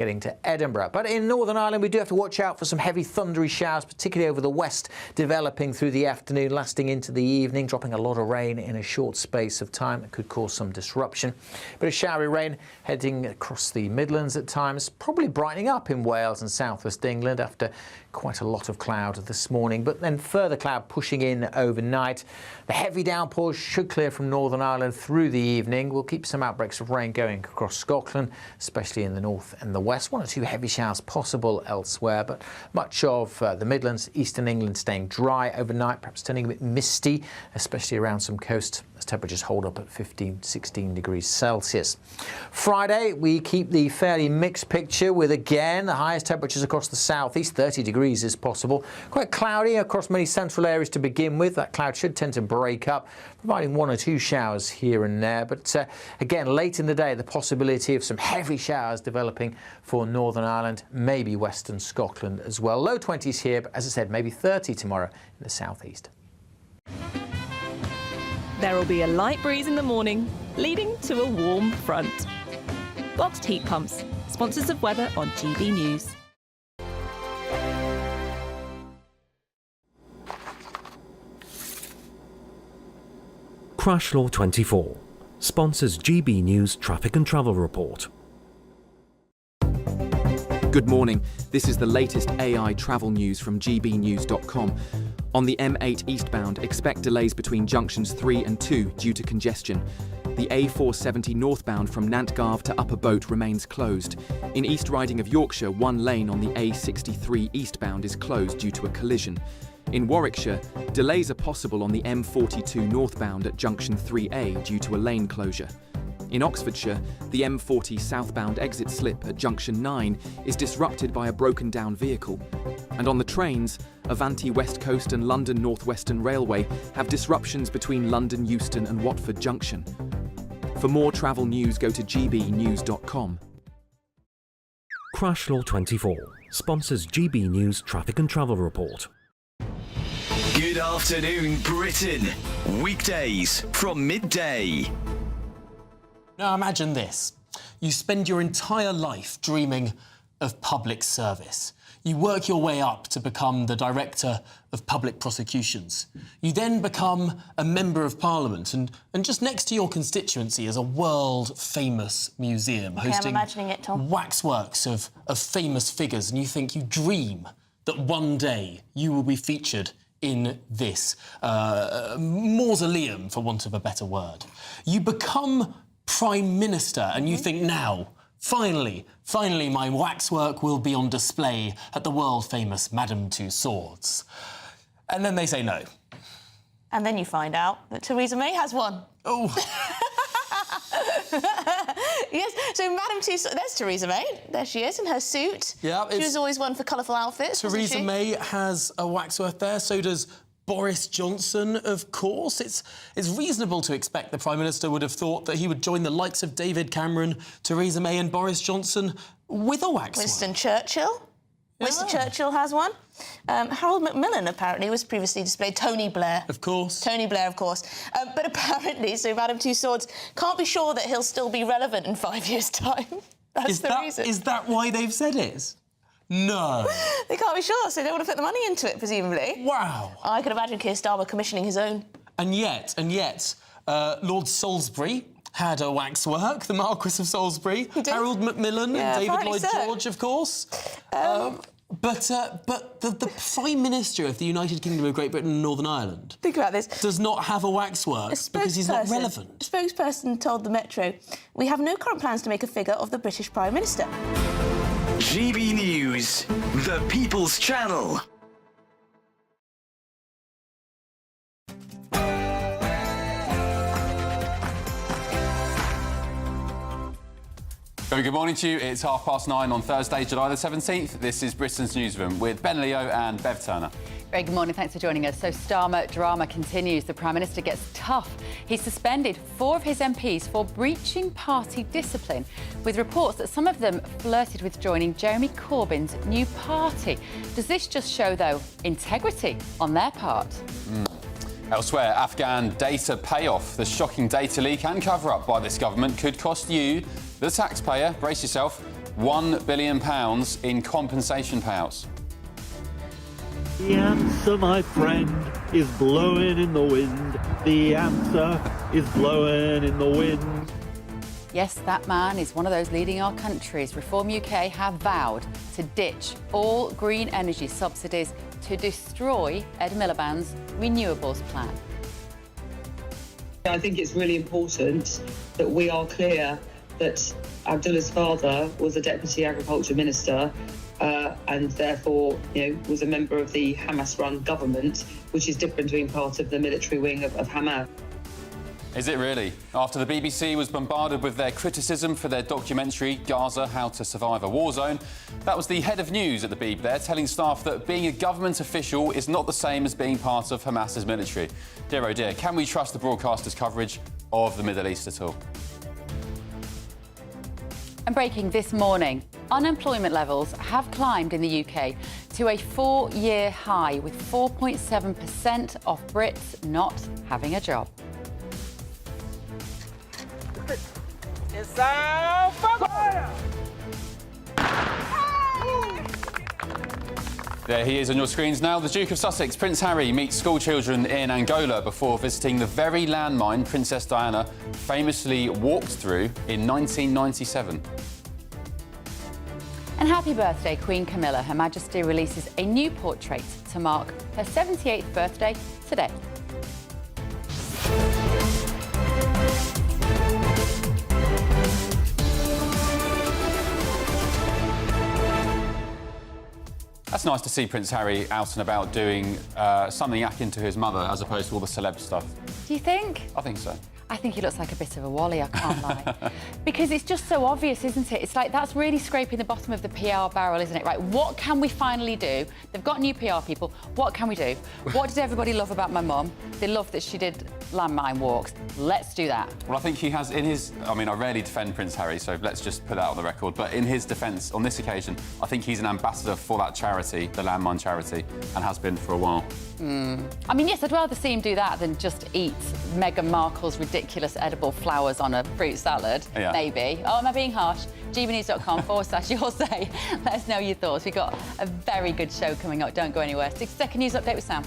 getting to Edinburgh. But in Northern Ireland, we do have to watch out for some heavy thundery showers, particularly over the west, developing through the afternoon, lasting into the evening, dropping a lot of rain in a short space of time. It could cause some disruption. Bit of showery rain heading across the Midlands at times, probably brightening up in Wales and southwest England after quite a lot of cloud this morning, but then further cloud pushing in overnight. The heavy downpours should clear from Northern Ireland through the evening. We'll keep some outbreaks of rain going across Scotland, especially in the north and the west. 1 or 2 heavy showers possible elsewhere, but much of the Midlands, eastern England staying dry overnight, perhaps turning a bit misty, especially around some coast as temperatures hold up at 15, 16 degrees Celsius. Friday, we keep the fairly mixed picture with, again, the highest temperatures across the southeast, 30 degrees is possible. Quite cloudy across many central areas to begin with. That cloud should tend to break up, providing 1 or 2 showers here and there. But again, late in the day, the possibility of some heavy showers developing for Northern Ireland, maybe western Scotland as well. Low 20s here, but as I said, maybe 30 tomorrow in the southeast. There will be a light breeze in the morning, leading to a warm front. Boxed heat pumps, sponsors of weather on GB News. Crash Law 24 sponsors GB News Traffic and Travel Report. Good morning. This is the latest AI travel news from gbnews.com. On the M8 eastbound, expect delays between junctions 3 and 2 due to congestion. The A470 northbound from Nantgarve to Upper Boat remains closed. In East Riding of Yorkshire, 1 lane on the A63 eastbound is closed due to a collision. In Warwickshire, delays are possible on the M42 northbound at junction 3A due to a lane closure. In Oxfordshire, the M40 southbound exit slip at junction 9 is disrupted by a broken down vehicle. And on the trains, Avanti West Coast and London North Western Railway have disruptions between London Euston and Watford Junction. For more travel news, go to gbnews.com. Crash Law 24 sponsors GB News Traffic and Travel Report. Good afternoon, Britain. Weekdays from midday. Now imagine this. You spend your entire life dreaming of public service. You work your way up to become the Director of Public Prosecutions. You then become a Member of Parliament, and just next to your constituency is a world-famous museum hosting I'm imagining it, Tom. waxworks of famous figures, and you think, you dream that one day you will be featured in this mausoleum, for want of a better word. You become Prime Minister, and you think, now, finally, my waxwork will be on display at the world-famous Madame Tussauds. And then they say no. And then you find out that Theresa May has one. Oh. Yes, so Madame Tussauds, there's Theresa May. There she is in her suit. Yeah, she was always one for colourful outfits, Theresa May has a waxwork there, so does Boris Johnson, of course. It's reasonable to expect the Prime Minister would have thought that he would join the likes of David Cameron, Theresa May and Boris Johnson with a waxwork. Winston Churchill. Yeah. Winston Churchill has one. Harold Macmillan, apparently, was previously displayed. Tony Blair. Of course. Tony Blair, of course. But apparently, so Madame Tussauds can't be sure that he'll still be relevant in 5 years' time. That's the reason. Is that why they've said it? No. They can't be sure, so they don't want to put the money into it, presumably. Wow. I could imagine Keir Starmer commissioning his own. And yet, Lord Salisbury had a waxwork, the Marquis of Salisbury, Harold Macmillan, and David Lloyd George, of course. But the Prime Minister of the United Kingdom of Great Britain and Northern Ireland... Think about this. ...does not have a waxwork because he's not relevant. A spokesperson told the Metro, "We have no current plans to make a figure of the British Prime Minister." GB News, the People's Channel. Very good morning to you. It's 9:30 on Thursday, July the 17th. This is Britain's Newsroom with Ben Leo and Bev Turner. Very good morning. Thanks for joining us. So Starmer drama continues. The Prime Minister gets tough. He suspended 4 of his MPs for breaching party discipline, with reports that some of them flirted with joining Jeremy Corbyn's new party. Does this just show, though, integrity on their part? Elsewhere, Afghan data payoff. The shocking data leak and cover-up by this government could cost you, the taxpayer, brace yourself, £1 billion in compensation payouts. The answer, my friend, is blowing in the wind. The answer is blowing in the wind. Yes, that man is one of those leading our countries. Reform UK have vowed to ditch all green energy subsidies to destroy Ed Miliband's renewables plan. I think it's really important that we are clear that Abdullah's father was a Deputy Agriculture Minister and therefore, was a member of the Hamas-run government, which is different to being part of the military wing of Hamas. Is it really? After the BBC was bombarded with their criticism for their documentary, Gaza, How to Survive a War Zone, that was the head of news at the Beeb there, telling staff that being a government official is not the same as being part of Hamas's military. Dear oh dear, can we trust the broadcaster's coverage of the Middle East at all? And breaking this morning, unemployment levels have climbed in the UK to a 4-year high, with 4.7% of Brits not having a job. There he is on your screens now. The Duke of Sussex, Prince Harry, meets schoolchildren in Angola before visiting the very landmine Princess Diana famously walked through in 1997. And happy birthday, Queen Camilla. Her Majesty releases a new portrait to mark her 78th birthday today. That's nice to see Prince Harry out and about doing something akin to his mother as opposed to all the celeb stuff. Do you think? I think so. I think he looks like a bit of a wally, I can't lie. Because it's just so obvious, isn't it? It's like that's really scraping the bottom of the PR barrel, isn't it? Right, what can we finally do? They've got new PR people. What can we do? What did everybody love about my mum? They loved that she did landmine walks. Let's do that. Well, I think he has in his... I mean, I rarely defend Prince Harry, so let's just put that on the record. But in his defence, on this occasion, I think he's an ambassador for that charity, the landmine charity, and has been for a while. I mean, yes, I'd rather see him do that than just eat Meghan Markle's ridiculous edible flowers on a fruit salad, Yeah. maybe. Oh, am I being harsh? GBNews.com/your say. Let us know your thoughts. We've got a very good show coming up. Don't go anywhere. 60-second news update with Sam.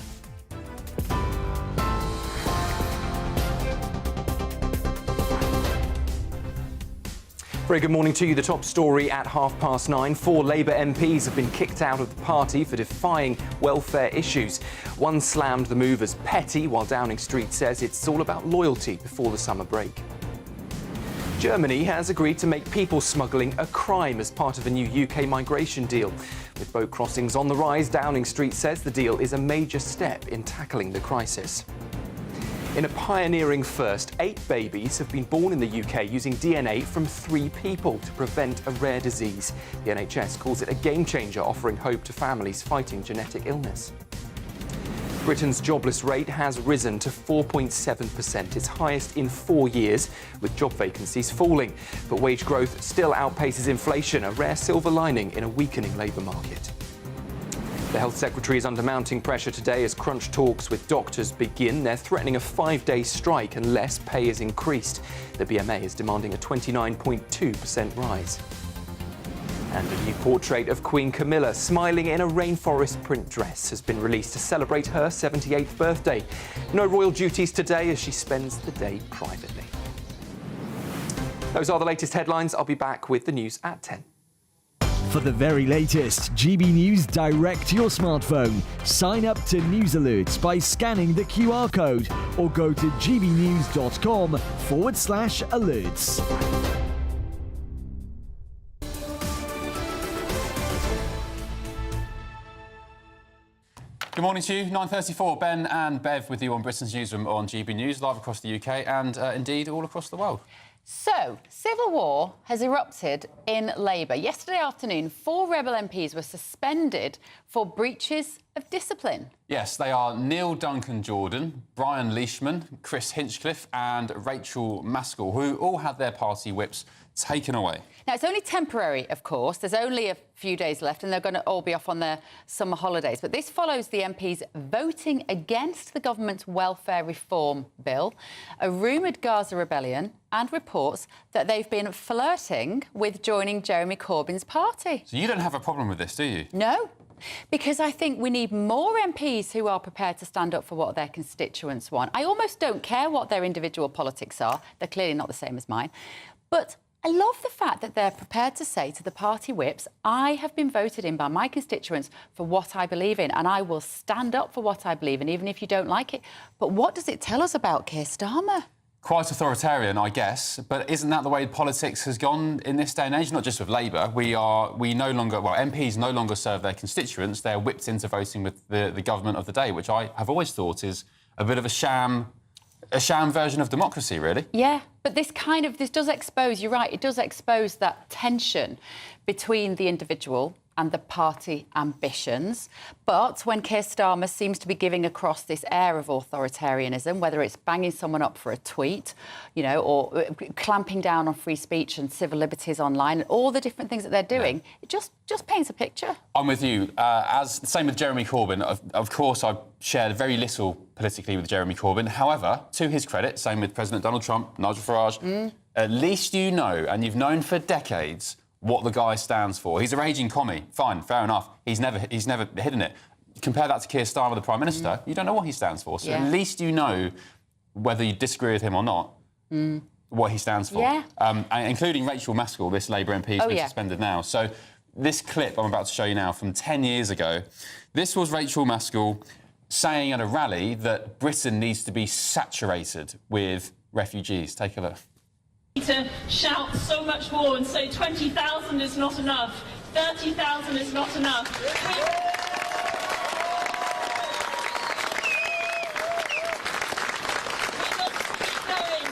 Very good morning to you. The top story at 9:30. 4 Labour MPs have been kicked out of the party for defying welfare issues. One slammed the move as petty, while Downing Street says it's all about loyalty before the summer break. Germany has agreed to make people smuggling a crime as part of a new UK migration deal. With boat crossings on the rise, Downing Street says the deal is a major step in tackling the crisis. In a pioneering first, 8 babies have been born in the UK using DNA from 3 people to prevent a rare disease. The NHS calls it a game changer, offering hope to families fighting genetic illness. Britain's jobless rate has risen to 4.7%, its highest in 4 years, with job vacancies falling. But wage growth still outpaces inflation, a rare silver lining in a weakening labour market. The Health Secretary is under mounting pressure today as crunch talks with doctors begin. They're threatening a 5-day strike unless pay is increased. The BMA is demanding a 29.2% rise. And a new portrait of Queen Camilla, smiling in a rainforest print dress, has been released to celebrate her 78th birthday. No royal duties today as she spends the day privately. Those are the latest headlines. I'll be back with the news at 10. For the very latest GB News direct to your smartphone, sign up to News Alerts by scanning the QR code or go to gbnews.com/alerts. Good morning to you. 9:34. Ben and Bev with you on Britain's Newsroom on GB News, live across the UK and indeed all across the world. So, civil war has erupted in Labour. Yesterday afternoon, 4 Rebel MPs were suspended for breaches of discipline. Yes, they are Neil Duncan-Jordan, Brian Leishman, Chris Hinchcliffe and Rachel Maskell, who all had their party whips taken away. Now, it's only temporary, of course. There's only a few days left and they're going to all be off on their summer holidays. But this follows the MPs voting against the government's welfare reform bill, a rumoured Gaza rebellion and reports that they've been flirting with joining Jeremy Corbyn's party. So you don't have a problem with this, do you? No. Because I think we need more MPs who are prepared to stand up for what their constituents want. I almost don't care what their individual politics are. They're clearly not the same as mine. But I love the fact that they're prepared to say to the party whips, I have been voted in by my constituents for what I believe in, and I will stand up for what I believe in, even if you don't like it. But what does it tell us about Keir Starmer? Quite authoritarian, I guess, but isn't that the way politics has gone in this day and age? Not just with Labour. MPs no longer serve their constituents. They're whipped into voting with the government of the day, which I have always thought is a bit of a sham version of democracy, really. Yeah, but this does expose, you're right, it does expose that tension between the individual and the party ambitions. But when Keir Starmer seems to be giving across this air of authoritarianism, whether it's banging someone up for a tweet, or clamping down on free speech and civil liberties online, and all the different things that they're doing, it just paints a picture. I'm with you. Same with Jeremy Corbyn. Of course, I've shared very little politically with Jeremy Corbyn. However, to his credit, same with President Donald Trump, Nigel Farage, at least you know, and you've known for decades, what the guy stands for. He's a raging commie. Fine, fair enough. He's never hidden it. Compare that to Keir Starmer, the Prime Minister. You don't know what he stands for. So at least you know, whether you disagree with him or not, what he stands for. Yeah. Including Rachel Maskell, this Labour MP who's been suspended now. So this clip I'm about to show you now from 10 years ago, this was Rachel Maskell saying at a rally that Britain needs to be saturated with refugees. Take a look. To shout so much more and say 20,000 is not enough, 30,000 is not enough. We must keep going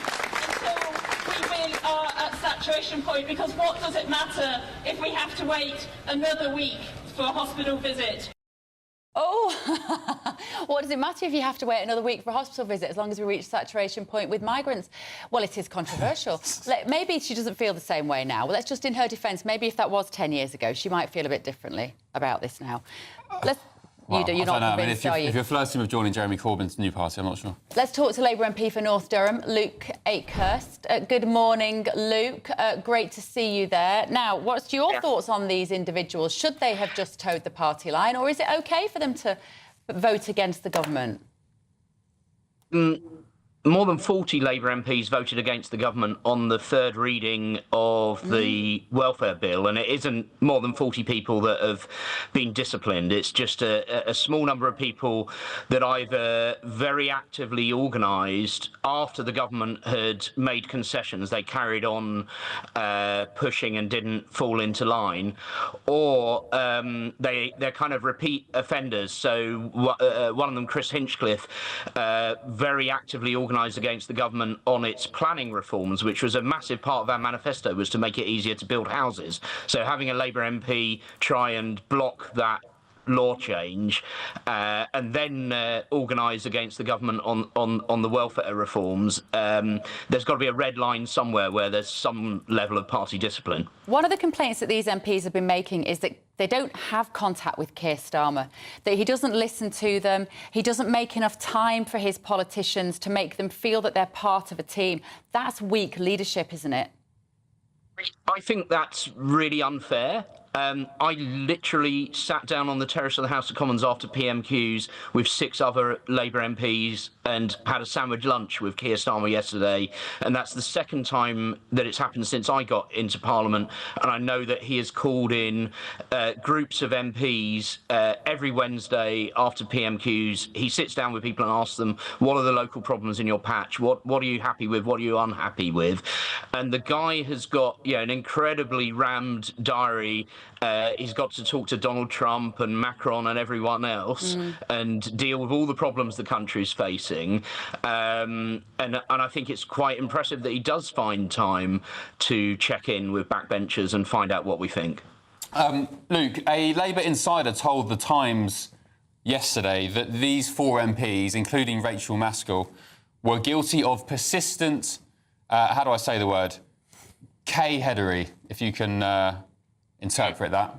until we really are at saturation point, because what does it matter if we have to wait another week for a hospital visit? Oh, what does it matter if you have to wait another week for a hospital visit as long as we reach saturation point with migrants? Well, it is controversial. Maybe she doesn't feel the same way now. Well, let's just, in her defence, maybe if that was 10 years ago, she might feel a bit differently about this now. You're not convinced, are you? If you're flirting with joining Jeremy Corbyn's new party, I'm not sure. Let's talk to Labour MP for North Durham, Luke Akehurst. Good morning, Luke. Great to see you there. Now, what's your thoughts on these individuals? Should they have just towed the party line, or is it OK for them to vote against the government? More than 40 Labour MPs voted against the government on the third reading of the welfare bill, and it isn't more than 40 people that have been disciplined. It's just a small number of people that either very actively organised after the government had made concessions, they carried on pushing and didn't fall into line, or they're kind of repeat offenders. So one of them, Chris Hinchcliffe, very actively organised against the government on its planning reforms, which was a massive part of our manifesto, was to make it easier to build houses. So having a Labour MP try and block that law change and then organise against the government on the welfare reforms, there's got to be a red line somewhere where there's some level of party discipline. One of the complaints that these MPs have been making is that they don't have contact with Keir Starmer, that he doesn't listen to them, he doesn't make enough time for his politicians to make them feel that they're part of a team. That's weak leadership, isn't it? I think that's really unfair. I literally sat down on the terrace of the House of Commons after PMQs with 6 other Labour MPs and had a sandwich lunch with Keir Starmer yesterday, and that's the second time that it's happened since I got into Parliament. And I know that he has called in groups of MPs every Wednesday after PMQs. He sits down with people and asks them, what are the local problems in your patch? What are you happy with? What are you unhappy with? And the guy has got an incredibly rammed diary. He's got to talk to Donald Trump and Macron and everyone else and deal with all the problems the country's facing. And I think it's quite impressive that he does find time to check in with backbenchers and find out what we think. Luke, a Labour insider told The Times yesterday that these 4 MPs, including Rachel Maskell, were guilty of persistent, how do I say the word? K-headery, if you can interpret that.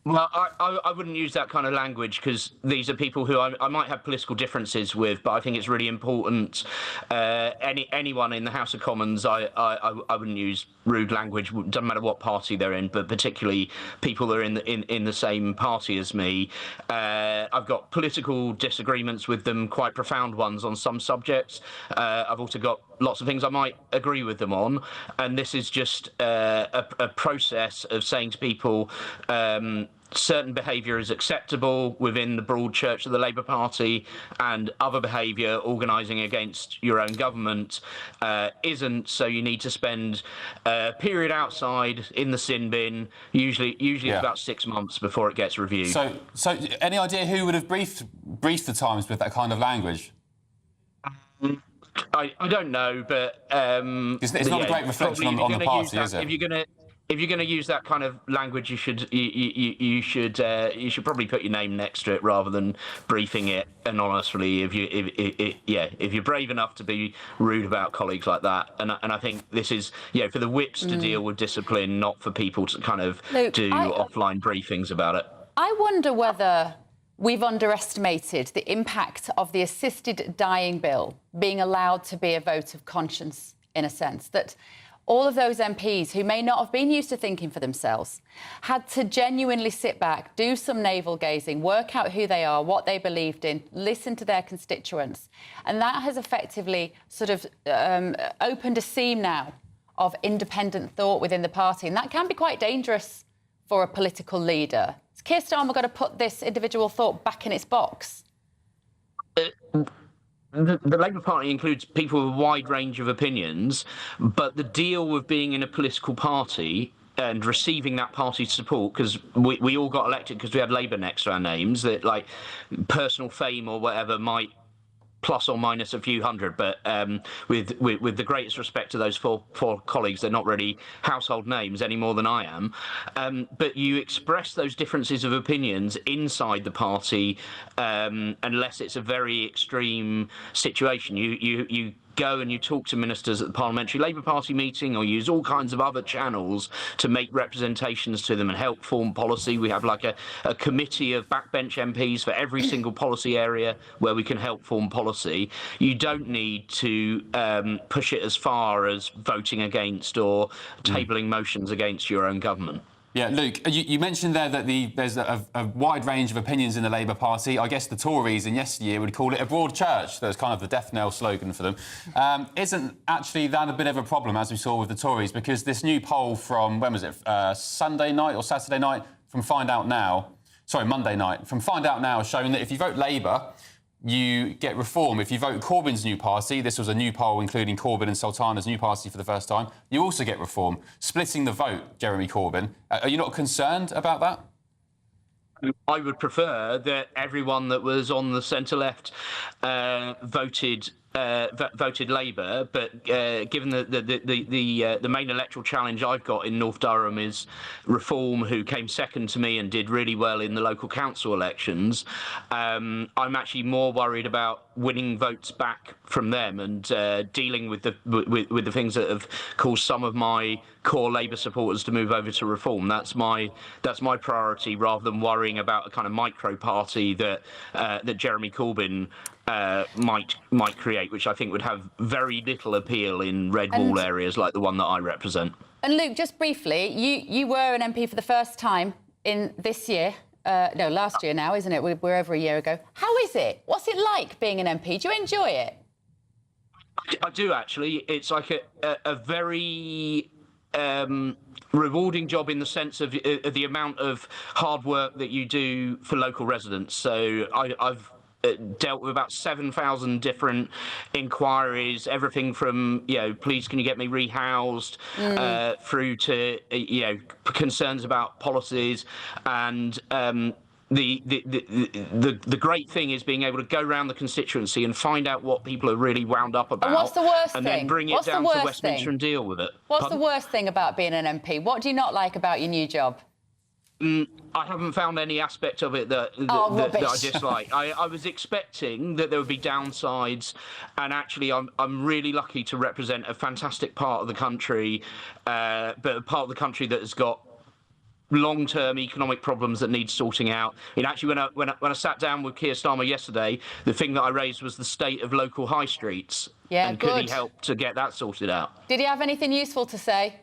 Well, I wouldn't use that kind of language because these are people who I might have political differences with, but I think it's really important. Anyone in the House of Commons, I wouldn't use rude language. Doesn't matter what party they're in, but particularly people that are in the same party as me. I've got political disagreements with them, quite profound ones on some subjects. I've also got lots of things I might agree with them on, and this is just a process of saying to people. Certain behaviour is acceptable within the broad church of the Labour Party, and other behaviour, organising against your own government, isn't. So you need to spend a period outside in the sin bin. Usually it's about 6 months before it gets reviewed. So any idea who would have briefed the Times with that kind of language? I don't know, but it's not a great reflection on the party, is it? If you're going to use that kind of language, you should probably put your name next to it rather than briefing it anonymously. If you're brave enough to be rude about colleagues like that, and I think this is for the whips to deal with discipline, not for people to kind of do offline briefings about it. I wonder whether we've underestimated the impact of the assisted dying bill being allowed to be a vote of conscience, in a sense that. All of those MPs who may not have been used to thinking for themselves had to genuinely sit back, do some navel-gazing, work out who they are, what they believed in, listen to their constituents. And that has effectively sort of opened a seam now of independent thought within the party. And that can be quite dangerous for a political leader. Has Keir Starmer got to put this individual thought back in its box? The Labour Party includes people with a wide range of opinions, but the deal with being in a political party and receiving that party's support, because we all got elected because we had Labour next to our names, that like personal fame or whatever might plus or minus a few hundred, but with the greatest respect to those four colleagues, they're not really household names any more than I am. But you express those differences of opinions inside the party, unless it's a very extreme situation. You go and you talk to ministers at the Parliamentary Labour Party meeting, or use all kinds of other channels to make representations to them and help form policy. We have like a committee of backbench MPs for every single policy area where we can help form policy. You don't need to push it as far as voting against or tabling motions against your own government. Yeah, Luke, you mentioned there that there's a wide range of opinions in the Labour Party. I guess the Tories in yesteryear would call it a broad church. That was kind of the death knell slogan for them. Isn't actually that a bit of a problem, as we saw with the Tories? Because this new poll from, when was it, Sunday night or Saturday night, from Monday night, from Find Out Now, showing that if you vote Labour, you get reform. If you vote Corbyn's new party, this was a new poll including Corbyn and Sultana's new party for the first time, you also get reform. Splitting the vote, Jeremy Corbyn. Are you not concerned about that? I would prefer that everyone that was on the centre-left voted Labour, but given the main electoral challenge I've got in North Durham is Reform, who came second to me and did really well in the local council elections, I'm actually more worried about winning votes back from them and dealing with the things that have caused some of my core Labour supporters to move over to Reform. That's my priority, rather than worrying about a kind of micro party that Jeremy Corbyn might create, which I think would have very little appeal in red wall areas like the one that I represent. And Luke, just briefly, you were an MP for the first time in this year. Last year now, isn't it? We're over a year ago. How is it? What's it like being an MP? Do you enjoy it? I do, actually. It's like a very rewarding job in the sense of the amount of hard work that you do for local residents. So I've dealt with about 7,000 different inquiries, everything from, please can you get me rehoused, through to, concerns about policies. And the great thing is being able to go around the constituency and find out what people are really wound up about. And what's the worst thing? And then bring it down to Westminster and deal with it. What's the worst thing about being an MP? What do you not like about your new job? I haven't found any aspect of it that I dislike. I was expecting that there would be downsides, and actually I'm really lucky to represent a fantastic part of the country, but a part of the country that has got long-term economic problems that need sorting out. And actually, when I sat down with Keir Starmer yesterday, the thing that I raised was the state of local high streets. Yeah, and could he help to get that sorted out? Did he have anything useful to say?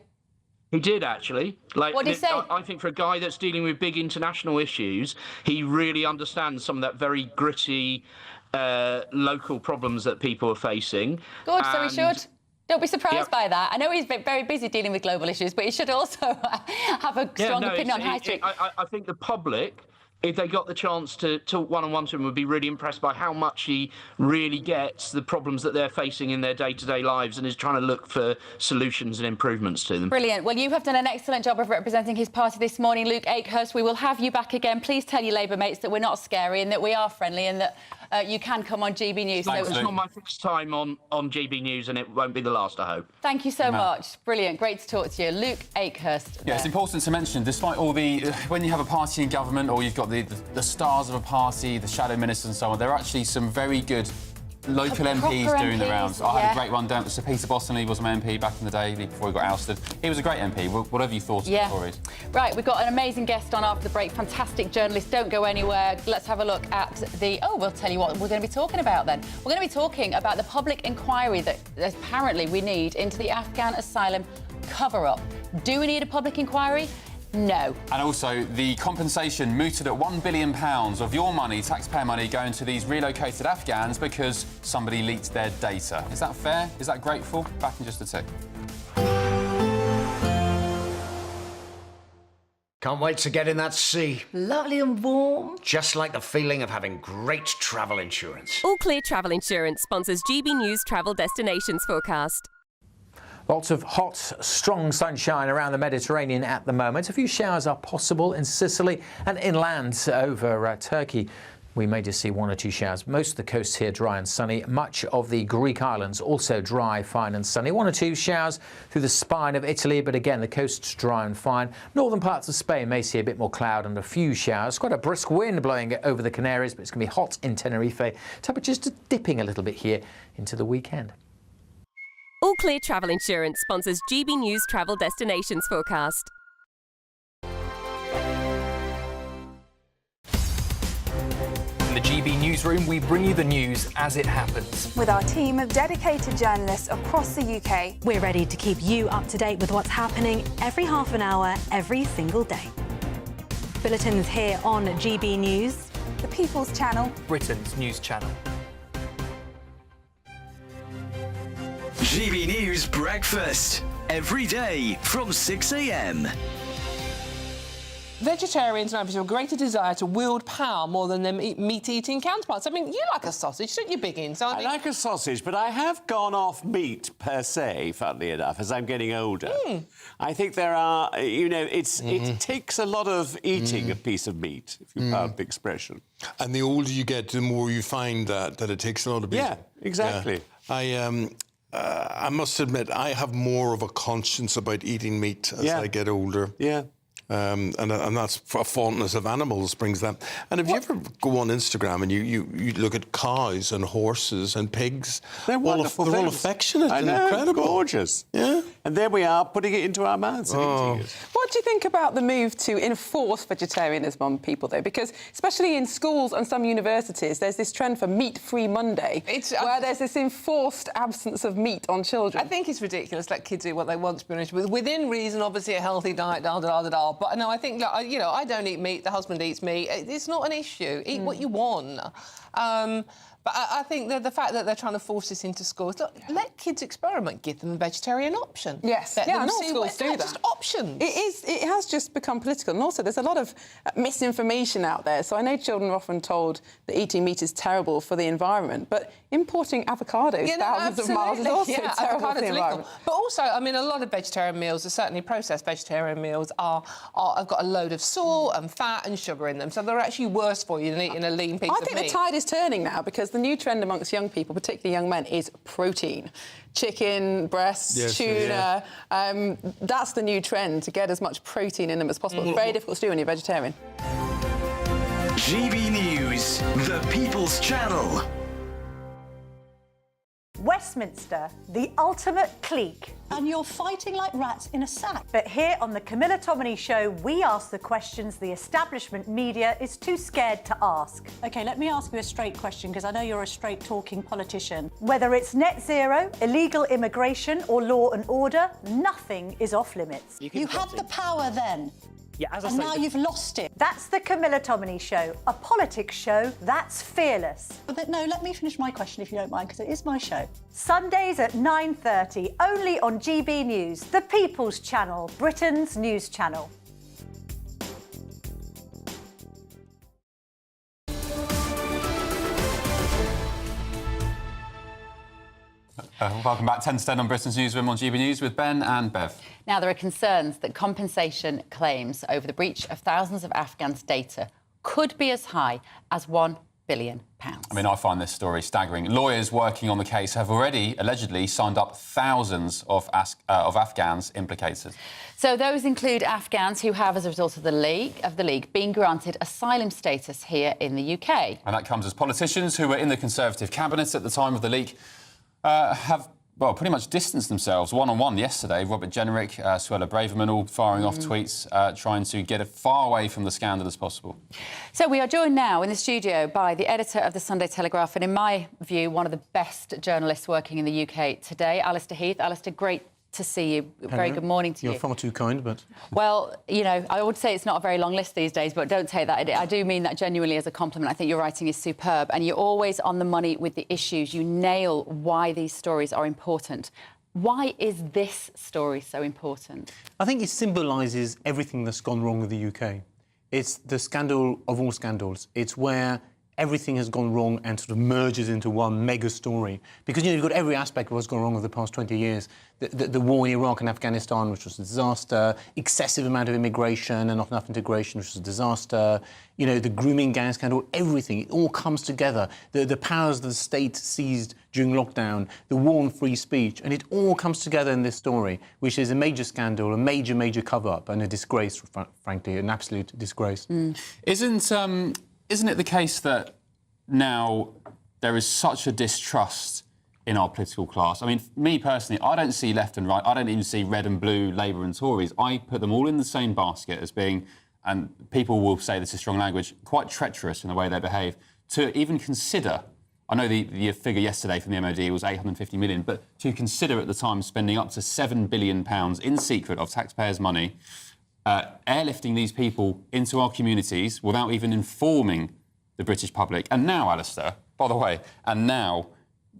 He did, actually. Like, what did he say? I think for a guy that's dealing with big international issues, he really understands some of that very gritty local problems that people are facing. Good, so he should. Don't be surprised by that. I know he's very busy dealing with global issues, but he should also have a strong opinion on high street. I think the public, if they got the chance to talk one-on-one to him, would be really impressed by how much he really gets the problems that they're facing in their day-to-day lives and is trying to look for solutions and improvements to them. Brilliant. Well, you have done an excellent job of representing his party this morning, Luke Akehurst. We will have you back again. Please tell your Labour mates that we're not scary and that we are friendly and that you can come on GB News. It's not my first time on GB News, and it won't be the last, I hope. Thank you so much. Brilliant. Great to talk to you. Luke Akehurst. Yeah, it's important to mention, despite all the... when you have a party in government or you've got the stars of a party, the shadow ministers and so on, there are actually some very good local MPs doing the rounds. I had a great one down. Sir Peter Bostonley was my MP back in the day before he got ousted. He was a great MP, whatever you thought of the Tories. Right, we've got an amazing guest on after the break. Fantastic journalist. Don't go anywhere. Let's have a look at the... Oh, we'll tell you what we're going to be talking about then. We're going to be talking about the public inquiry that apparently we need into the Afghan asylum cover-up. Do we need a public inquiry? No. And also, the compensation mooted at £1 billion of your money, taxpayer money, going to these relocated Afghans because somebody leaked their data. Is that fair? Is that grateful? Back in just a tick. Can't wait to get in that sea. Lovely and warm. Just like the feeling of having great travel insurance. All Clear Travel Insurance sponsors GB News Travel Destinations Forecast. Lots of hot, strong sunshine around the Mediterranean at the moment. A few showers are possible in Sicily and inland over Turkey. We may just see 1 or 2 showers. Most of the coast here dry and sunny. Much of the Greek islands also dry, fine and sunny. 1 or 2 showers through the spine of Italy, but again, the coast's dry and fine. Northern parts of Spain may see a bit more cloud and a few showers. Quite a brisk wind blowing over the Canaries, but it's going to be hot in Tenerife. Temperatures just dipping a little bit here into the weekend. All Clear Travel Insurance sponsors GB News Travel Destinations Forecast. In the GB Newsroom, we bring you the news as it happens. With our team of dedicated journalists across the UK. We're ready to keep you up to date with what's happening every half an hour, every single day. Bulletins here on GB News. The People's Channel. Britain's news channel. GB News Breakfast. Every day from 6 a.m. Vegetarians have a greater desire to wield power more than their meat-eating counterparts. I mean, you like a sausage, don't you, Biggins? I like a sausage, but I have gone off meat per se, funnily enough, as I'm getting older. I think there are, you know, it takes a lot of eating a piece of meat, if you pardon the expression. And the older you get, the more you find that it takes a lot of eating. Yeah, exactly. Yeah. I must admit, I have more of a conscience about eating meat as I get older. Yeah. And that's a fondness of animals brings that. And if you ever go on Instagram and you look at cows and horses and pigs, they're wonderful. They're all affectionate and know, incredible. Gorgeous. Yeah. And there we are, putting it into our mouths and eating it. What do you think about the move to enforce vegetarianism on people, though? Because especially in schools and some universities, there's this trend for Meat-Free Monday, where there's this enforced absence of meat on children. I think it's ridiculous. Let kids do what they want, to be honest. Within reason, obviously, a healthy diet, da-da-da-da-da. But no, I think, like, you know, I don't eat meat. The husband eats meat. It's not an issue. Eat what you want. But I think that the fact that they're trying to force this into schools, look, let kids experiment, give them a vegetarian option. Yes, let yeah, them and all see schools do that. Just options. It has just become political, and also there's a lot of misinformation out there. So I know children are often told that eating meat is terrible for the environment, but importing avocados thousands of miles is also terrible for the environment. But also, I mean, a lot of vegetarian meals, certainly processed vegetarian meals, have got a load of salt and fat and sugar in them, so they're actually worse for you than eating a lean piece of meat. I think the tide is turning now, because the new trend amongst young people, particularly young men, is protein. Chicken, breasts, tuna. That's the new trend, to get as much protein in them as possible. It's very difficult to do when you're vegetarian. GB News, the People's Channel. Westminster, the ultimate clique. And you're fighting like rats in a sack. But here on the Camilla Tominey Show, we ask the questions the establishment media is too scared to ask. OK, let me ask you a straight question, because I know you're a straight-talking politician. Whether it's net zero, illegal immigration or law and order, nothing is off-limits. You had the power then. Yeah, as I and say, now you've lost it. That's the Camilla Tominey Show, a politics show that's fearless. But no, let me finish my question if you don't mind, because it is my show. Sundays at 9:30, only on GB News, the People's Channel, Britain's news channel. Welcome back. 10 to 10 on Britain's Newsroom on GB News with Ben and Bev. Now, there are concerns that compensation claims over the breach of thousands of Afghans' data could be as high as £1 billion. I mean, I find this story staggering. Lawyers working on the case have already allegedly signed up thousands of Afghans implicated. So those include Afghans who have, as a result of the League, been granted asylum status here in the UK. And that comes as politicians who were in the Conservative cabinet at the time of the leak have, well, pretty much distanced themselves one-on-one yesterday. Robert Jenrick, Suella Braverman, all firing off tweets, trying to get as far away from the scandal as possible. So we are joined now in the studio by the editor of the Sunday Telegraph and, in my view, one of the best journalists working in the UK today, Alistair Heath. Alistair, great to see you. Hello. Very good morning to you. You're far too kind, but... Well, you know, I would say it's not a very long list these days, but don't take that. I do mean that genuinely as a compliment. I think your writing is superb, and you're always on the money with the issues. You nail why these stories are important. Why is this story so important? I think it symbolises everything that's gone wrong with the UK. It's the scandal of all scandals. It's where everything has gone wrong and sort of merges into one mega story. Because, you know, you've got every aspect of what's gone wrong over the past 20 years. The war in Iraq and Afghanistan, which was a disaster, excessive amount of immigration and not enough integration, which was a disaster, you know, the grooming gang scandal, everything, it all comes together. The powers that the state seized during lockdown, the war on free speech, and it all comes together in this story, which is a major scandal, a major, major cover-up and a disgrace, frankly, an absolute disgrace. Isn't it the case that now there is such a distrust in our political class? I mean, me personally, I don't see left and right. I don't even see red and blue, Labour and Tories. I put them all in the same basket as being, and people will say this is strong language, quite treacherous in the way they behave, to even consider, I know the figure yesterday from the MOD was 850 million, but to consider at the time spending up to £7 billion in secret of taxpayers' money, airlifting these people into our communities without even informing the British public. And now, Alistair, by the way, and now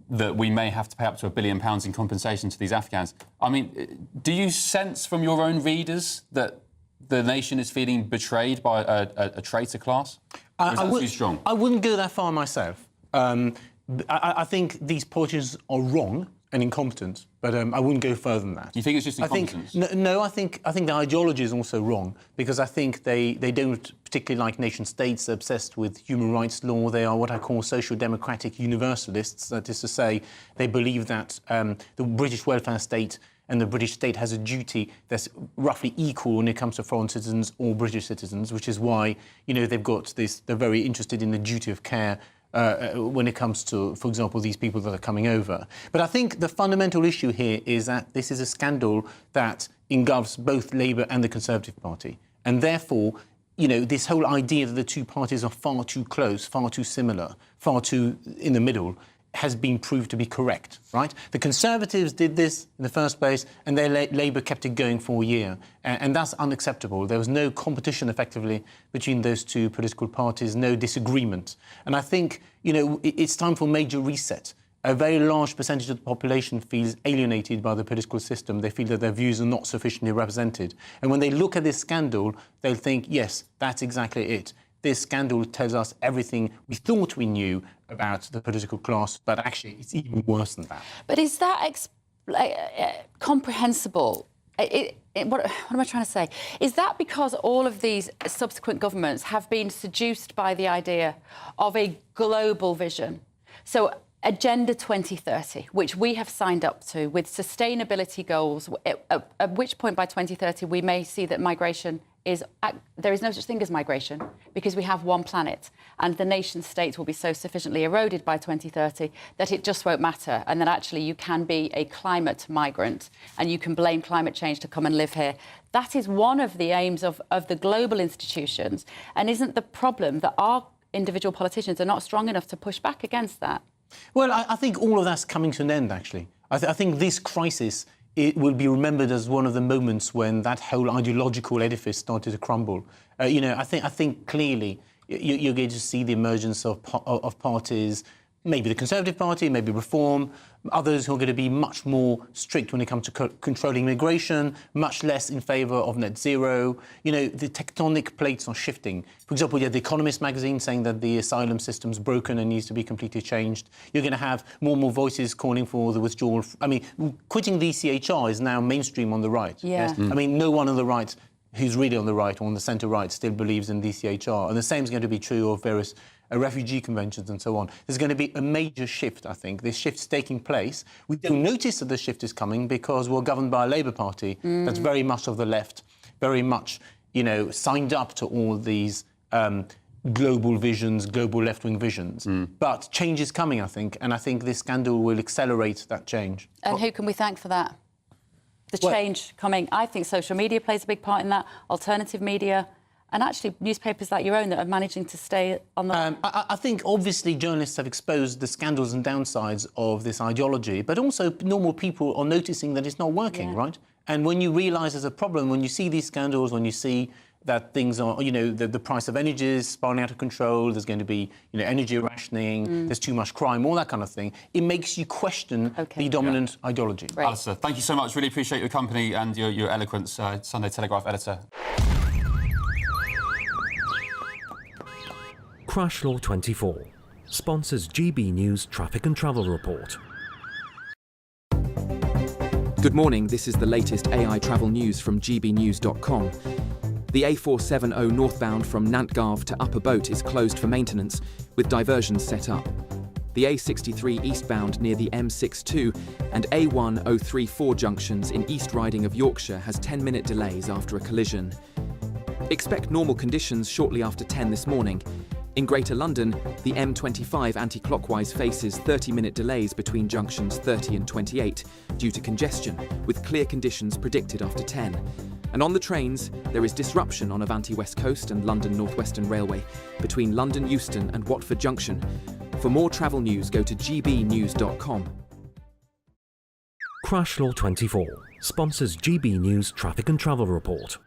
that we may have to pay up to £1 billion in compensation to these Afghans, I mean, do you sense from your own readers that the nation is feeling betrayed by a traitor class? Or is that too strong? I wouldn't go that far myself. I think these politicians are wrong and incompetent, but I wouldn't go further than that. You think it's just incompetence? I think the ideology is also wrong, because I think they don't particularly like nation states. They're obsessed with human rights law. They are what I call social democratic universalists. That is to say, they believe that the British welfare state and the British state has a duty that's roughly equal when it comes to foreign citizens or British citizens, which is why, you know, they've got this, they're very interested in the duty of care when it comes to, for example, these people that are coming over. But I think the fundamental issue here is that this is a scandal that engulfs both Labour and the Conservative Party. And therefore, you know, this whole idea that the two parties are far too close, far too similar, far too in the middle, has been proved to be correct, right? The Conservatives did this in the first place, and Labour kept it going for a year. And that's unacceptable. There was no competition, effectively, between those two political parties, no disagreement. And I think, you know, it's time for a major reset. A very large percentage of the population feels alienated by the political system. They feel that their views are not sufficiently represented. And when they look at this scandal, they'll think, yes, that's exactly it. This scandal tells us everything we thought we knew about the political class, but actually it's even worse than that. But is that comprehensible? What am I trying to say? Is that because all of these subsequent governments have been seduced by the idea of a global vision? So Agenda 2030, which we have signed up to with sustainability goals, at which point by 2030 we may see that migration there is no such thing as migration because we have one planet and the nation states will be so sufficiently eroded by 2030 that it just won't matter, and that actually you can be a climate migrant and you can blame climate change to come and live here. That is one of the aims of the global institutions, and isn't the problem that our individual politicians are not strong enough to push back against that? Well, I think all of that's coming to an end, actually. I think this crisis, it will be remembered as one of the moments when that whole ideological edifice started to crumble. I think clearly you're going to see the emergence of parties, maybe the Conservative Party, maybe Reform, others who are going to be much more strict when it comes to controlling immigration, much less in favour of net zero. The tectonic plates are shifting. For example, you have The Economist magazine saying that the asylum system's broken and needs to be completely changed. You're going to have more and more voices calling for the withdrawal. Quitting the ECHR is now mainstream on the right. Yeah. Yes? No one on the right who's really on the right or on the centre-right still believes in the ECHR. And the same is going to be true of various refugee conventions and so on. There's going to be a major shift, I think. This shift's taking place. We don't notice that the shift is coming because we're governed by a Labour Party that's very much of the left, very much, signed up to all these global visions, global left-wing visions. But change is coming, I think, and I think this scandal will accelerate that change. And who can we thank for that? The change coming. I think social media plays a big part in that, alternative media, and actually newspapers like your own that are managing to stay on the... I think, obviously, journalists have exposed the scandals and downsides of this ideology, but also normal people are noticing that it's not working, right? And when you realise there's a problem, when you see these scandals, when you see that things are, the price of energy is spiraling out of control, there's going to be, energy rationing, there's too much crime, all that kind of thing, it makes you question the dominant ideology. Right. Alistair, thank you so much. Really appreciate your company and your eloquence, Sunday Telegraph editor. Crash Law 24 sponsors GB News Traffic and Travel Report. Good morning, this is the latest AI travel news from gbnews.com. The A470 northbound from Nantgarv to Upper Boat is closed for maintenance, with diversions set up. The A63 eastbound near the M62 and A1034 junctions in East Riding of Yorkshire has 10-minute delays after a collision. Expect normal conditions shortly after 10 this morning. In Greater London, the M25 anti-clockwise faces 30-minute delays between junctions 30 and 28 due to congestion, with clear conditions predicted after 10. And on the trains, there is disruption on Avanti West Coast and London North Western Railway between London Euston and Watford Junction. For more travel news, go to gbnews.com. Crash Law 24 sponsors GB News Traffic and Travel Report.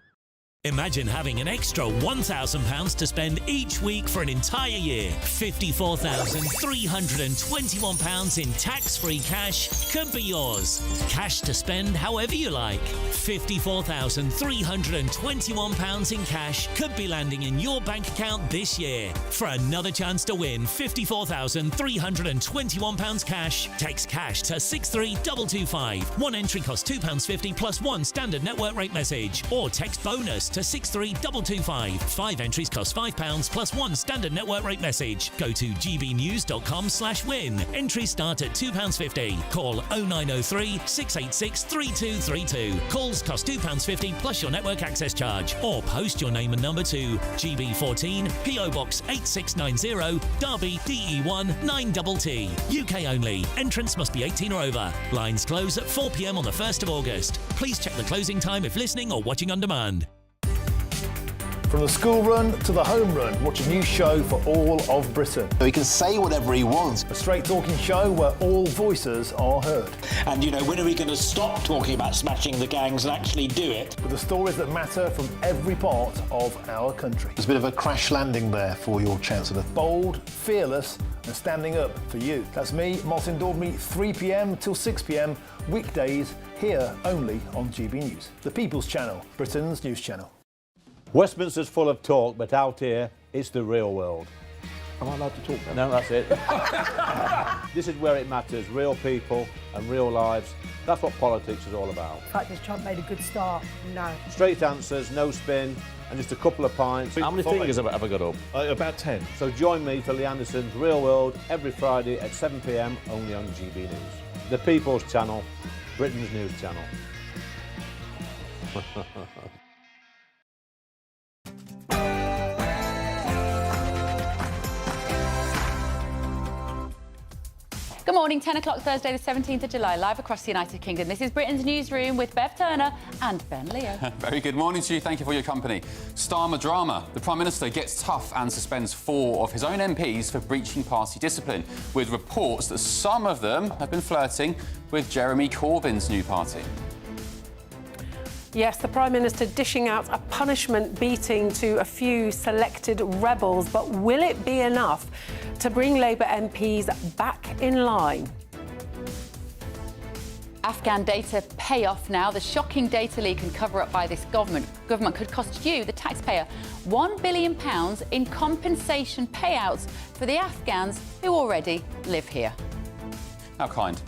Imagine having an extra £1,000 to spend each week for an entire year. £54,321 in tax-free cash could be yours. Cash to spend however you like. £54,321 in cash could be landing in your bank account this year. For another chance to win £54,321 cash, text cash to 63225. One entry costs £2.50 plus one standard network rate message. Or text bonus to 63225. 5 entries cost £5 plus one standard network rate message. Go to gbnews.com/win. Entries start at £2.50. Call 0903 686 3232. Calls cost £2.50 plus your network access charge. Or post your name and number to GB14 PO Box 8690 Derby DE1 9TT. UK only. Entrance must be 18 or over. Lines close at 4 p.m. on the 1st of August. Please check the closing time if listening or watching on demand. From the school run to the home run, watch a new show for all of Britain. He can say whatever he wants. A straight talking show where all voices are heard. And, when are we going to stop talking about smashing the gangs and actually do it? With the stories that matter from every part of our country. There's a bit of a crash landing there for your Chancellor. Bold, fearless and standing up for you. That's me, Martin Dordme, 3 p.m. till 6 p.m, weekdays, here only on GB News. The People's Channel, Britain's news channel. Westminster's full of talk, but out here, it's the real world. Am I allowed to talk now? No, that's it. This is where it matters, real people and real lives. That's what politics is all about. The fact has Trump made a good start? No. Straight answers, no spin, and just a couple of pints. How many fingers have I got up? About 10. So join me for Lee Anderson's Real World every Friday at 7 p.m. only on GB News. The People's Channel, Britain's news channel. Good morning, 10 o'clock Thursday the 17th of July, live across the United Kingdom. This is Britain's Newsroom with Bev Turner and Ben Leo. Very good morning to you. Thank you for your company. Starmer drama. The Prime Minister gets tough and suspends 4 of his own MPs for breaching party discipline, with reports that some of them have been flirting with Jeremy Corbyn's new party. Yes, the Prime Minister dishing out a punishment beating to a few selected rebels, but will it be enough to bring Labour MPs back in line? Afghan data pay off now. The shocking data leak and cover-up by this government could cost you, the taxpayer, £1 billion in compensation payouts for the Afghans who already live here. How kind.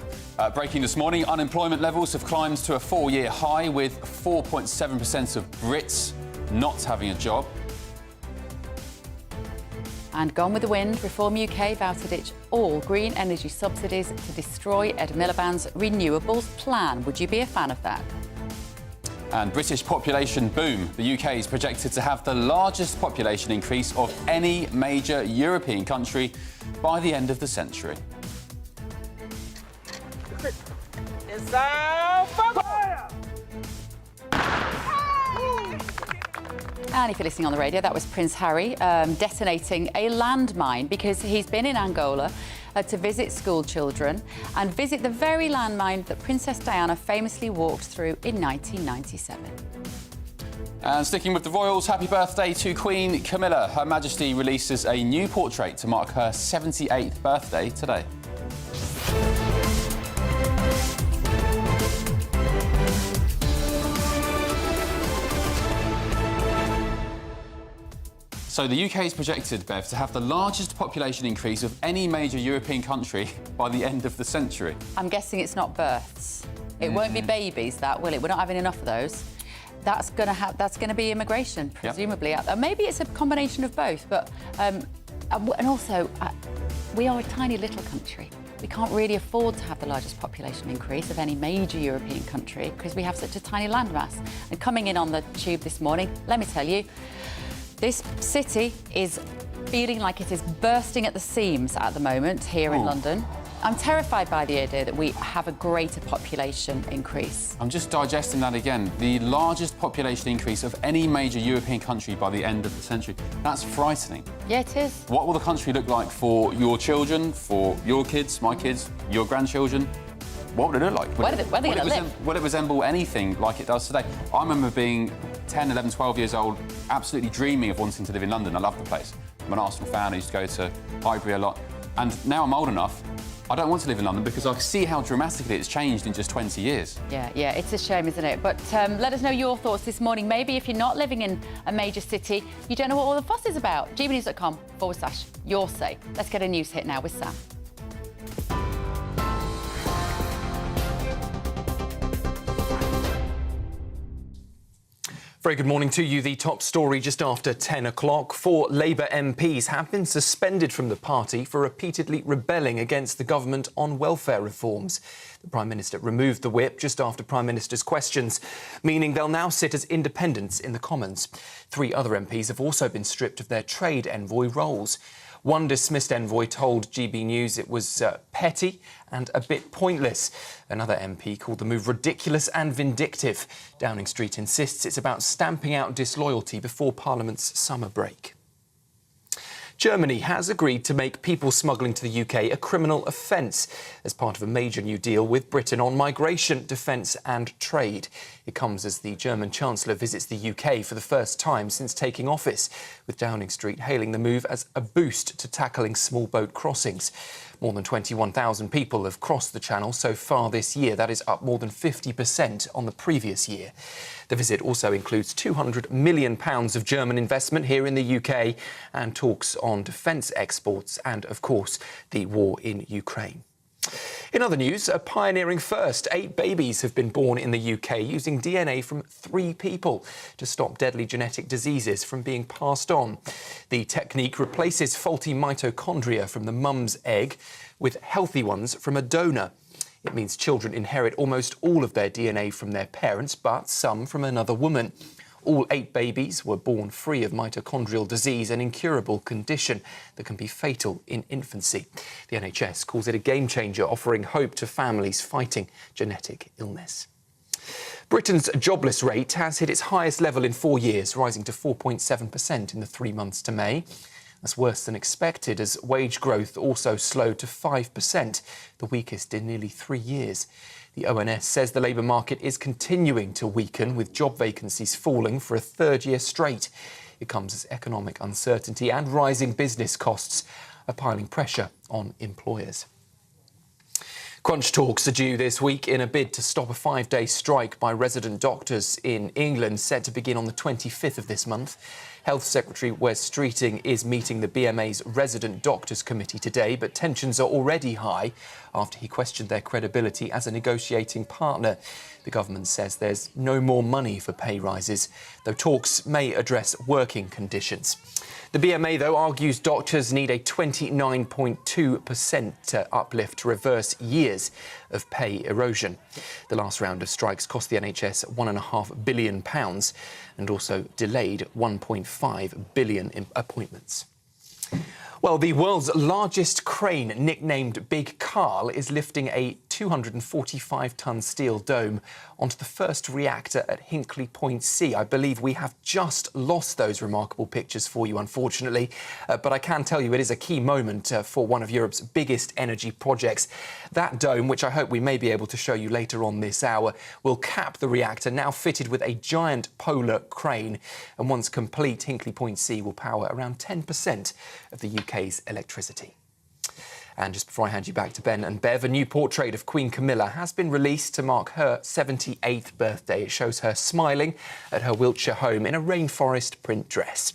Breaking this morning, unemployment levels have climbed to a 4-year high, with 4.7% of Brits not having a job. And Gone with the Wind, Reform UK vow to ditch all green energy subsidies to destroy Ed Miliband's renewables plan. Would you be a fan of that? And British population boom. The UK is projected to have the largest population increase of any major European country by the end of the century. It's fire! And if you're listening on the radio, that was Prince Harry detonating a landmine because he's been in Angola to visit school children and visit the very landmine that Princess Diana famously walked through in 1997. And sticking with the royals, happy birthday to Queen Camilla. Her Majesty releases a new portrait to mark her 78th birthday today. So the UK is projected, Bev, to have the largest population increase of any major European country by the end of the century. I'm guessing it's not births. It won't be babies, that, will it? We're not having enough of those. That's going to be immigration, presumably. Yep. Maybe it's a combination of both, but and also we are a tiny little country. We can't really afford to have the largest population increase of any major European country because we have such a tiny landmass. And coming in on the tube this morning, let me tell you, this city is feeling like it is bursting at the seams at the moment here in London. I'm terrified by the idea that we have a greater population increase. I'm just digesting that again. The largest population increase of any major European country by the end of the century. That's frightening. Yeah, it is. What will the country look like for your children, for your kids, my kids, your grandchildren? What would it look like? Where are they going to live? Will it resemble anything like it does today? I remember being 10, 11, 12 years old, absolutely dreaming of wanting to live in London. I love the place. I'm an Arsenal fan. I used to go to Highbury a lot. And now I'm old enough, I don't want to live in London because I see how dramatically it's changed in just 20 years. Yeah, it's a shame, isn't it? But let us know your thoughts this morning. Maybe if you're not living in a major city, you don't know what all the fuss is about. gbnews.com/your say. Let's get a news hit now with Sam. Very good morning to you. The top story just after 10 o'clock. 4 Labour MPs have been suspended from the party for repeatedly rebelling against the government on welfare reforms. The Prime Minister removed the whip just after Prime Minister's questions, meaning they'll now sit as independents in the Commons. 3 other MPs have also been stripped of their trade envoy roles. One dismissed envoy told GB News it was petty and a bit pointless. Another MP called the move ridiculous and vindictive. Downing Street insists it's about stamping out disloyalty before Parliament's summer break. Germany has agreed to make people smuggling to the UK a criminal offence as part of a major new deal with Britain on migration, defence and trade. It comes as the German Chancellor visits the UK for the first time since taking office, with Downing Street hailing the move as a boost to tackling small boat crossings. More than 21,000 people have crossed the Channel so far this year. That is up more than 50% on the previous year. The visit also includes £200 million of German investment here in the UK and talks on defence exports and, of course, the war in Ukraine. In other news, a pioneering first. 8 babies have been born in the UK using DNA from 3 people to stop deadly genetic diseases from being passed on. The technique replaces faulty mitochondria from the mum's egg with healthy ones from a donor. It means children inherit almost all of their DNA from their parents, but some from another woman. All 8 babies were born free of mitochondrial disease, an incurable condition that can be fatal in infancy. The NHS calls it a game changer, offering hope to families fighting genetic illness. Britain's jobless rate has hit its highest level in 4 years, rising to 4.7% in the 3 months to May. That's worse than expected, as wage growth also slowed to 5%, the weakest in nearly 3 years. The ONS says the labour market is continuing to weaken, with job vacancies falling for a 3rd year straight. It comes as economic uncertainty and rising business costs are piling pressure on employers. Crunch talks are due this week in a bid to stop a 5-day strike by resident doctors in England, set to begin on the 25th of this month. Health Secretary Wes Streeting is meeting the BMA's Resident Doctors Committee today, but tensions are already high after he questioned their credibility as a negotiating partner. The government says there's no more money for pay rises, though talks may address working conditions. The BMA, though, argues doctors need a 29.2% uplift to reverse years of pay erosion. The last round of strikes cost the NHS £1.5 billion and also delayed 1.5 billion in appointments. Well, the world's largest crane, nicknamed Big Carl, is lifting a 245-tonne steel dome onto the first reactor at Hinkley Point C. I believe we have just lost those remarkable pictures for you, unfortunately, but I can tell you it is a key moment for one of Europe's biggest energy projects. That dome, which I hope we may be able to show you later on this hour, will cap the reactor, now fitted with a giant polar crane. And once complete, Hinkley Point C will power around 10% of the UK's electricity. And just before I hand you back to Ben and Bev, a new portrait of Queen Camilla has been released to mark her 78th birthday. It shows her smiling at her Wiltshire home in a rainforest print dress.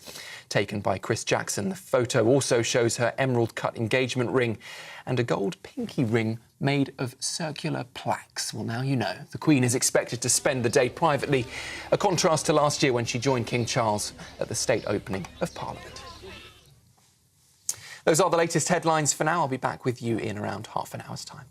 Taken by Chris Jackson, the photo also shows her emerald-cut engagement ring and a gold pinky ring made of circular plaques. Well, now you know. The Queen is expected to spend the day privately, a contrast to last year when she joined King Charles at the state opening of Parliament. Those are the latest headlines for now. I'll be back with you in around half an hour's time.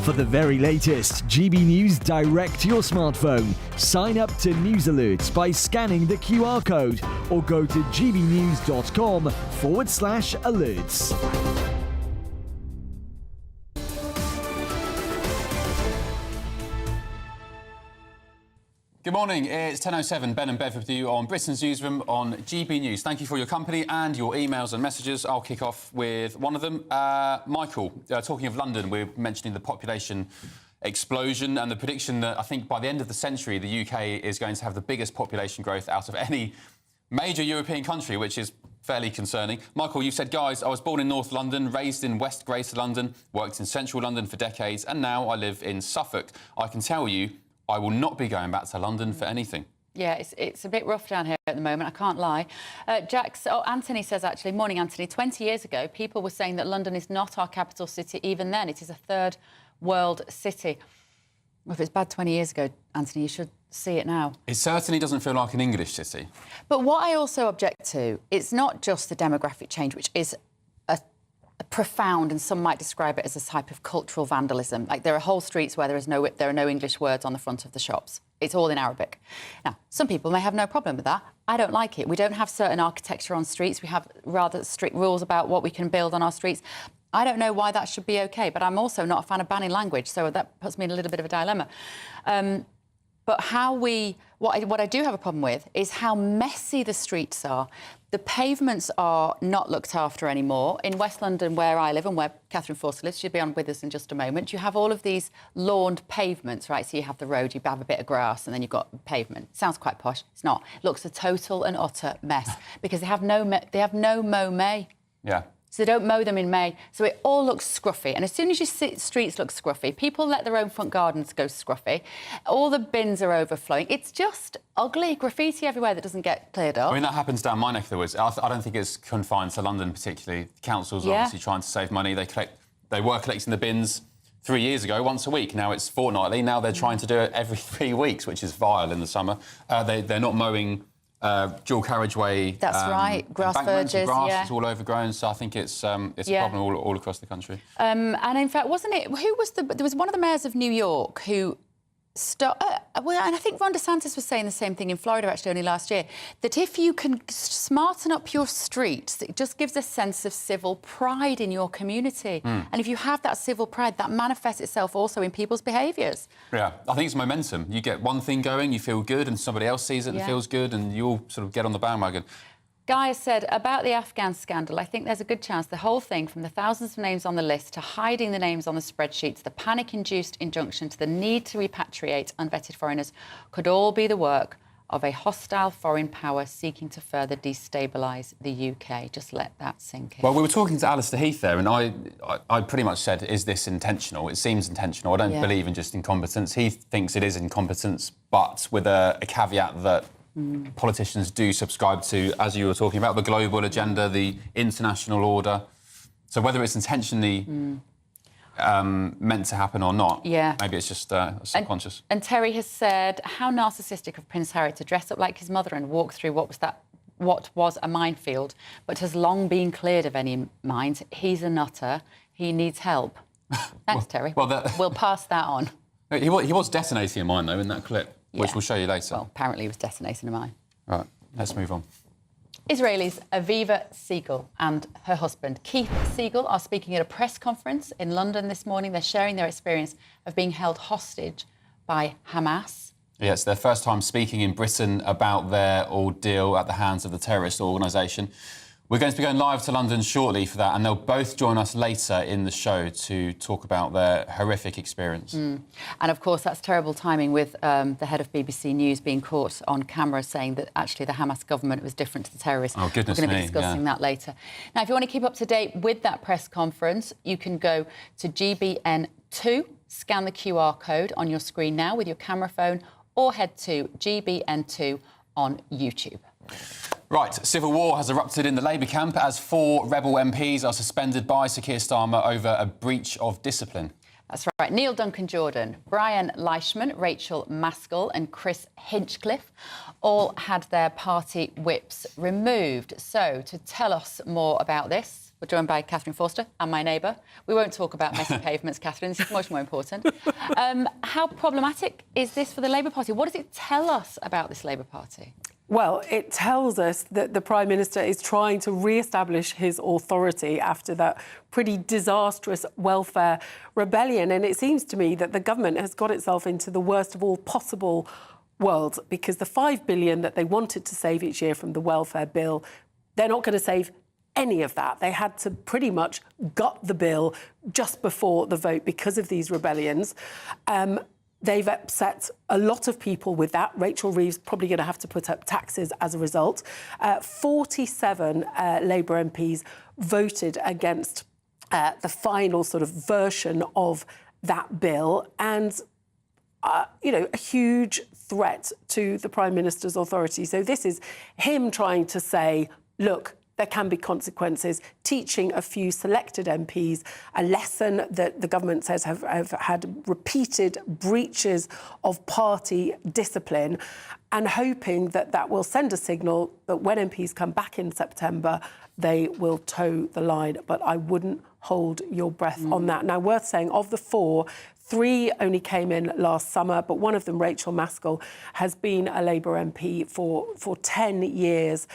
For the very latest GB News direct to your smartphone, sign up to News Alerts by scanning the QR code or go to gbnews.com/alerts. Good morning, it's 10:07. Ben and Bev with you on Britain's Newsroom on GB News. Thank you for your company and your emails and messages. I'll kick off with one of them. Michael, talking of London, we're mentioning the population explosion and the prediction that I think by the end of the century, the UK is going to have the biggest population growth out of any major European country, which is fairly concerning. Michael, you said, guys, I was born in North London, raised in West Greater London, worked in Central London for decades, and now I live in Suffolk. I can tell you, I will not be going back to London for anything. Yeah, it's a bit rough down here at the moment, I can't lie. Anthony says, actually, morning, Anthony, 20 years ago, people were saying that London is not our capital city. Even then, it is a third world city. Well, if it's bad 20 years ago, Anthony, you should see it now. It certainly doesn't feel like an English city. But what I also object to, it's not just the demographic change, which is profound, and some might describe it as a type of cultural vandalism. Like, there are whole streets where there are no English words on the front of the shops. It's all in Arabic. Now, some people may have no problem with that. I don't like it. We don't have certain architecture on streets. We have rather strict rules about what we can build on our streets. I don't know why that should be OK, but I'm also not a fan of banning language, so that puts me in a little bit of a dilemma. But what I do have a problem with is how messy the streets are. The pavements are not looked after anymore. In West London, where I live and where Catherine Forster lives, she'll be on with us in just a moment, you have all of these lawned pavements, right? So you have the road, you have a bit of grass, and then you've got pavement. Sounds quite posh. It's not. It looks a total and utter mess because they have no mow. Yeah. So they don't mow them in May. So it all looks scruffy. And as soon as your streets look scruffy, people let their own front gardens go scruffy. All the bins are overflowing. It's just ugly. Graffiti everywhere that doesn't get cleared up. I mean, that happens down my neck of the woods. I don't think it's confined to London particularly. The councils are obviously trying to save money. They were collecting the bins 3 years ago, once a week. Now it's fortnightly. Now they're trying to do it every 3 weeks, which is vile in the summer. They're not mowing dual carriageway. That's right. Grass verges. Grass is all overgrown, so I think it's a problem all across the country. And in fact, wasn't it? There was one of the mayors of New York who and I think Ron DeSantis was saying the same thing in Florida actually only last year, that if you can smarten up your streets, it just gives a sense of civil pride in your community. And if you have that civil pride, that manifests itself also in people's behaviours. Yeah, I think it's momentum. You get one thing going, you feel good, and somebody else sees it and feels good, and you all sort of get on the bandwagon. Guy said about the Afghan scandal, I think there's a good chance the whole thing, from the thousands of names on the list to hiding the names on the spreadsheets, the panic-induced injunction to the need to repatriate unvetted foreigners, could all be the work of a hostile foreign power seeking to further destabilise the UK. Just let that sink in. Well, we were talking to Alistair Heath there, and I pretty much said, is this intentional? It seems intentional. I don't believe in just incompetence. He thinks it is incompetence, but with a caveat that politicians do subscribe to, as you were talking about, the global agenda, the international order. So whether it's intentionally meant to happen or not, maybe it's just subconscious. And Terry has said, how narcissistic of Prince Harry to dress up like his mother and walk through what was a minefield, but has long been cleared of any mines. He's a nutter. He needs help. Thanks, Terry. We'll pass that on. He was detonating a mine, though, in that clip. Which we'll show you later. Well, apparently he was detonating a mine. Right, let's move on. Israelis Aviva Siegel and her husband Keith Siegel are speaking at a press conference in London this morning. They're sharing their experience of being held hostage by Hamas. Yeah, it's their first time speaking in Britain about their ordeal at the hands of the terrorist organisation. We're going to be going live to London shortly for that, and they'll both join us later in the show to talk about their horrific experience. And, of course, that's terrible timing with the head of BBC News being caught on camera saying that actually the Hamas government was different to the terrorists. Oh, goodness me. We're going to be discussing that later. Now, if you want to keep up to date with that press conference, you can go to GBN2, scan the QR code on your screen now with your camera phone, or head to GBN2 on YouTube. Right, civil war has erupted in the Labour camp as 4 rebel MPs are suspended by Sir Keir Starmer over a breach of discipline. That's right. Neil Duncan-Jordan, Brian Leishman, Rachel Maskell and Chris Hinchcliffe all had their party whips removed. So, to tell us more about this, we're joined by Catherine Forster and my neighbour. We won't talk about messy pavements, Catherine. This is much more important. How problematic is this for the Labour Party? What does it tell us about this Labour Party? Well, it tells us that the Prime Minister is trying to re-establish his authority after that pretty disastrous welfare rebellion. And it seems to me that the government has got itself into the worst of all possible worlds, because the $5 billion that they wanted to save each year from the welfare bill, they're not going to save any of that. They had to pretty much gut the bill just before the vote because of these rebellions. They've upset a lot of people with that. Rachel Reeves probably going to have to put up taxes as a result. 47 Labour MPs voted against the final sort of version of that bill. And, a huge threat to the Prime Minister's authority. So this is him trying to say, look, there can be consequences, teaching a few selected MPs a lesson that the government says have had repeated breaches of party discipline, and hoping that that will send a signal that when MPs come back in September, they will toe the line. But I wouldn't hold your breath on that. Now, worth saying, of the 4, 3 only came in last summer, but one of them, Rachel Maskell, has been a Labour MP for 10 years.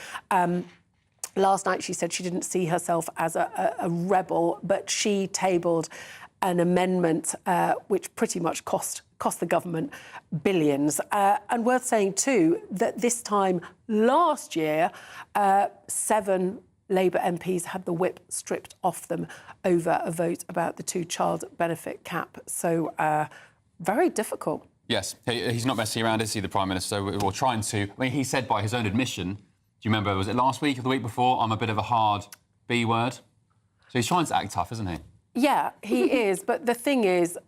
Last night she said she didn't see herself as a rebel, but she tabled an amendment which pretty much cost the government billions. And worth saying too that this time last year, 7 Labour MPs had the whip stripped off them over a vote about the 2-child benefit cap. So very difficult. Yes, he's not messing around, is he, the Prime Minister? We're trying to... I mean, he said by his own admission... Do you remember, was it last week or the week before? I'm a bit of a hard B word. So he's trying to act tough, isn't he? Yeah, he is. But the thing is,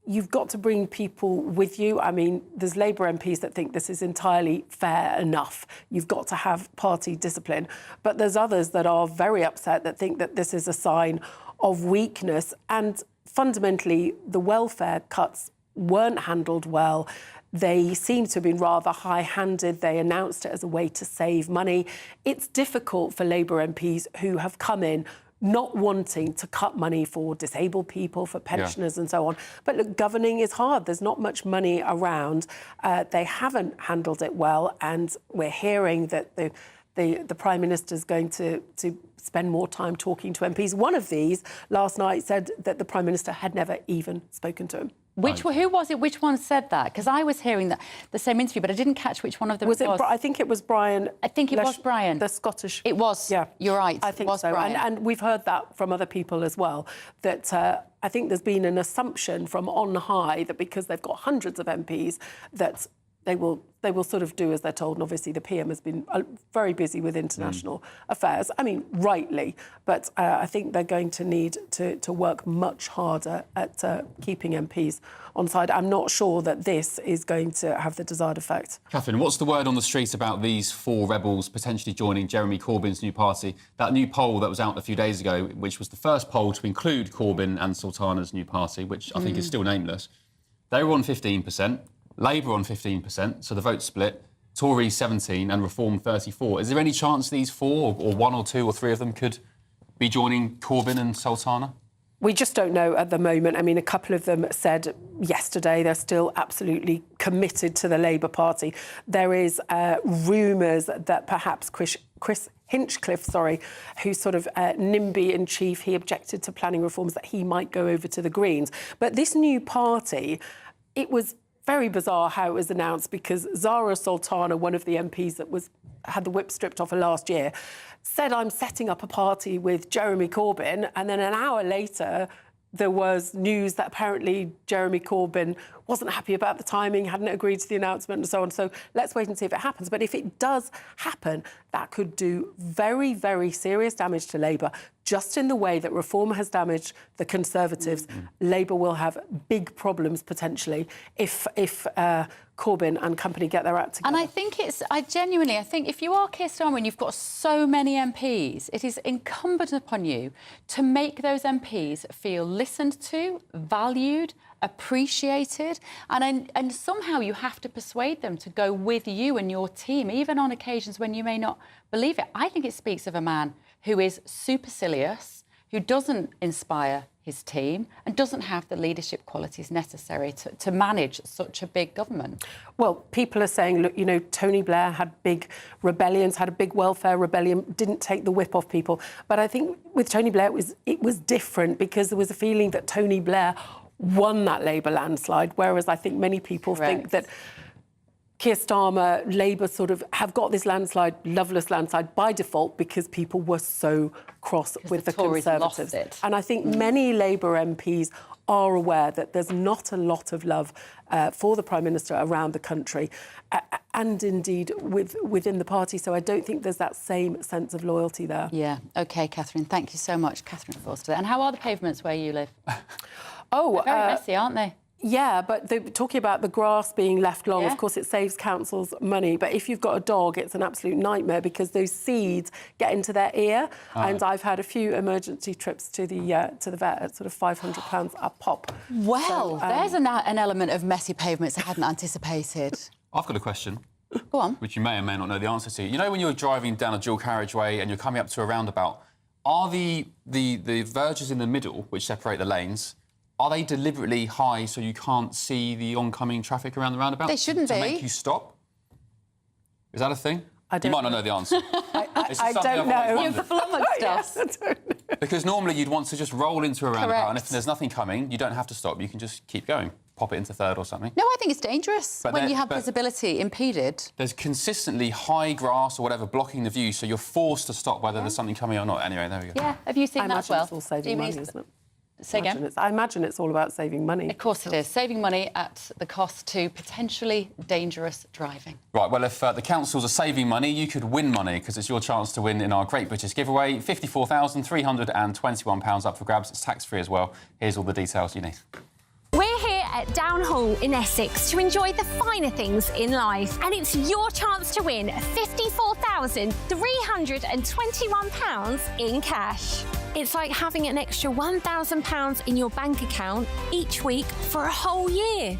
you've got to bring people with you. I mean, there's Labour MPs that think this is entirely fair enough. You've got to have party discipline. But there's others that are very upset that think that this is a sign of weakness. And fundamentally, the welfare cuts weren't handled well. They seem to have been rather high-handed. They announced it as a way to save money. It's difficult for Labour MPs who have come in not wanting to cut money for disabled people, for pensioners and so on. But look, governing is hard. There's not much money around. They haven't handled it well, and we're hearing that the Prime Minister is going to spend more time talking to MPs. One of these last night said that the Prime Minister had never even spoken to him. Who was it? Which one said that? Because I was hearing that the same interview, but I didn't catch which one of them was. I think it was Brian. I think it was Brian. The Scottish. It was. Yeah, you're right. I think it was so. Brian. And we've heard that from other people as well. That I think there's been an assumption from on high that because they've got hundreds of MPs, that they will sort of do as they're told. And obviously the PM has been very busy with international affairs. I mean, rightly, but I think they're going to need to work much harder at keeping MPs on side. I'm not sure that this is going to have the desired effect. Catherine, what's the word on the street about these 4 rebels potentially joining Jeremy Corbyn's new party? That new poll that was out a few days ago, which was the first poll to include Corbyn and Sultana's new party, which I think is still nameless, they were on 15%. Labour on 15%, so the vote split. Tories 17 and Reform 34. Is there any chance these 4, or 1 or 2 or 3 of them could be joining Corbyn and Sultana? We just don't know at the moment. I mean, a couple of them said yesterday they're still absolutely committed to the Labour Party. There is rumours that perhaps Chris Hinchcliffe, who's sort of NIMBY-in-chief, he objected to planning reforms, that he might go over to the Greens. But this new party, it was very bizarre how it was announced, because Zara Sultana, one of the MPs that had the whip stripped off her last year, said, I'm setting up a party with Jeremy Corbyn. And then an hour later, there was news that apparently Jeremy Corbyn wasn't happy about the timing, hadn't agreed to the announcement and so on. So let's wait and see if it happens. But if it does happen, that could do very, very serious damage to Labour, just in the way that Reform has damaged the Conservatives. Labour will have big problems potentially if Corbyn and company get their act together. And I think I genuinely think if you are Keir Starmer and you've got so many MPs, it is incumbent upon you to make those MPs feel listened to, valued, appreciated, and somehow you have to persuade them to go with you and your team, even on occasions when you may not believe it. I think it speaks of a man who is supercilious, who doesn't inspire his team and doesn't have the leadership qualities necessary to manage such a big government. Well, people are saying, look, you know, Tony Blair had big rebellions, had a big welfare rebellion, didn't take the whip off people. But I think with Tony Blair, it was different, because there was a feeling that Tony Blair won that Labour landslide, whereas I think many people think that Keir Starmer, Labour sort of have got this landslide, loveless landslide by default, because people were so cross with the Conservatives. And I think many Labour MPs are aware that there's not a lot of love for the Prime Minister around the country, and indeed within the party. So I don't think there's that same sense of loyalty there. Yeah. OK, Catherine, thank you so much. Catherine Forster. And how are the pavements where you live? They're very messy, aren't they? Yeah, but they're talking about the grass being left long. Of course, it saves councils money. But if you've got a dog, it's an absolute nightmare, because those seeds get into their ear. And I've had a few emergency trips to the vet at sort of £500 a pop. Well, there's an element of messy pavements I hadn't anticipated. I've got a question. Go on. Which you may or may not know the answer to. You know, when you're driving down a dual carriageway and you're coming up to a roundabout, are the verges in the middle, which separate the lanes, are they deliberately high so you can't see the oncoming traffic around the roundabout? They shouldn't to be. make you stop? Is that a thing? I don't you might not know the answer. I don't know. You've flummoxed us. I don't know. Because normally you'd want to just roll into a roundabout, and if there's nothing coming, you don't have to stop. You can just keep going, pop it into third or something. No, I think it's dangerous when you have visibility impeded. There's consistently high grass or whatever blocking the view, so you're forced to stop whether there's something coming or not. Anyway, there we go. Yeah, have you seen that as well? It's all saving money, isn't it? Say again? I imagine it's all about saving money. Of course it is. Saving money at the cost to potentially dangerous driving. Right, well, if the councils are saving money, you could win money, because it's your chance to win in our Great British giveaway. £54,321 up for grabs. It's tax-free as well. Here's all the details you need. We're here at Downhall in Essex to enjoy the finer things in life. And it's your chance to win £54,321 in cash. It's like having an extra £1,000 in your bank account each week for a whole year,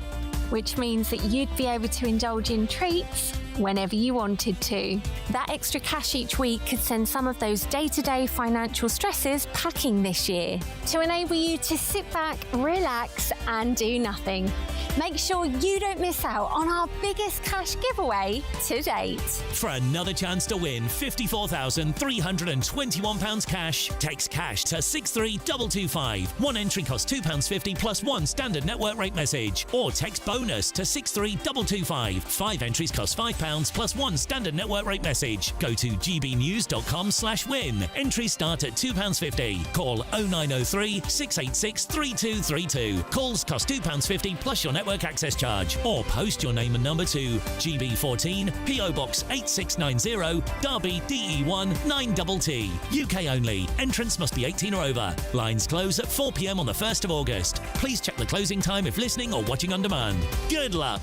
which means that you'd be able to indulge in treats whenever you wanted to. That extra cash each week could send some of those day-to-day financial stresses packing this year to enable you to sit back, relax and do nothing. Make sure you don't miss out on our biggest cash giveaway to date. For another chance to win £54,321 cash, text cash to 63225. One entry costs £2.50 plus one standard network rate message. Or text bonus to 63225. 5 entries cost £5 plus one standard network rate message. Go to gbnews.com/win. Entries start at £2.50. Call 0903 686 3232. Calls cost £2.50 plus your network access charge. Or post your name and number to GB14 PO Box 8690 Derby DE1 9TT. UK only. Entrance must be 18 or over. Lines close at 4 p.m. on the 1st of August. Please check the closing time if listening or watching on demand. Good luck.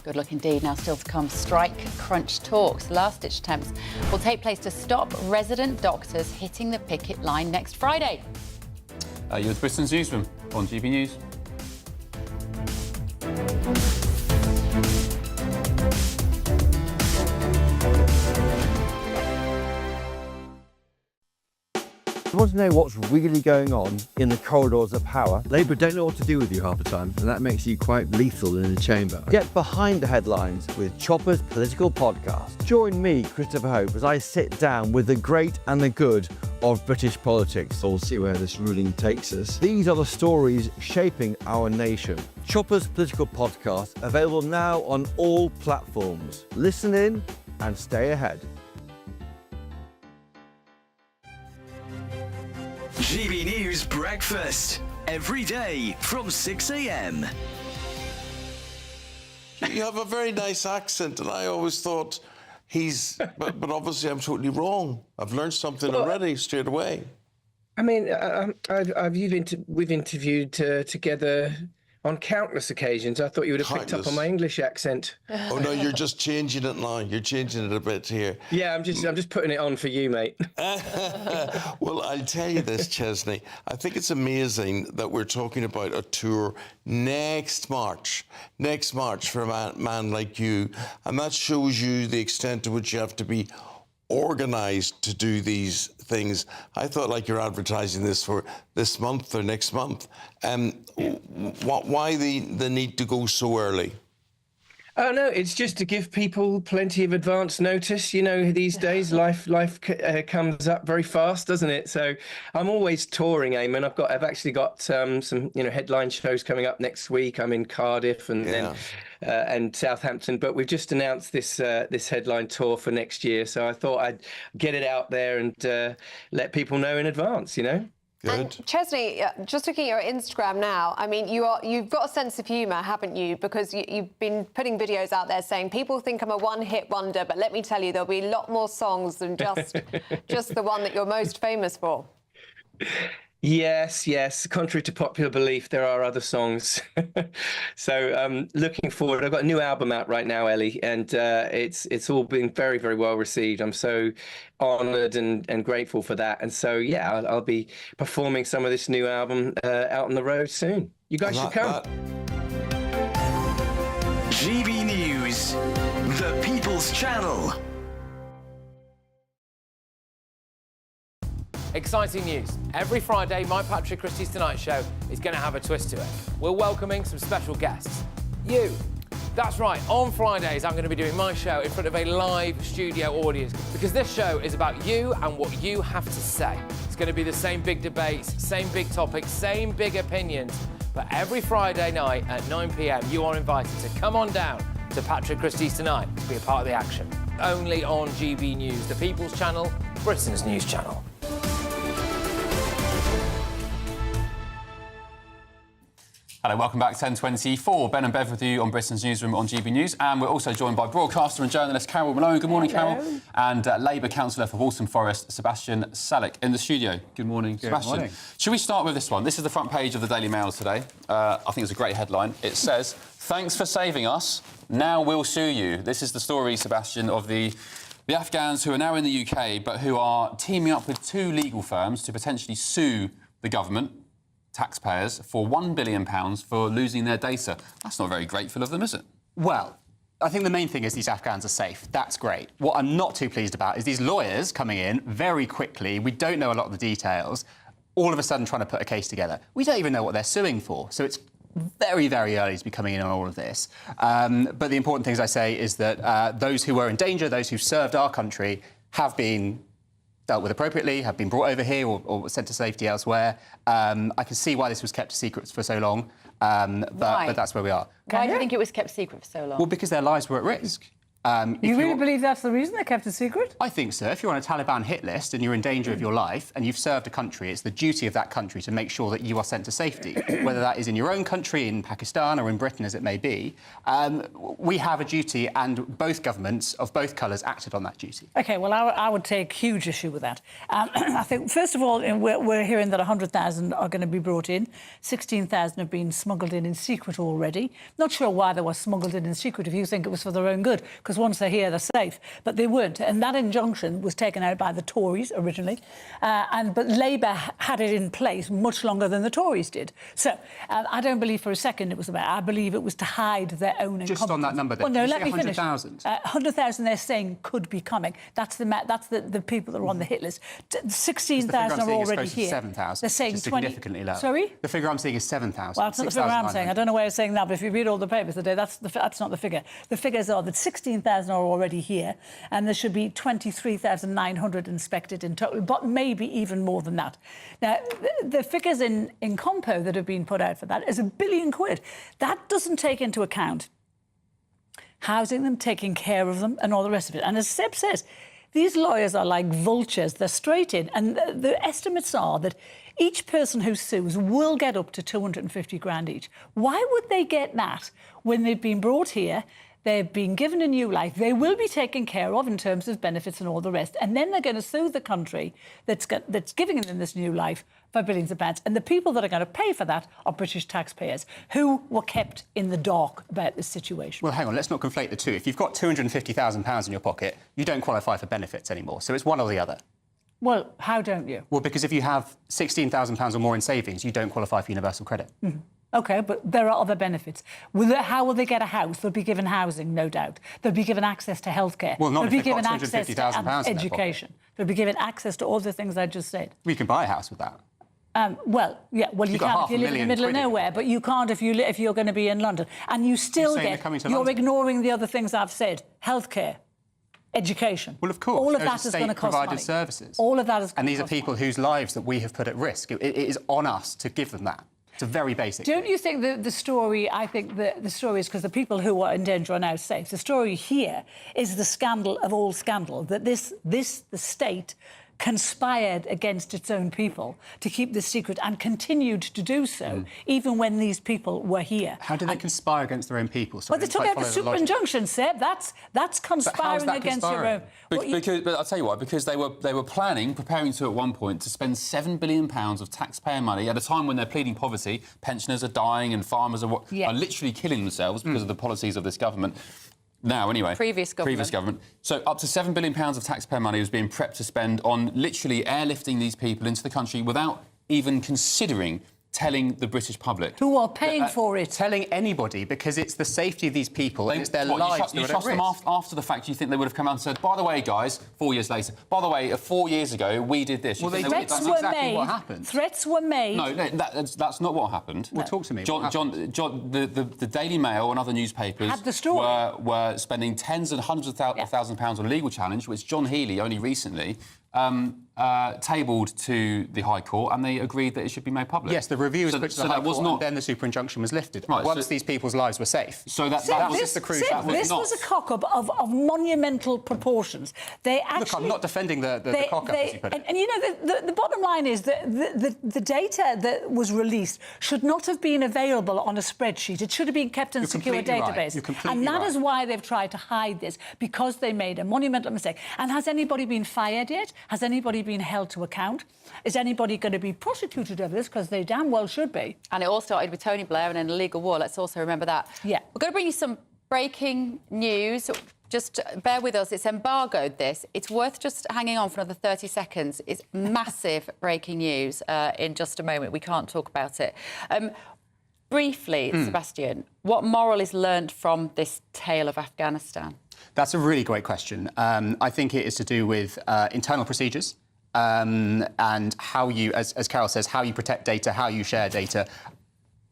Good luck indeed. Now still to come, strike crunch talks. Last-ditch attempts will take place to stop resident doctors hitting the picket line next Friday. You're with Britain's Newsroom on GB News. You want to know what's really going on in the corridors of power? Labour don't know what to do with you half the time, and that makes you quite lethal in the chamber. Get behind the headlines with Chopper's Political Podcast. Join me, Christopher Hope, as I sit down with the great and the good of British politics. We'll see where this ruling takes us. These are the stories shaping our nation. Chopper's Political Podcast, available now on all platforms. Listen in and stay ahead. GB News Breakfast, every day from 6 a.m. You have a very nice accent, and I always thought but obviously I'm totally wrong. I've learned something already straight away. I mean, we've interviewed together on countless occasions. I thought you would have picked up on my English accent. Oh no, you're just changing it now. You're changing it a bit here. Yeah, I'm just putting it on for you, mate. Well, I'll tell you this, Chesney. I think it's amazing that we're talking about a tour next March for a man like you, and that shows you the extent to which you have to be organised to do these things. I thought like you're advertising this for this month or next month. Why the need to go so early? Oh no, it's just to give people plenty of advance notice. You know, these days life comes up very fast, doesn't it? So I'm always touring, Eamon. I've actually got some headline shows coming up next week. I'm in Cardiff and Southampton, but we've just announced this headline tour for next year. So I thought I'd get it out there and let people know in advance. You know. Good. And Chesney, just looking at your Instagram now, I mean, you've got a sense of humour, haven't you? Because you've been putting videos out there saying people think I'm a one-hit wonder, but let me tell you, there'll be a lot more songs than just the one that you're most famous for. Yes. Contrary to popular belief, there are other songs. So looking forward, I've got a new album out right now, Ellie, and it's all been very, very well received. I'm so honoured and grateful for that. And so, yeah, I'll be performing some of this new album out on the road soon. You guys should come. GB News, the People's Channel. Exciting news. Every Friday, my Patrick Christie's Tonight Show is going to have a twist to it. We're welcoming some special guests. You. That's right, on Fridays I'm going to be doing my show in front of a live studio audience because this show is about you and what you have to say. It's going to be the same big debates, same big topics, same big opinions. But every Friday night at 9 p.m, you are invited to come on down to Patrick Christie's Tonight to be a part of the action. Only on GB News, the People's Channel, Britain's news channel. Hello, welcome back. 10:24. Ben and Bev with you on Britain's Newsroom on GB News. And we're also joined by broadcaster and journalist Carol Malone. Good morning, Hello. Carol. And Labour councillor for Waltham Forest, Sebastian Salek, in the studio. Good morning, Sebastian. morning. Should we start with this one? This is the front page of the Daily Mail today. I think it's a great headline. It says, "Thanks for saving us. Now we'll sue you." This is the story, Sebastian, of the Afghans who are now in the UK but who are teaming up with 2 legal firms to potentially sue the government, taxpayers, for £1 billion for losing their data. That's not very grateful of them, is it? Well, I think the main thing is these Afghans are safe. That's great. What I'm not too pleased about is these lawyers coming in very quickly. We don't know a lot of the details. All of a sudden trying to put a case together. We don't even know what they're suing for. So it's very, very early to be coming in on all of this. But the important thing, as I say, is that those who were in danger, those who served our country, have been dealt with appropriately, have been brought over here or sent to safety elsewhere. I can see why this was kept a secret for so long, but that's where we are. Why do you think it was kept secret for so long? Well, because their lives were at risk. You really believe that's the reason they kept it secret? I think so. If you're on a Taliban hit list and you're in danger of your life and you've served a country, it's the duty of that country to make sure that you are sent to safety, whether that is in your own country, in Pakistan or in Britain, as it may be. We have a duty, and both governments of both colours acted on that duty. OK, well, I would take huge issue with that. I think, first of all, we're hearing that 100,000 are going to be brought in. 16,000 have been smuggled in secret already. Not sure why they were smuggled in secret if you think it was for their own good, because once they're here, they're safe. But they weren't. And that injunction was taken out by the Tories originally. But Labour had it in place much longer than the Tories did. So I don't believe for a second it was about. I believe it was to hide their own incompetence. Just on that number, then. Well, no, let me 100,000? finish. 100,000 they're saying could be coming. That's the people that are on the hit list. 16,000 are already here. 7,000. They're saying 20... significantly lower. Sorry? The figure I'm seeing is 7,000. Well, that's not the figure I'm saying. I don't know why I'm saying that, but if you read all the papers today, that's not the figure. The figures are that 16,000 are already here, and there should be 23,900 inspected in total, but maybe even more than that. Now, the figures in Compo that have been put out for that is £1 billion. That doesn't take into account housing them, taking care of them, and all the rest of it. And as Seb says, these lawyers are like vultures. They're straight in, and the estimates are that each person who sues will get up to 250 grand each. Why would they get that when they've been brought here? They've been given a new life. They will be taken care of in terms of benefits and all the rest. And then they're going to sue the country that's giving them this new life for billions of pounds. And the people that are going to pay for that are British taxpayers who were kept in the dark about this situation. Well, hang on, let's not conflate the two. If you've got £250,000 in your pocket, you don't qualify for benefits anymore. So it's one or the other. Well, how don't you? Well, because if you have £16,000 or more in savings, you don't qualify for universal credit. Mm-hmm. OK, but there are other benefits. How will they get a house? They'll be given housing, no doubt. They'll be given access to healthcare. Well, not they'll if be they've given got access £250,000 to in their education. They'll be given access to all the things I just said. We can buy a house with that. Well, you can if you live in the middle of nowhere, but you can't if you're going to be in London. And you still you're ignoring the other things I've said. Healthcare. Education. Well, of course. All of that is going to cost money. State-provided services. All of that is going to cost money. And these are people whose lives that we have put at risk. It is on us to give them that. It's a very basic Don't you think the story, I think the story is because the people who are in danger are now safe. The story here is the scandal of all scandal, that the state conspired against its own people to keep this secret and continued to do so, even when these people were here. How did they conspire against their own people? Well, they took out the super injunction, Seb. That's conspiring against your own. But I'll tell you why. Because they were preparing to at one point to spend £7 billion of taxpayer money at a time when they're pleading poverty. Pensioners are dying and farmers are literally killing themselves because of the policies of this government. Now, anyway. Previous government. So up to £7 billion of taxpayer money was being prepped to spend on literally airlifting these people into the country without even considering telling the British public. Who are paying for it? Telling anybody, because it's the safety of these people and it's their lives. You trust them after the fact? You think they would have come out and said, by the way, guys, 4 years later, by the way, 4 years ago, we did this. Well, that's exactly what happened. Threats were made. No, that's not what happened. Well, talk to me. The Daily Mail and other newspapers had the story. were spending tens and hundreds of thousands of pounds on a legal challenge, which John Healey only recently tabled to the High Court, and they agreed that it should be made public. Yes, the review was put to the High Court, and then the super injunction was lifted. Right, once these people's lives were safe. So that was just the crucial. This was a cock-up of monumental proportions. They actually. Look, I'm not defending the cock-up, as you put it. And you know, the bottom line is that the data that was released should not have been available on a spreadsheet. It should have been kept in a secure database. And that is why they've tried to hide this, because they made a monumental mistake. And has anybody been fired yet? Has anybody been held to account? Is anybody going to be prosecuted over this? Because they damn well should be. And it all started with Tony Blair and an illegal war. Let's also remember that. Yeah. We're going to bring you some breaking news. Just bear with us. It's embargoed, this. It's worth just hanging on for another 30 seconds. It's massive breaking news in just a moment. We can't talk about it. Briefly, Sebastian, what moral is learnt from this tale of Afghanistan? That's a really great question. I think it is to do with internal procedures and how you, as Carol says, how you protect data, how you share data.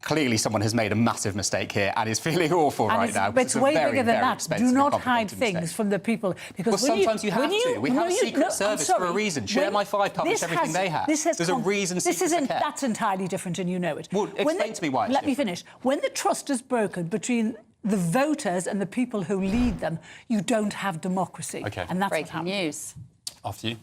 Clearly, someone has made a massive mistake here and is feeling awful right now. But it's way bigger than that. Do not hide things from the people. Because sometimes you have to. We have a secret service for a reason. Share My 5 publish everything they have. There's a reason. That's entirely different, and you know it. Well, explain to me why. Let me finish. When the trust is broken between the voters and the people who lead them, you don't have democracy. Okay. And that's breaking news. After you.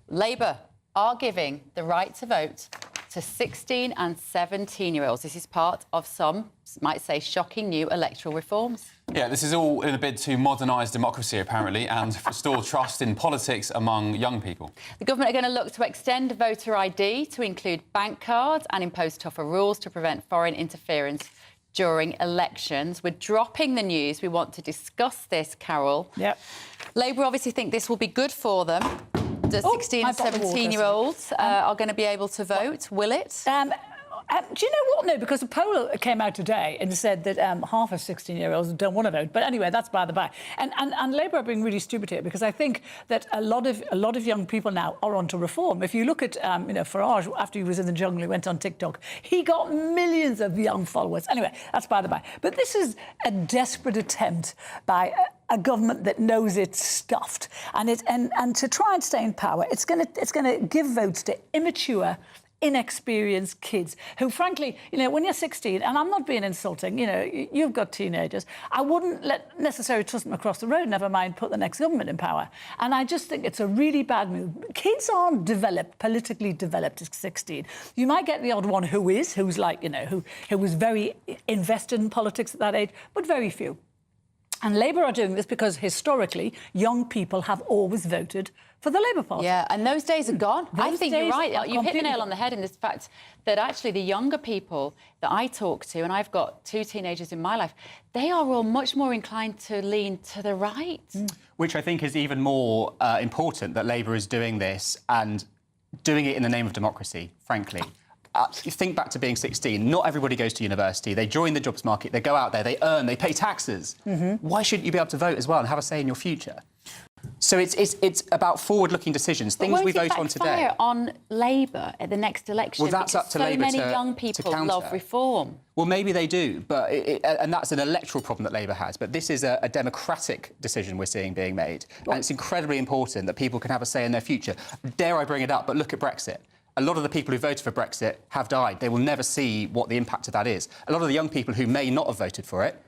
Labour are giving the right to vote to 16 and 17-year-olds. This is part of some might say shocking new electoral reforms. Yeah, this is all in a bid to modernise democracy, apparently, and restore trust in politics among young people. The government are going to look to extend voter ID to include bank cards and impose tougher rules to prevent foreign interference during elections. We're dropping the news. We want to discuss this, Carol. Yep. Labour obviously think this will be good for them. The 16 and 17-year-olds are going to be able to vote. Will it? Do you know what? No, because a poll came out today and said that half of 16-year-olds don't want to vote. But anyway, that's by the by. And Labour are being really stupid here, because I think that a lot of young people now are onto reform. If you look at Farage, after he was in the jungle, he went on TikTok. He got millions of young followers. Anyway, that's by the by. But this is a desperate attempt by a government that knows it's stuffed, and to try and stay in power, it's going to give votes to immature, inexperienced kids who, frankly, when you're 16, and I'm not being insulting, you've got teenagers, I wouldn't necessarily trust them across the road, never mind put the next government in power. And I just think it's a really bad move. Kids aren't politically developed at 16. You might get the odd one who's like, who was very invested in politics at that age, but very few. And Labour are doing this because, historically, young people have always voted for the Labour Party. Yeah, and those days are gone. I think you're right. You hit the nail on the head in this fact that actually the younger people that I talk to, and I've got 2 teenagers in my life, they are all much more inclined to lean to the right. Which I think is even more important, that Labour is doing this and doing it in the name of democracy, frankly. You think back to being 16, not everybody goes to university. They join the jobs market, they go out there, they earn, they pay taxes. Why shouldn't you be able to vote as well and have a say in your future? So it's about forward-looking decisions, things we vote on today. On Labour at the next election? Well, that's up to Labour so many young people love reform. Well, maybe they do, but and that's an electoral problem that Labour has. But this is a democratic decision we're seeing being made, and it's incredibly important that people can have a say in their future. Dare I bring it up? But look at Brexit. A lot of the people who voted for Brexit have died. They will never see what the impact of that is. A lot of the young people who may not have voted for it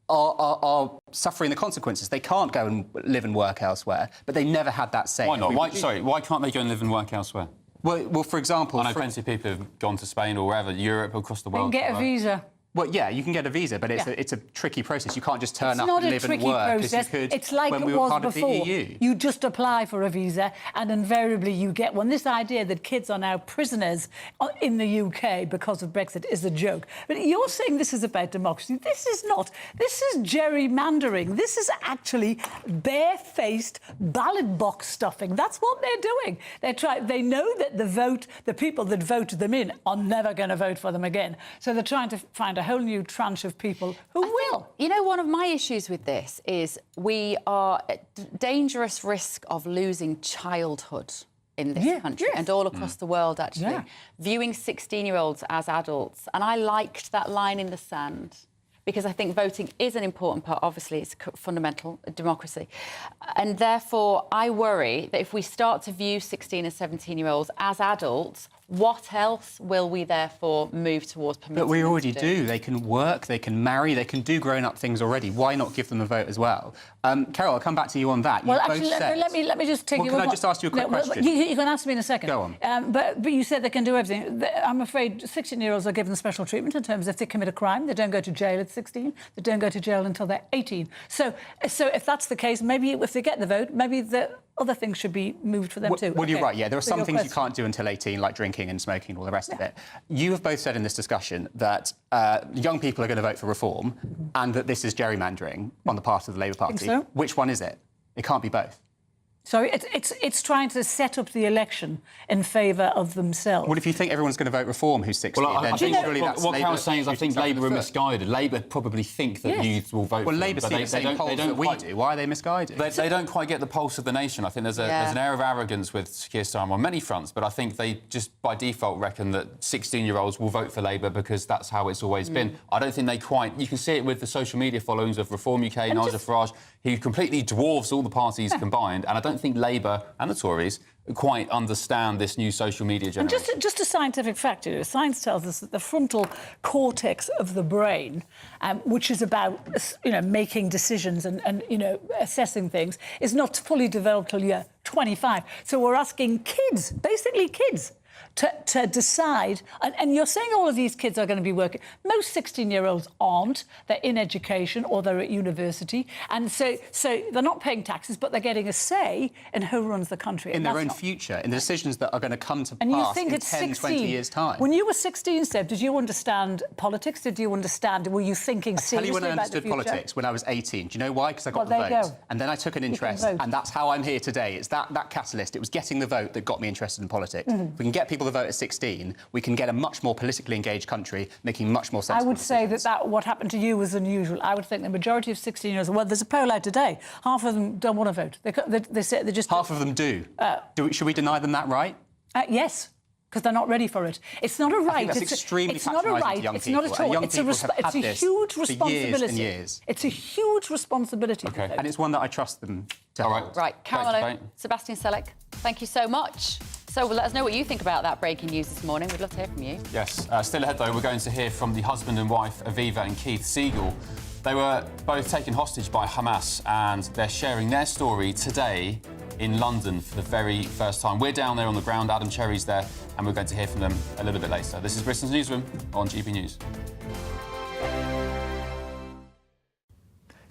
are suffering the consequences. They can't go and live and work elsewhere, but they never had that say. Why not? Why can't they go and live and work elsewhere? Well, for example... I know plenty of people who've gone to Spain or wherever, Europe, across the world. They can get a visa. Well, yeah, you can get a visa, but it's a tricky process. You can't just turn up and live and work. It's not a tricky process. It's like it was before. You just apply for a visa and invariably you get one. This idea that kids are now prisoners in the UK because of Brexit is a joke. But you're saying this is about democracy. This is not. This is gerrymandering. This is actually barefaced ballot box stuffing. That's what they're doing. They know that the people that voted them in are never going to vote for them again. So they're trying to find a whole new tranche of people who will. One of my issues with this is we are at dangerous risk of losing childhood in this country and all across the world, actually, viewing 16-year-olds as adults. And I liked that line in the sand, because I think voting is an important part. Obviously, it's fundamental democracy. And therefore, I worry that if we start to view 16 and 17-year-olds as adults, what else will we therefore move towards permitting? But we already them to do. They can work, they can marry, they can do grown-up things already. Why not give them a vote as well? Carol, I'll come back to you on that. Well, actually, let me just take you. Can I just ask you a quick question? You can ask me in a second. Go on. But you said they can do everything. I'm afraid 16-year-olds are given special treatment in terms of if they commit a crime, they don't go to jail at 16. They don't go to jail until they're 18. So if that's the case, maybe if they get the vote, maybe the other things should be moved for them too. Well, you're right, yeah. There are some things you question. can't do until 18, like drinking and smoking and all the rest of it. You have both said in this discussion that young people are going to vote for reform and that this is gerrymandering on the part of the Labour Party. So? Which one is it? It can't be both. So it's trying to set up the election in favour of themselves. Well, if you think everyone's going to vote reform who's 16, well, then surely that's what Labour Carol's saying is I think Labour are misguided. Labour probably think that youth will vote for them. Well, Labour see the same polls that we do. Why are they misguided? They don't quite get the pulse of the nation. I think there's an air of arrogance with Keir Starmer on many fronts, but I think they just by default reckon that 16-year-olds will vote for Labour because that's how it's always been. I don't think they quite... You can see it with the social media followings of Reform UK, Nigel Farage. He completely dwarfs all the parties combined, and I don't think Labour and the Tories quite understand this new social media generation. And just a scientific fact, science tells us that the frontal cortex of the brain, which is about making decisions and assessing things, is not fully developed till you're 25. So we're asking kids, basically kids, to decide, and you're saying all of these kids are going to be working. Most 16-year-olds aren't. They're in education or they're at university, and so they're not paying taxes, but they're getting a say in who runs the country. In their own future, in the decisions that are going to come to and pass you think in it's 10, 20 years' time. When you were 16, Seb, did you understand politics? Were you thinking seriously Tell you when I about the understood future? politics, when I was 18. Do you know why? Because I got Well, the there you vote. go. And then I took an interest, and that's how I'm here today. It's that catalyst. It was getting the vote that got me interested in politics. Mhm. If we can get people to vote at 16, we can get a much more politically engaged country, making much more sense. I would say that what happened to you was unusual. I would think the majority of 16-year-olds... Well, there's a poll out today. Half of them don't want to vote. They say they just... Half of them do. Should we deny them that right? Yes. Because they're not ready for it. It's not a right. I think that's extremely it's not a patronising right. to young It's people. not at all. Young It's people have had a this huge for years and responsibility. years. It's a huge responsibility. Okay. And it's one that I trust them to hold. Right, Caroline, Sebastian Selleck, thank you so much. So let us know what you think about that breaking news this morning. We'd love to hear from you. Yes. Still ahead, though, we're going to hear from the husband and wife, Aviva and Keith Siegel. They were both taken hostage by Hamas, and they're sharing their story today in London for the very first time. We're down there on the ground, Adam Cherry's there, and we're going to hear from them a little bit later. This is Britain's Newsroom on GB News.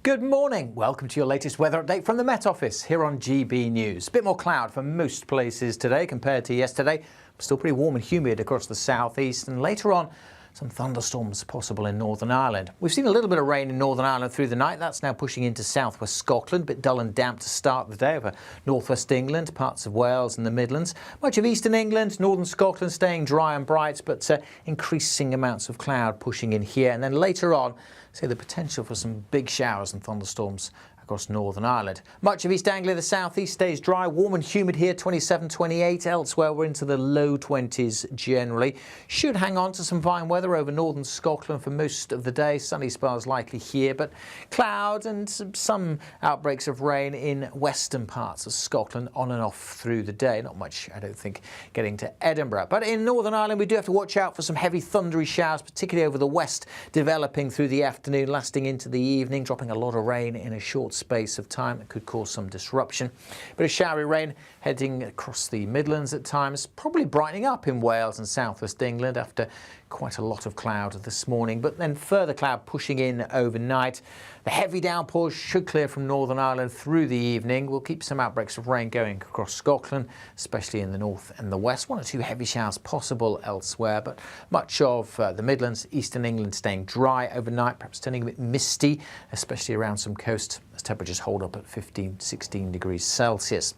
Good morning. Welcome to your latest weather update from the Met Office here on GB News. A bit more cloud for most places today compared to yesterday. Still pretty warm and humid across the southeast, and later on some thunderstorms possible in Northern Ireland. We've seen a little bit of rain in Northern Ireland through the night. That's now pushing into southwest Scotland. A bit dull and damp to start the day over northwest England, parts of Wales and the Midlands. Much of eastern England, northern Scotland staying dry and bright, but increasing amounts of cloud pushing in here. And then later on, say the potential for some big showers and thunderstorms across Northern Ireland. Much of East Anglia, the southeast, stays dry, warm and humid here, 27, 28. Elsewhere, we're into the low 20s generally. Should hang on to some fine weather over northern Scotland for most of the day. Sunny spells likely here, but clouds and some outbreaks of rain in western parts of Scotland on and off through the day. Not much, I don't think, getting to Edinburgh. But in Northern Ireland, we do have to watch out for some heavy thundery showers, particularly over the west, developing through the afternoon, lasting into the evening, dropping a lot of rain in a short space of time. It could cause some disruption. Bit of showery rain heading across the Midlands at times, probably brightening up in Wales and southwest England after quite a lot of cloud this morning, but then further cloud pushing in overnight. The heavy downpours should clear from Northern Ireland through the evening. We'll keep some outbreaks of rain going across Scotland, especially in the north and the west. 1 or 2 heavy showers possible elsewhere, but much of the Midlands, eastern England staying dry overnight, perhaps turning a bit misty, especially around some coast as temperatures hold up at 15, 16 degrees Celsius.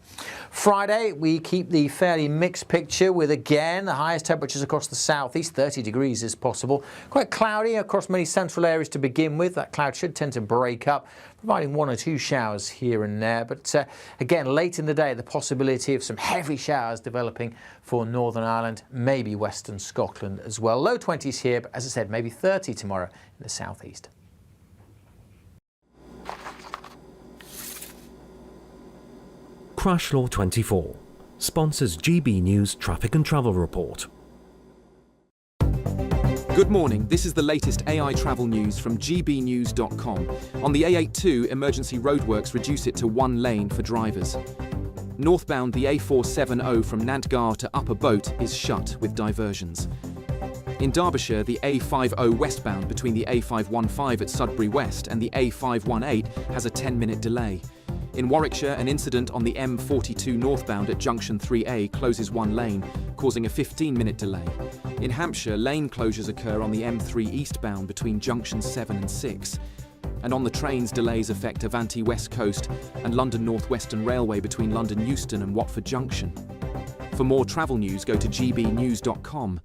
Friday, we keep the fairly mixed picture with, again, the highest temperatures across the southeast, 30 degrees is possible. Quite cloudy across many central areas to begin with. That cloud should tend to break up, providing 1 or 2 showers here and there. But again, late in the day, the possibility of some heavy showers developing for Northern Ireland, maybe western Scotland as well. Low 20s here, but as I said, maybe 30 tomorrow in the southeast. Crash Law 24 sponsors GB News Traffic and Travel Report. Good morning, this is the latest AI travel news from gbnews.com. On the A82, emergency roadworks reduce it to one lane for drivers. Northbound, the A470 from Nantgar to Upper Boat is shut with diversions. In Derbyshire, the A50 westbound between the A515 at Sudbury West and the A518 has a 10-minute delay. In Warwickshire, an incident on the M42 northbound at Junction 3A closes one lane, causing a 15-minute delay. In Hampshire, lane closures occur on the M3 eastbound between Junctions 7 and 6. And on the trains, delays affect Avanti West Coast and London North Western Railway between London Euston and Watford Junction. For more travel news, go to gbnews.com.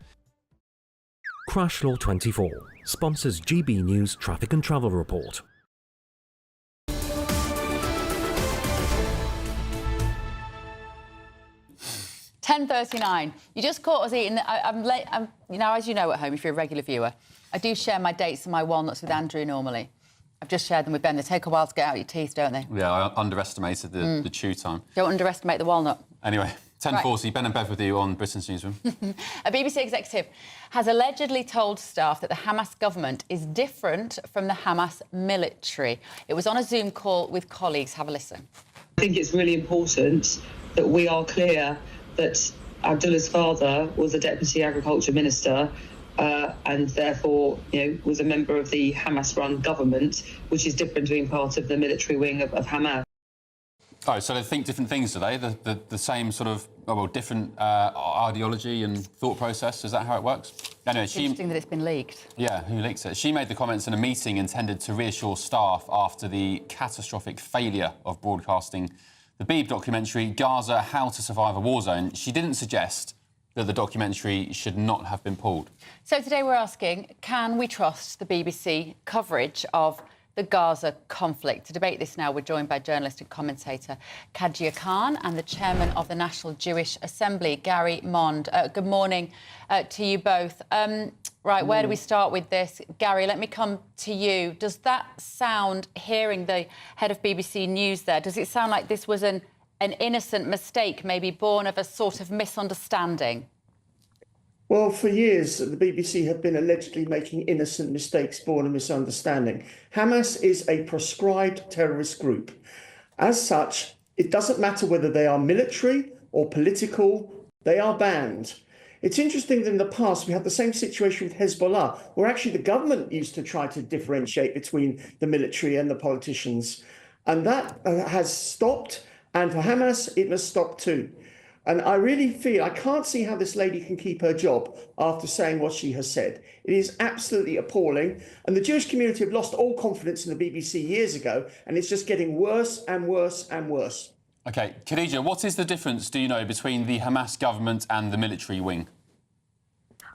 Crash Law 24 sponsors GB News Traffic and Travel Report. $10.39. You just caught us eating. I'm late. You know, as you know at home, if you're a regular viewer, I do share my dates and my walnuts with Andrew normally. I've just shared them with Ben. They take a while to get out your teeth, don't they? Yeah, I underestimated the chew time. Don't underestimate the walnut. Anyway, 10:40, Ben and Bev with you on Britain's Newsroom. A BBC executive has allegedly told staff that the Hamas government is different from the Hamas military. It was on a Zoom call with colleagues. Have a listen. I think it's really important that we are clear that Abdullah's father was a deputy agriculture minister and therefore, was a member of the Hamas-run government, which is different to being part of the military wing of Hamas. Oh, so they think different things, do they? The same sort of, different ideology and thought process? Is that how it works? Anyway, Interesting that it's been leaked. Yeah, who leaked it? She made the comments in a meeting intended to reassure staff after the catastrophic failure of broadcasting the Beeb documentary, Gaza, How to Survive a War Zone. She didn't suggest that the documentary should not have been pulled. So today we're asking, can we trust the BBC coverage of the Gaza conflict? To debate this now, we're joined by journalist and commentator Kajia Khan and the chairman of the National Jewish Assembly, Gary Mond. Good morning to you both. Right, where do we start with this? Gary, let me come to you. Does that sound, hearing the head of BBC News there, does it sound like this was an innocent mistake, maybe born of a sort of misunderstanding? Well, for years, the BBC have been allegedly making innocent mistakes born of misunderstanding. Hamas is a proscribed terrorist group. As such, it doesn't matter whether they are military or political, they are banned. It's interesting that in the past, we had the same situation with Hezbollah, where actually the government used to try to differentiate between the military and the politicians. And that has stopped. And for Hamas, it must stop too. And I really feel, I can't see how this lady can keep her job after saying what she has said. It is absolutely appalling. And the Jewish community have lost all confidence in the BBC years ago, and it's just getting worse and worse and worse. OK, Khadija, what is the difference, do you know, between the Hamas government and the military wing?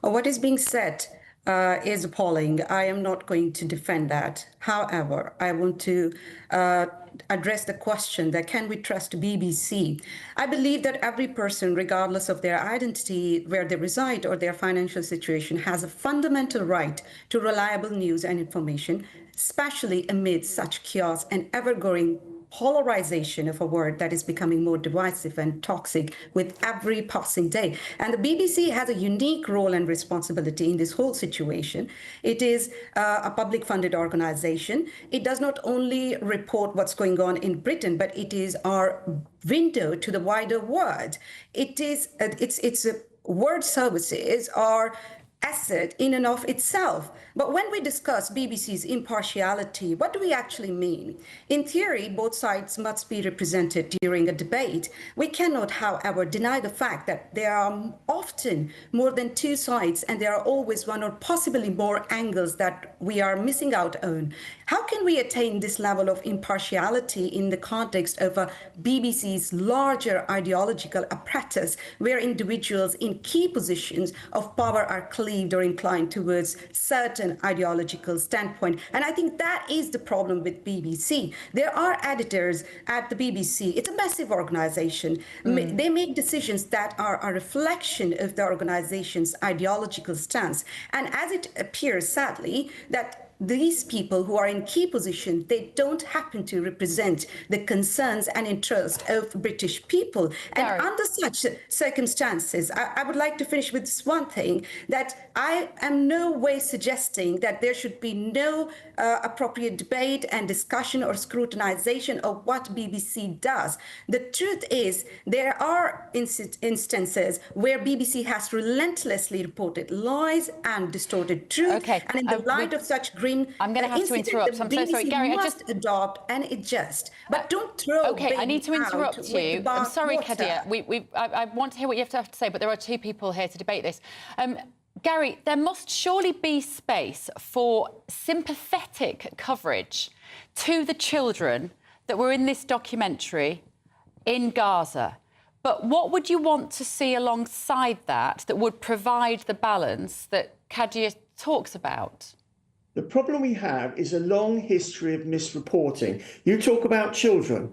What is being said is appalling. I am not going to defend that. However, I want to address the question that can we trust BBC? I believe that every person, regardless of their identity, where they reside or their financial situation, has a fundamental right to reliable news and information, especially amid such chaos and ever-growing polarization of a word that is becoming more divisive and toxic with every passing day. And the BBC has a unique role and responsibility in this whole situation. It is a public funded organization. It does not only report what's going on in Britain, but it is our window to the wider world. It is, it's word services are asset in and of itself. But when we discuss BBC's impartiality, what do we actually mean? In theory, both sides must be represented during a debate. We cannot, however, deny the fact that there are often more than two sides and there are always one or possibly more angles that we are missing out on. How can we attain this level of impartiality in the context of a BBC's larger ideological apparatus where individuals in key positions of power are cleaved or inclined towards certain ideological standpoint? And I think that is the problem with BBC. There are editors at the BBC. It's a massive organization. They make decisions that are a reflection of the organization's ideological stance. And as it appears, sadly, that these people who are in key position, they don't happen to represent the concerns and interests of British people. And under such circumstances, I would like to finish with this one thing, that I am no way suggesting that there should be no appropriate debate and discussion or scrutinization of what BBC does. The truth is, there are instances where BBC has relentlessly reported lies and distorted truth. Okay. And in the light of such grim I'm going to have to interrupt. the I'm so sorry, BBC Gary. must adopt and adjust. But don't throw Okay, I need to baby interrupt out with you. the I'm sorry, bathwater. Kadia. I want to hear what you have to say, but there are two people here to debate this. Gary, there must surely be space for sympathetic coverage to the children that were in this documentary in Gaza. But what would you want to see alongside that would provide the balance that Kadia talks about? The problem we have is a long history of misreporting. You talk about children.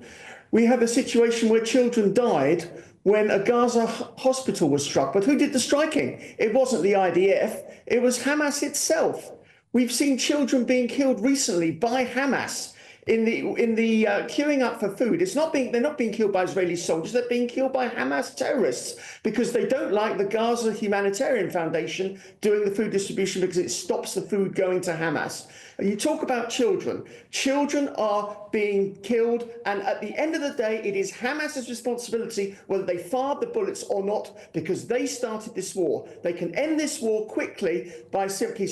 We have a situation where children died when a Gaza hospital was struck. But who did the striking? It wasn't the IDF, it was Hamas itself. We've seen children being killed recently by Hamas in the queuing up for food. They're not being killed by Israeli soldiers, they're being killed by Hamas terrorists because they don't like the Gaza Humanitarian Foundation doing the food distribution because it stops the food going to Hamas. And you talk about children. Children are being killed, and at the end of the day, it is Hamas's responsibility whether they fired the bullets or not, because they started this war. They can end this war quickly by simply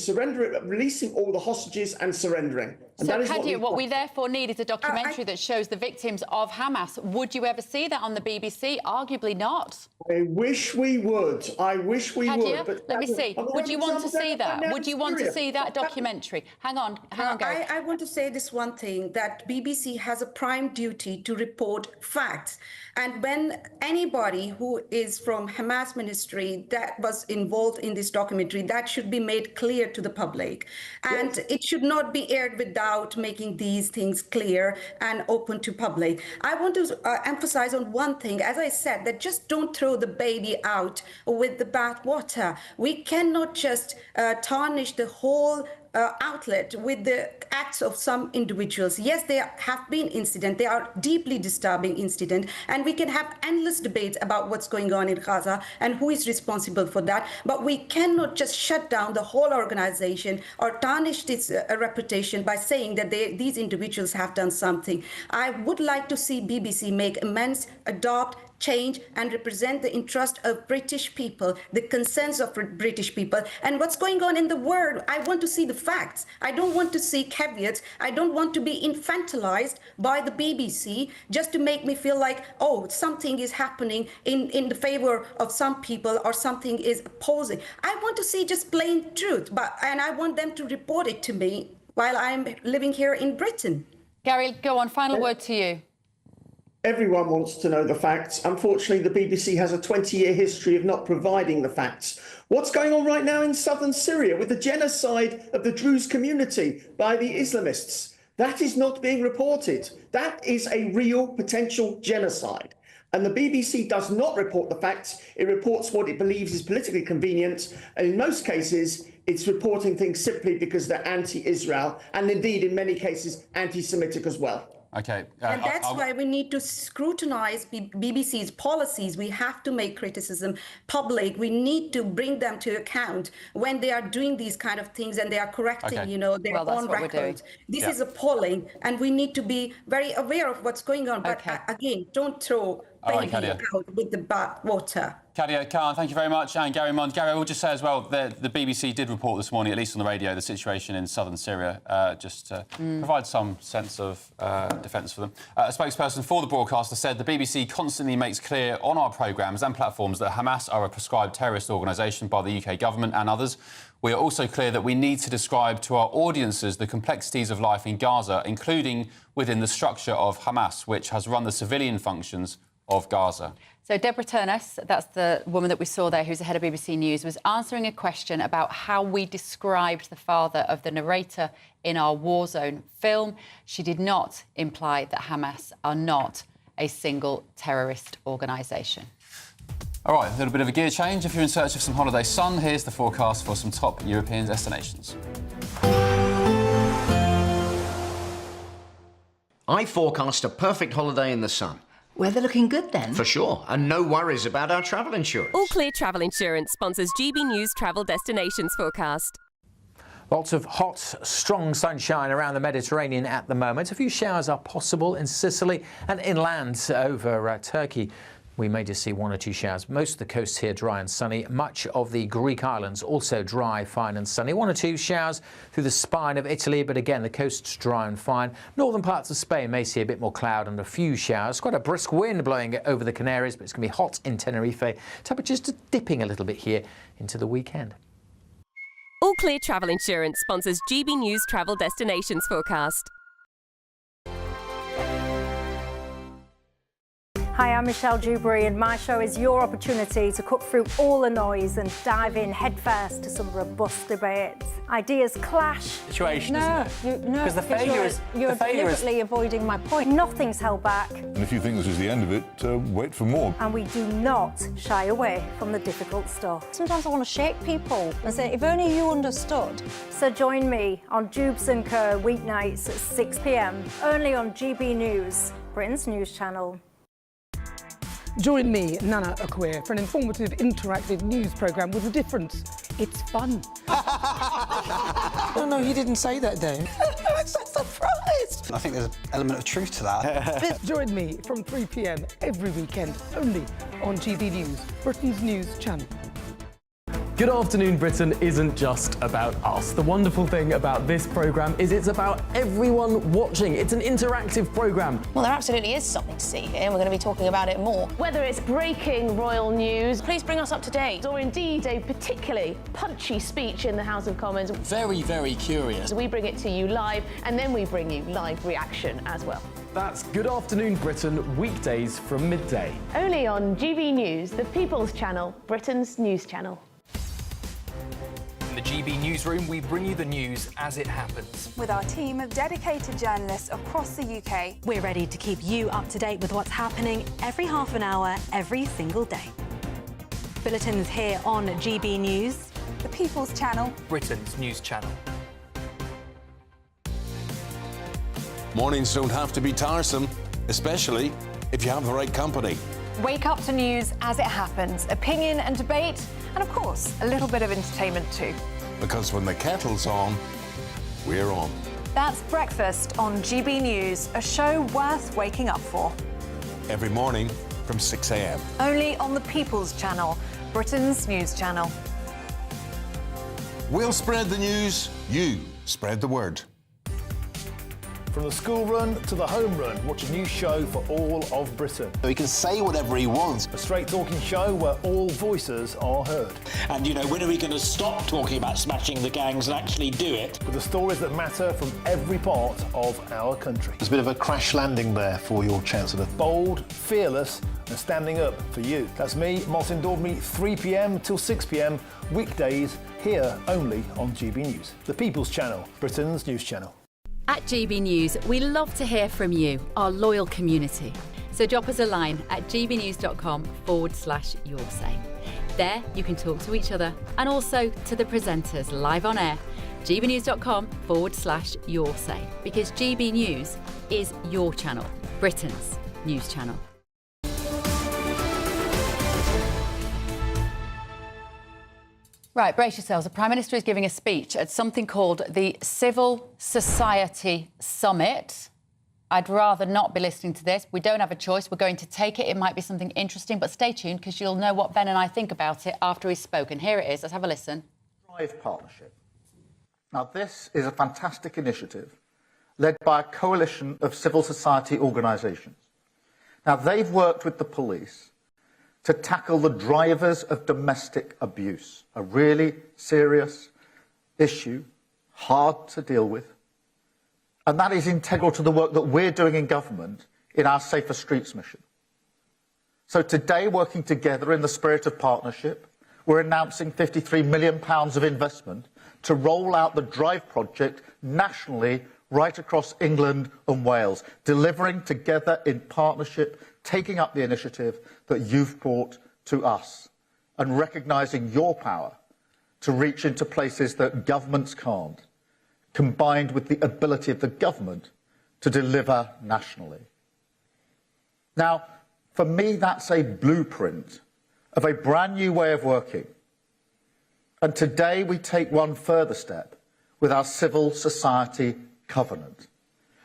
releasing all the hostages and surrendering. And So, that is Kadia, what we want. therefore need is a documentary that shows the victims of Hamas. Would you ever see that on the BBC? Arguably not. I wish we would. I wish we Kadia, would. But let me see. Would you want to see that? Would you want to see that documentary? Hang on, Gary. I want to say this one thing, that BBC has a prime duty to report facts. And when anybody who is from Hamas ministry that was involved in this documentary, that should be made clear to the public. And it should not be aired without making these things clear and open to public. I want to emphasize on one thing, as I said, that just don't throw the baby out with the bathwater. We cannot just tarnish the whole outlet with the acts of some individuals. Yes, there have been incidents. They are deeply disturbing incidents, and we can have endless debates about what's going on in Gaza and who is responsible for that. But we cannot just shut down the whole organization or tarnish its reputation by saying that these individuals have done something. I would like to see BBC make amends, adopt, change and represent the interest of British people, the concerns of British people, and what's going on in the world. I want to see the facts. I don't want to see caveats. I don't want to be infantilized by the BBC just to make me feel like, oh, something is happening in the favor of some people or something is opposing. I want to see just plain truth, and I want them to report it to me while I'm living here in Britain. Gary, go on. Final word to you. Everyone wants to know the facts. Unfortunately, the BBC has a 20-year history of not providing the facts. What's going on right now in southern Syria with the genocide of the Druze community by the Islamists? That is not being reported. That is a real potential genocide. And the BBC does not report the facts. It reports what it believes is politically convenient. And in most cases, it's reporting things simply because they're anti-Israel and indeed, in many cases, anti-Semitic as well. OK. And that's why we need to scrutinise BBC's policies. We have to make criticism public. We need to bring them to account when they are doing these kind of things and they are correcting, their own records. This is appalling, and we need to be very aware of what's going on. But again, don't throw baby out with the bathwater. Kadia Khan, thank you very much. And Gary Mond. Gary, I will just say as well that the BBC did report this morning, at least on the radio, the situation in southern Syria, just to provide some sense of defence for them. A spokesperson for the broadcaster said the BBC constantly makes clear on our programmes and platforms that Hamas are a prescribed terrorist organisation by the UK government and others. We are also clear that we need to describe to our audiences the complexities of life in Gaza, including within the structure of Hamas, which has run the civilian functions of Gaza. So Deborah Turness, that's the woman that we saw there who's the head of BBC News, was answering a question about how we described the father of the narrator in our war zone film. She did not imply that Hamas are not a single terrorist organisation. All right, a little bit of a gear change. If you're in search of some holiday sun, here's the forecast for some top European destinations. I forecast a perfect holiday in the sun. Weather looking good then? For sure, and no worries about our travel insurance. All Clear Travel Insurance sponsors GB News Travel Destinations forecast. Lots of hot, strong sunshine around the Mediterranean at the moment. A few showers are possible in Sicily and inland over Turkey. We may just see 1 or 2 showers. Most of the coast here dry and sunny. Much of the Greek islands also dry, fine and sunny. 1 or 2 showers through the spine of Italy, but again, the coast's dry and fine. Northern parts of Spain may see a bit more cloud and a few showers. Quite a brisk wind blowing over the Canaries, but it's going to be hot in Tenerife. Temperatures just dipping a little bit here into the weekend. All Clear Travel Insurance sponsors GB News Travel Destinations forecast. Hi, I'm Michelle Dewberry, and my show is your opportunity to cut through all the noise and dive in headfirst to some robust debates. Ideas clash. Situation, Because the failure is you're deliberately avoiding my point. Nothing's held back, And if you think this is the end of it, wait for more. and we do not shy away from the difficult stuff. Sometimes I want to shake people and say, if only you understood. So join me on Jubes & Co weeknights at 6 p.m, only on GB News, Britain's news channel. Join me, Nana Akwe, for an informative, interactive news programme with a difference. It's fun. No, he didn't say that, Dave. I'm so surprised. I think there's an element of truth to that. Join me from 3 p.m. every weekend, only on GB News, Britain's news channel. Good Afternoon Britain isn't just about us. The wonderful thing about this programme is it's about everyone watching. It's an interactive programme. Well, there absolutely is something to see here, and we're going to be talking about it more. Whether it's breaking royal news, please bring us up to date, or indeed a particularly punchy speech in the House of Commons. Very, very curious. We bring it to you live, and then we bring you live reaction as well. That's Good Afternoon Britain, weekdays from midday. Only on GB News, the People's Channel, Britain's news channel. In the GB Newsroom, we bring you the news as it happens. With our team of dedicated journalists across the UK, we're ready to keep you up to date with what's happening every half an hour, every single day. Bulletins here on GB News, the People's Channel, Britain's news channel. Mornings don't have to be tiresome, especially if you have the right company. Wake up to news as it happens, opinion and debate, and of course, a little bit of entertainment too. Because when the kettle's on, we're on. That's Breakfast on GB News, a show worth waking up for. Every morning from 6 a.m. Only on the People's Channel, Britain's news channel. We'll spread the news, you spread the word. From the school run to the home run, watch a new show for all of Britain. So he can say whatever he wants. A straight-talking show where all voices are heard. And, you know, when are we going to stop talking about smashing the gangs and actually do it? With the stories that matter from every part of our country. There's a bit of a crash landing there for your Chancellor. Bold, fearless and standing up for you. That's me, Martin Daubney, 3 p.m. till 6 p.m, weekdays, here only on GB News. The People's Channel, Britain's news channel. At GB News, we love to hear from you, our loyal community. So drop us a line at gbnews.com/your say. There you can talk to each other and also to the presenters live on air. gbnews.com/your say. Because GB News is your channel, Britain's news channel. Right, brace yourselves. The Prime Minister is giving a speech at something called the Civil Society Summit. I'd rather not be listening to this. We don't have a choice. We're going to take it. It might be something interesting, but stay tuned because you'll know what Ben and I think about it after he's spoken. Here it is. Let's have a listen. Drive Partnership. Now, this is a fantastic initiative led by a coalition of civil society organisations. Now, they've worked with the police to tackle the drivers of domestic abuse, a really serious issue, hard to deal with. And that is integral to the work that we're doing in government in our Safer Streets mission. So today, working together in the spirit of partnership, we're announcing £53 million of investment to roll out the Drive project nationally right across England and Wales, delivering together in partnership, taking up the initiative that you've brought to us and recognising your power to reach into places that governments can't, combined with the ability of the government to deliver nationally. Now, for me, that's a blueprint of a brand new way of working. And today we take one further step with our civil society covenant.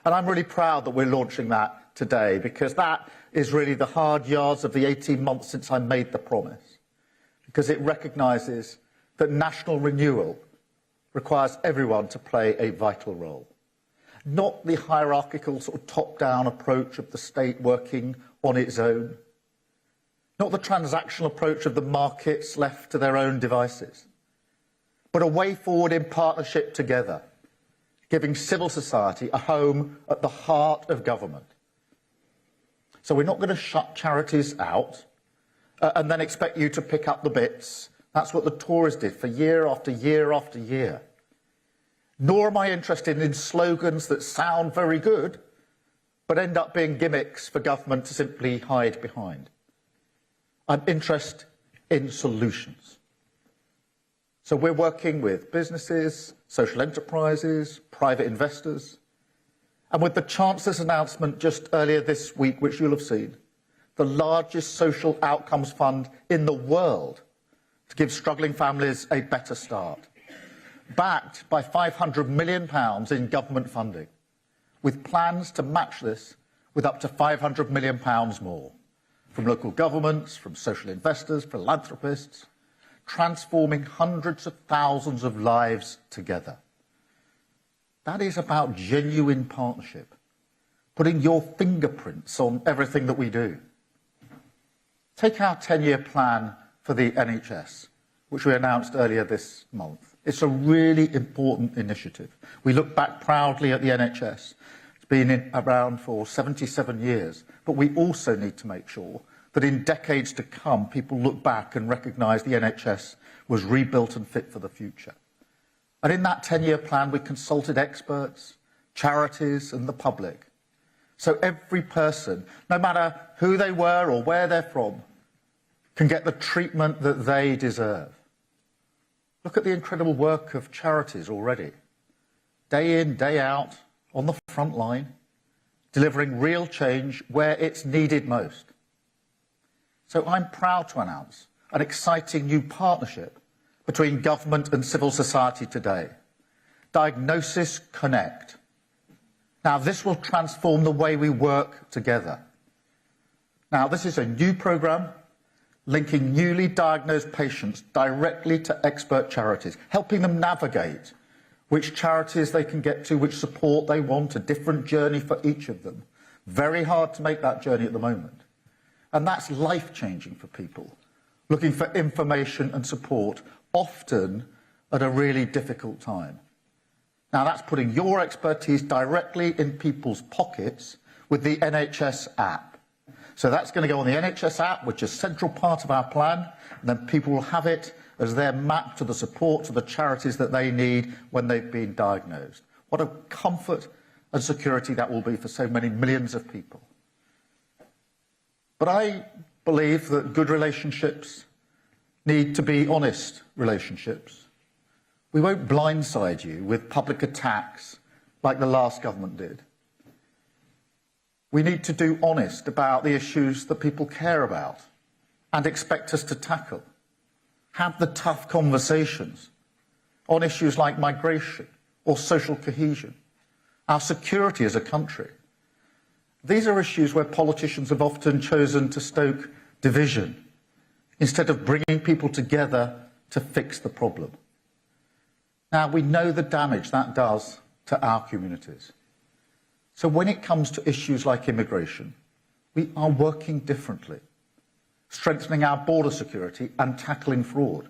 And I'm really proud that we're launching that today, because that is really the hard yards of the 18 months since I made the promise, because it recognises that national renewal requires everyone to play a vital role. Not the hierarchical sort of top-down approach of the state working on its own. Not the transactional approach of the markets left to their own devices. But a way forward in partnership together, giving civil society a home at the heart of government. So we're not going to shut charities out and then expect you to pick up the bits. That's what the Tories did for year after year after year. Nor am I interested in slogans that sound very good, but end up being gimmicks for government to simply hide behind. I'm interested in solutions. So we're working with businesses, social enterprises, private investors, and with the Chancellor's announcement just earlier this week, which you'll have seen, the largest social outcomes fund in the world to give struggling families a better start, backed by £500 million in government funding, with plans to match this with up to £500 million more, from local governments, from social investors, philanthropists, transforming hundreds of thousands of lives together. That is about genuine partnership, putting your fingerprints on everything that we do. Take our 10-year plan for the NHS, which we announced earlier this month. It's a really important initiative. We look back proudly at the NHS. It's been around for 77 years, but we also need to make sure that in decades to come, people look back and recognise the NHS was rebuilt and fit for the future. And in that 10-year plan, we consulted experts, charities and the public. So every person, no matter who they were or where they're from, can get the treatment that they deserve. Look at the incredible work of charities already. Day in, day out, on the front line, delivering real change where it's needed most. So I'm proud to announce an exciting new partnership between government and civil society today. Diagnosis Connect. Now, this will transform the way we work together. Now, this is a new programme linking newly diagnosed patients directly to expert charities, helping them navigate which charities they can get to, which support they want, a different journey for each of them. Very hard to make that journey at the moment. And that's life-changing for people, looking for information and support, often at a really difficult time. Now, that's putting your expertise directly in people's pockets with the NHS app. So that's going to go on the NHS app, which is a central part of our plan, and then people will have it as their map to the support to the charities that they need when they've been diagnosed. What a comfort and security that will be for so many millions of people. But I believe that good relationships need to be honest relationships. We won't blindside you with public attacks like the last government did. We need to do honest about the issues that people care about and expect us to tackle. Have the tough conversations on issues like migration or social cohesion, our security as a country. These are issues where politicians have often chosen to stoke division instead of bringing people together to fix the problem. Now, we know the damage that does to our communities. So when it comes to issues like immigration, we are working differently, strengthening our border security and tackling fraud,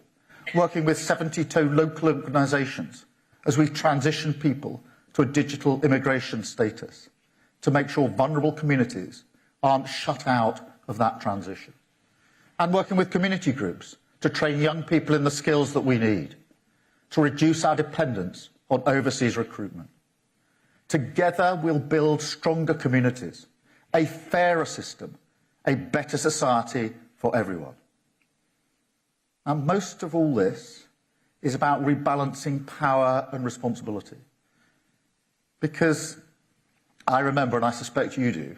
working with 72 local organisations as we transition people to a digital immigration status to make sure vulnerable communities aren't shut out of that transition, and working with community groups to train young people in the skills that we need, to reduce our dependence on overseas recruitment. Together, we'll build stronger communities, a fairer system, a better society for everyone. And most of all this is about rebalancing power and responsibility. Because I remember, and I suspect you do,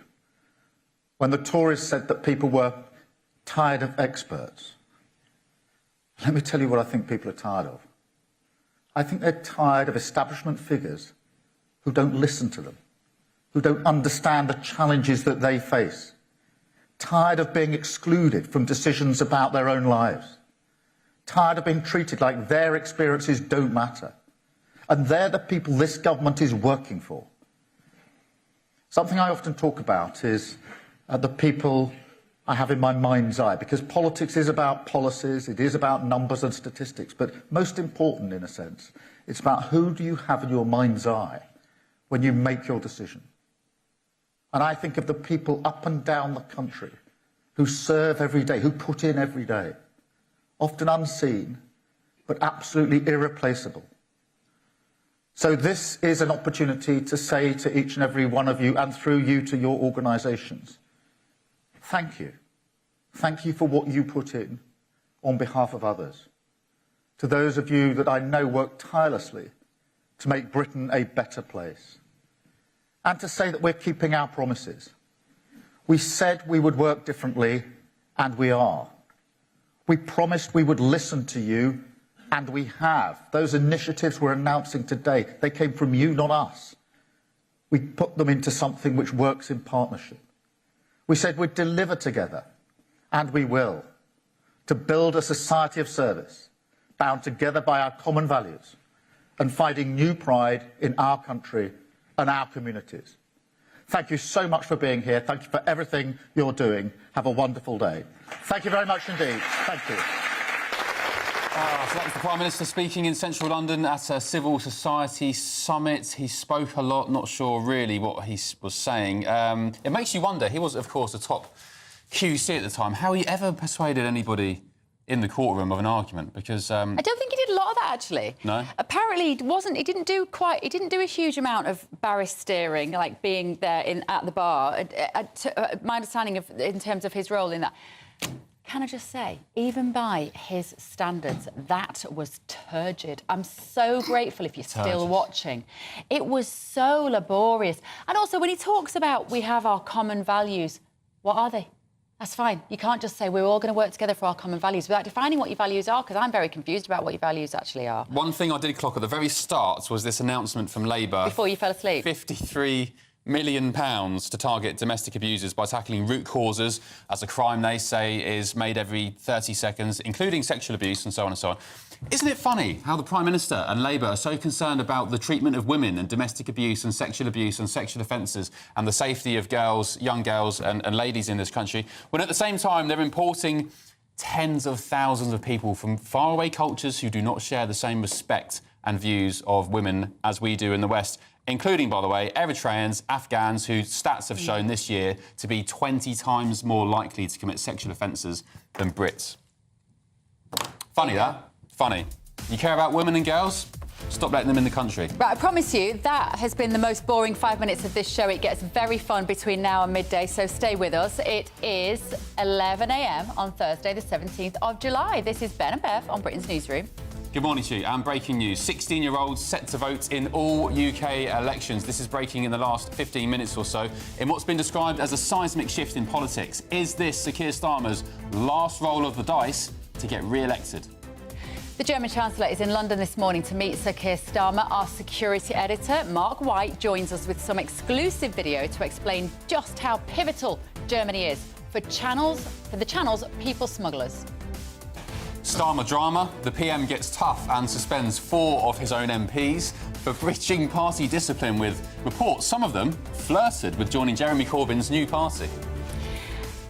when the Tories said that people were tired of experts. Let me tell you what I think people are tired of. I think they're tired of establishment figures who don't listen to them, who don't understand the challenges that they face, tired of being excluded from decisions about their own lives, tired of being treated like their experiences don't matter. And they're the people this government is working for. Something I often talk about is the people I have in my mind's eye, because politics is about policies, it is about numbers and statistics, but most important, in a sense, it's about who do you have in your mind's eye when you make your decision. And I think of the people up and down the country who serve every day, who put in every day, often unseen, but absolutely irreplaceable. So this is an opportunity to say to each and every one of you, and through you to your organisations, thank you. Thank you for what you put in on behalf of others. To those of you that I know work tirelessly to make Britain a better place. And to say that we're keeping our promises. We said we would work differently, and we are. We promised we would listen to you, and we have. Those initiatives we're announcing today, they came from you, not us. We put them into something which works in partnership. We said we'd deliver together, and we will, to build a society of service, bound together by our common values, and finding new pride in our country and our communities. Thank you so much for being here. Thank you for everything you're doing. Have a wonderful day. Thank you very much indeed. Thank you. So that was the Prime Minister speaking in central London at a civil society summit. He spoke a lot, not sure really what he was saying. It makes you wonder, he was, of course, a top QC at the time, how he ever persuaded anybody in the courtroom of an argument, because... I don't think he did a lot of that, actually. No? Apparently, he didn't do a huge amount of barristering, like being there at the bar. My understanding of, in terms of his role in that... Can I just say, even by his standards, that was turgid. I'm so grateful if you're still watching. It was so laborious. And also, when he talks about we have our common values, what are they? That's fine. You can't just say we're all going to work together for our common values without defining what your values are, because I'm very confused about what your values actually are. One thing I did clock at the very start was this announcement from Labour... Before you fell asleep? £53 million to target domestic abusers by tackling root causes, as a crime they say is made every 30 seconds, including sexual abuse and so on and so on. Isn't it funny how the Prime Minister and Labour are so concerned about the treatment of women and domestic abuse and sexual offences and the safety of girls, young girls and ladies in this country, when at the same time they're importing tens of thousands of people from faraway cultures who do not share the same respect and views of women as we do in the West, including, by the way, Eritreans, Afghans, whose stats have shown this year to be 20 times more likely to commit sexual offences than Brits. Funny, that. Funny. You care about women and girls? Stop letting them in the country. Right, I promise you, that has been the most boring 5 minutes of this show. It gets very fun between now and midday, so stay with us. It is 11 a.m. on Thursday, the 17th of July. This is Ben and Bev on Britain's Newsroom. Good morning to you. And breaking news, 16-year-olds set to vote in all UK elections. This is breaking in the last 15 minutes or so in what's been described as a seismic shift in politics. Is this Sir Keir Starmer's last roll of the dice to get re-elected? The German Chancellor is in London this morning to meet Sir Keir Starmer. Our security editor, Mark White, joins us with some exclusive video to explain just how pivotal Germany is for the channel's people smugglers. Starmer drama. The PM gets tough and suspends 4 of his own MPs for breaching party discipline, with reports some of them flirted with joining Jeremy Corbyn's new party.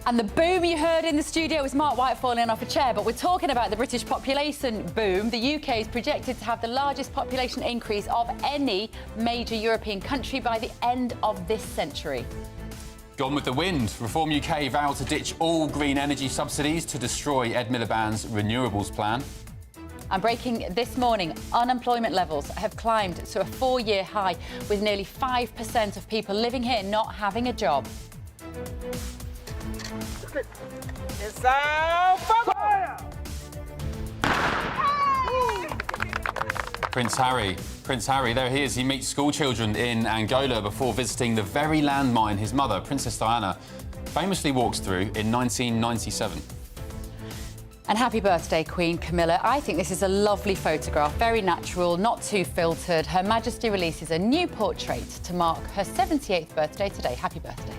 And the boom you heard in the studio was Mark White falling off a chair, but we're talking about the British population boom. The UK is projected to have the largest population increase of any major European country by the end of this century. Gone with the wind. Reform UK vowed to ditch all green energy subsidies to destroy Ed Miliband's renewables plan. And breaking this morning, unemployment levels have climbed to a 4-year high, with nearly 5% of people living here not having a job. It's on fire! Prince Harry Prince Harry. There he is. He meets school children in Angola before visiting the very landmine his mother, Princess Diana, famously walks through in 1997. And happy birthday, Queen Camilla. I think this is a lovely photograph, very natural, not too filtered. Her Majesty releases a new portrait to mark her 78th birthday today. Happy birthday.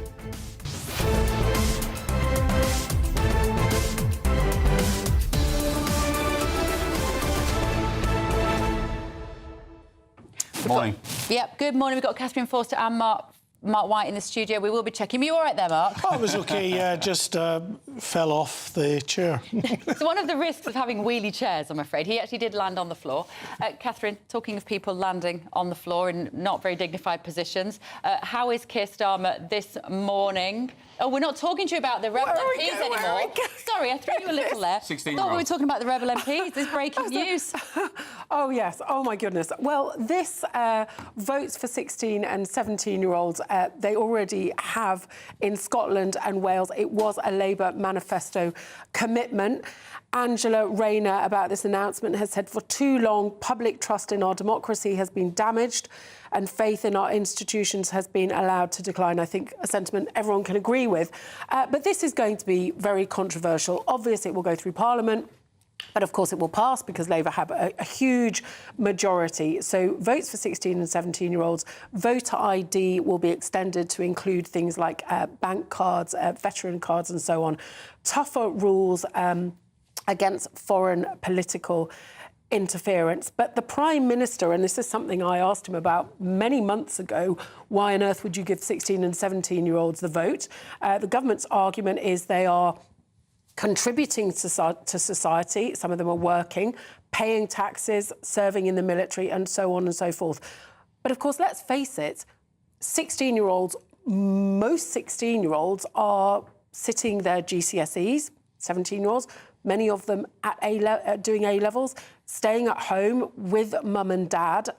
Morning. Yep, good morning. We've got Catherine Forster and Mark White in the studio. We will be checking. Are you all right there, Mark? I was OK, just fell off the chair. So one of the risks of having wheelie chairs, I'm afraid, he actually did land on the floor. Catherine, talking of people landing on the floor in not very dignified positions, how is Keir Starmer this morning? Oh, we're not talking to you about the Rebel MPs anymore. Sorry, I threw you a little there. 16-year-old. I thought we were talking about the Rebel MPs. This is breaking news. Oh, yes. Oh, my goodness. Well, this votes for 16 and 17-year-olds, they already have in Scotland and Wales. It was a Labour manifesto commitment. Angela Rayner, about this announcement, has said for too long public trust in our democracy has been damaged and faith in our institutions has been allowed to decline. I think a sentiment everyone can agree with. But this is going to be very controversial. Obviously, it will go through Parliament. But, of course, it will pass because Labour have a huge majority. So votes for 16 and 17-year-olds, voter ID will be extended to include things like bank cards, veteran cards and so on. Tougher rules against foreign political interference. But the Prime Minister, and this is something I asked him about many months ago, why on earth would you give 16 and 17-year-olds the vote? The government's argument is they are contributing to society. Some of them are working, paying taxes, serving in the military, and so on and so forth. But, of course, let's face it, 16-year-olds, most 16-year-olds are sitting their GCSEs, 17-year-olds, many of them at doing A-levels, staying at home with mum and dad.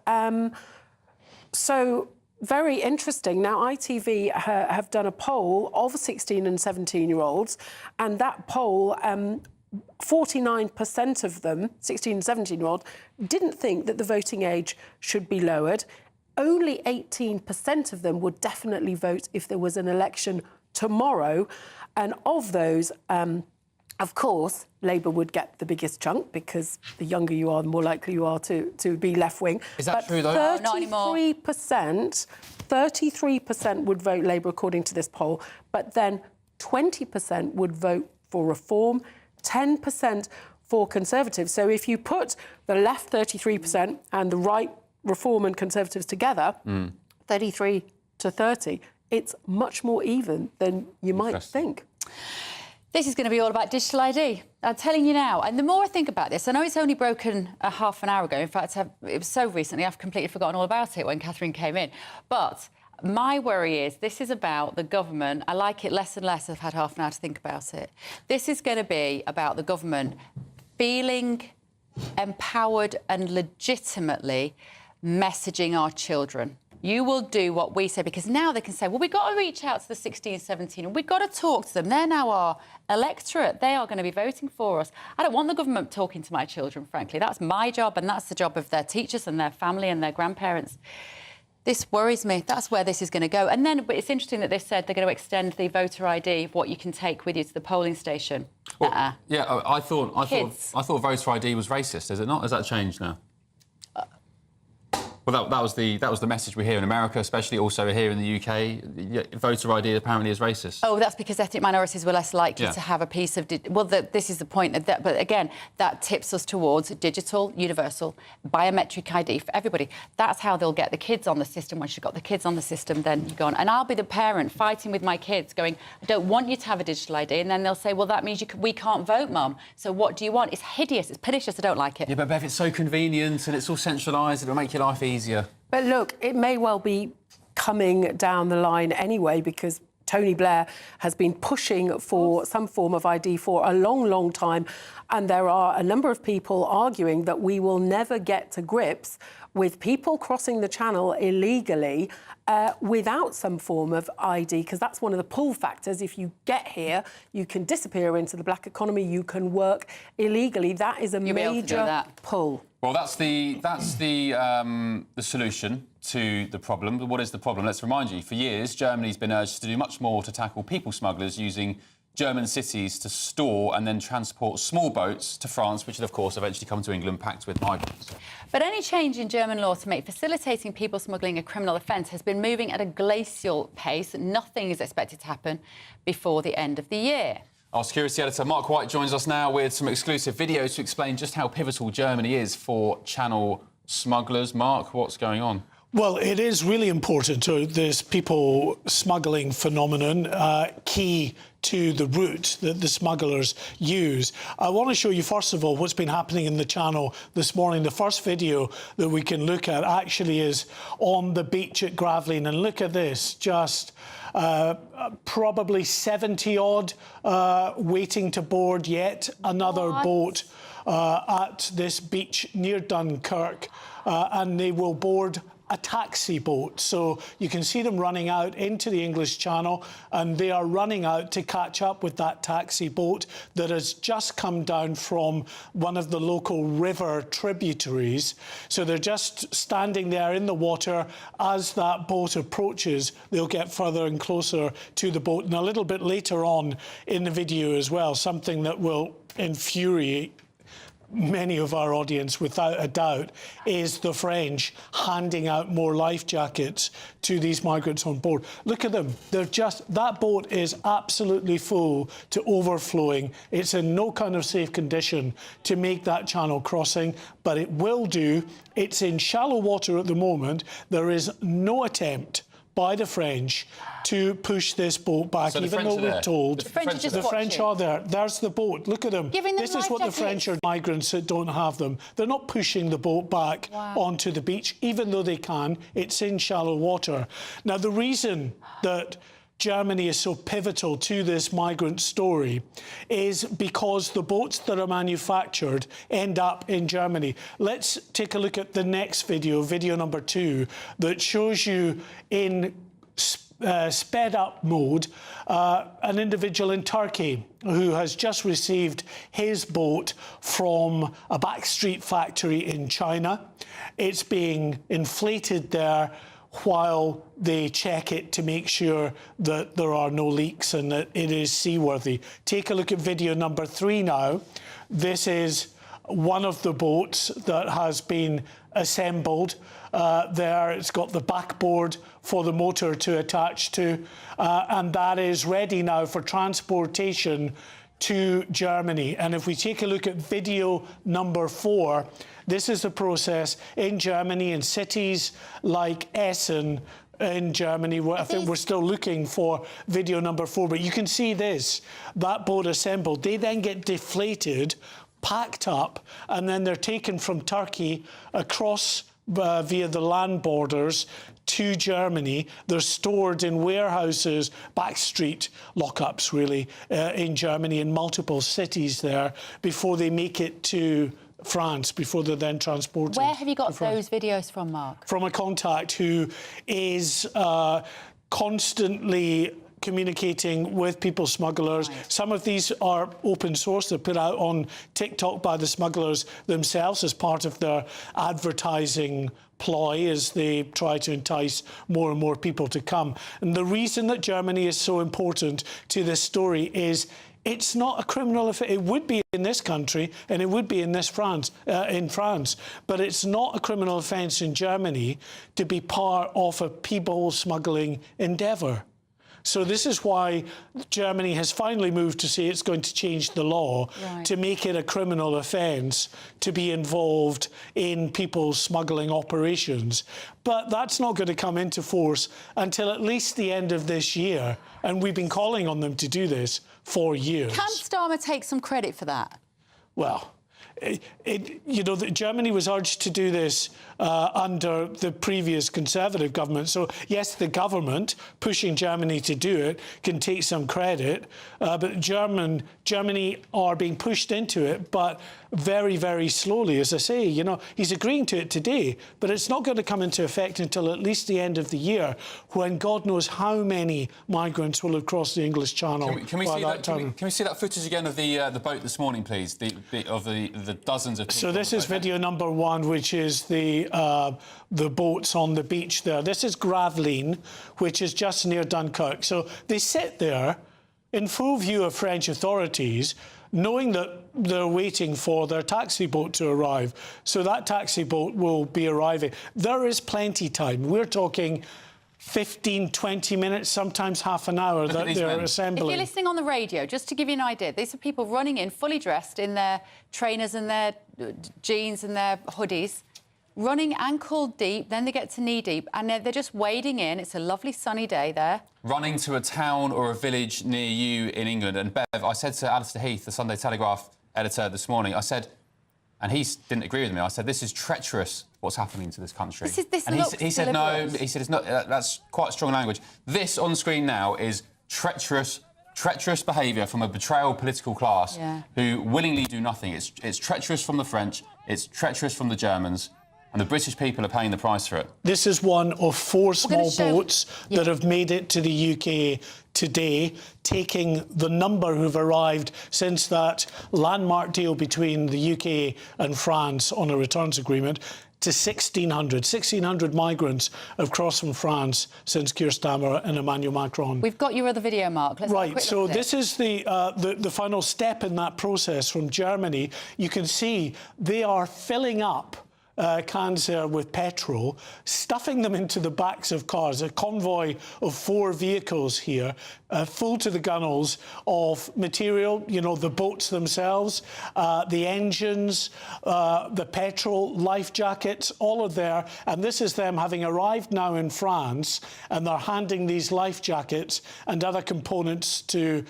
So very interesting. Now, ITV have done a poll of 16 and 17-year-olds, and that poll, 49% of them, 16 and 17-year-olds, didn't think that the voting age should be lowered. Only 18% of them would definitely vote if there was an election tomorrow. And of those, of course, Labour would get the biggest chunk because the younger you are, the more likely you are to be left-wing. Is that true, though? No, not anymore. 33% would vote Labour, according to this poll, but then 20% would vote for reform, 10% for Conservatives. So if you put the left 33% and the right reform and Conservatives together, 33 to 30, it's much more even than you might think. This is going to be all about digital ID. I'm telling you now. And the more I think about this, I know it's only broken a half an hour ago. In fact, it was so recently, I've completely forgotten all about it when Catherine came in. But my worry is this is about the government. I like it less and less. I've had half an hour to think about it. This is going to be about the government feeling empowered and legitimately messaging our children. You will do what we say, because now they can say, well, we've got to reach out to the 16, 17, and we've got to talk to them. They're now our electorate. They are going to be voting for us. I don't want the government talking to my children, frankly. That's my job, and that's the job of their teachers and their family and their grandparents. This worries me. That's where this is going to go. And then but it's interesting that they said they're going to extend the voter ID of what you can take with you to the polling station. Well, yeah, I thought voter ID was racist. Is it not? Has that changed now? Well, that was the message we hear in America, especially also here in the UK. Voter ID apparently is racist. Oh, that's because ethnic minorities were less likely to have a piece of... this is the point of that. But again, that tips us towards digital, universal, biometric ID for everybody. That's how they'll get the kids on the system. Once you've got the kids on the system, then you're gone. And I'll be the parent fighting with my kids going, I don't want you to have a digital ID. And then they'll say, well, that means we can't vote, Mum. So what do you want? It's hideous. It's pernicious. I don't like it. Yeah, but Bev, it's so convenient and it's all centralised. It'll make your life easier. But look, it may well be coming down the line anyway, because Tony Blair has been pushing for some form of ID for a long, long time. And there are a number of people arguing that we will never get to grips with people crossing the channel illegally without some form of ID, because that's one of the pull factors. If you get here, you can disappear into the black economy, you can work illegally. That is a major pull. Well, that's the solution to the problem. But what is the problem? Let's remind you, for years, Germany's been urged to do much more to tackle people smugglers using German cities to store and then transport small boats to France, which will, of course, eventually come to England packed with migrants. But any change in German law to make facilitating people smuggling a criminal offence has been moving at a glacial pace. Nothing is expected to happen before the end of the year. Our security editor, Mark White, joins us now with some exclusive videos to explain just how pivotal Germany is for channel smugglers. Mark, what's going on? Well, it is really important to this people smuggling phenomenon, key to the route that the smugglers use. I want to show you, first of all, what's been happening in the channel this morning. The first video that we can look at actually is on the beach at Gravelines. And look at this, just probably 70-odd waiting to board yet another boat at this beach near Dunkirk. And they will board a taxi boat. So you can see them running out into the English Channel, and they are running out to catch up with that taxi boat that has just come down from one of the local river tributaries. So they're just standing there in the water. As that boat approaches, they'll get further and closer to the boat. And a little bit later on in the video as well, something that will infuriate many of our audience, without a doubt, is the French handing out more life jackets to these migrants on board. Look at them. They're just, that boat is absolutely full to overflowing. It's in no kind of safe condition to make that channel crossing, but it will do. It's in shallow water at the moment. There is no attempt by the French to push this boat back, so even though we're told the French are there. There's the boat. Look at them. This is what the French are. Migrants that don't have them. They're not pushing the boat back onto the beach, even though they can. It's in shallow water. Now, the reason that Germany is so pivotal to this migrant story is because the boats that are manufactured end up in Germany. Let's take a look at the next video, video number 2, that shows you in sped up mode an individual in Turkey who has just received his boat from a backstreet factory in China. It's being inflated there while they check it to make sure that there are no leaks and that it is seaworthy. Take a look at video number 3 now. This is one of the boats that has been assembled there. It's got the backboard for the motor to attach to, and that is ready now for transportation to Germany. And if we take a look at video number 4, this is the process in Germany, in cities like Essen in Germany. I think we're still looking for video number 4, but you can see this, that boat assembled. They then get deflated, packed up, and then they're taken from Turkey across via the land borders to Germany. They're stored in warehouses, backstreet lockups really, in Germany, in multiple cities there, before they make it to France, before they're then transported. Where have you got those videos from, Mark? From a contact who is constantly communicating with people smugglers. Right. Some of these are open source. They're put out on TikTok by the smugglers themselves as part of their advertising ploy as they try to entice more and more people to come. And the reason that Germany is so important to this story is it's not a criminal offence. It would be in this country and it would be in France, but it's not a criminal offence in Germany to be part of a people smuggling endeavour. So this is why Germany has finally moved to say it's going to change the law to make it a criminal offence to be involved in people smuggling operations. But that's not going to come into force until at least the end of this year. And we've been calling on them to do this for years. Can Starmer take some credit for that? Well, Germany was urged to do this under the previous Conservative government. So, yes, the government pushing Germany to do it can take some credit, but Germany are being pushed into it, but very, very slowly. As I say, he's agreeing to it today, but it's not going to come into effect until at least the end of the year, when God knows how many migrants will have crossed the English Channel. Can we see that footage again of the boat this morning, please? Of the dozens of people. So this is video number 1, which is the boats on the beach there. This is Gravelines, which is just near Dunkirk. So they sit there in full view of French authorities, knowing that they're waiting for their taxi boat to arrive. So that taxi boat will be arriving. There is plenty time. We're talking 15, 20 minutes, sometimes half an hour that they're assembling. If you're listening on the radio, just to give you an idea, these are people running in, fully dressed in their trainers and their jeans and their hoodies, running ankle deep, then they get to knee deep, and they're just wading in. It's a lovely sunny day there. Running to a town or a village near you in England. And Bev, I said to Alistair Heath, the Sunday Telegraph editor this morning, I said, and he didn't agree with me, I said, this is treacherous, what's happening to this country. He said, no, he said, it's not, that's quite strong language. This on screen now is treacherous behaviour from a betrayal political class who willingly do nothing. It's treacherous from the French, it's treacherous from the Germans, and the British people are paying the price for it. This is one of 4 small boats that have made it to the UK today, taking the number who've arrived since that landmark deal between the UK and France on a returns agreement to 1,600. 1,600 migrants have crossed from France since Keir Starmer and Emmanuel Macron. We've got your other video, Mark. Let's have a quick so look at this is the final step in that process from Germany. You can see they are filling up cans there with petrol, stuffing them into the backs of cars, a convoy of 4 vehicles here, full to the gunnels of material, the boats themselves, the engines, the petrol, life jackets, all of there. And this is them having arrived now in France, and they're handing these life jackets and other components to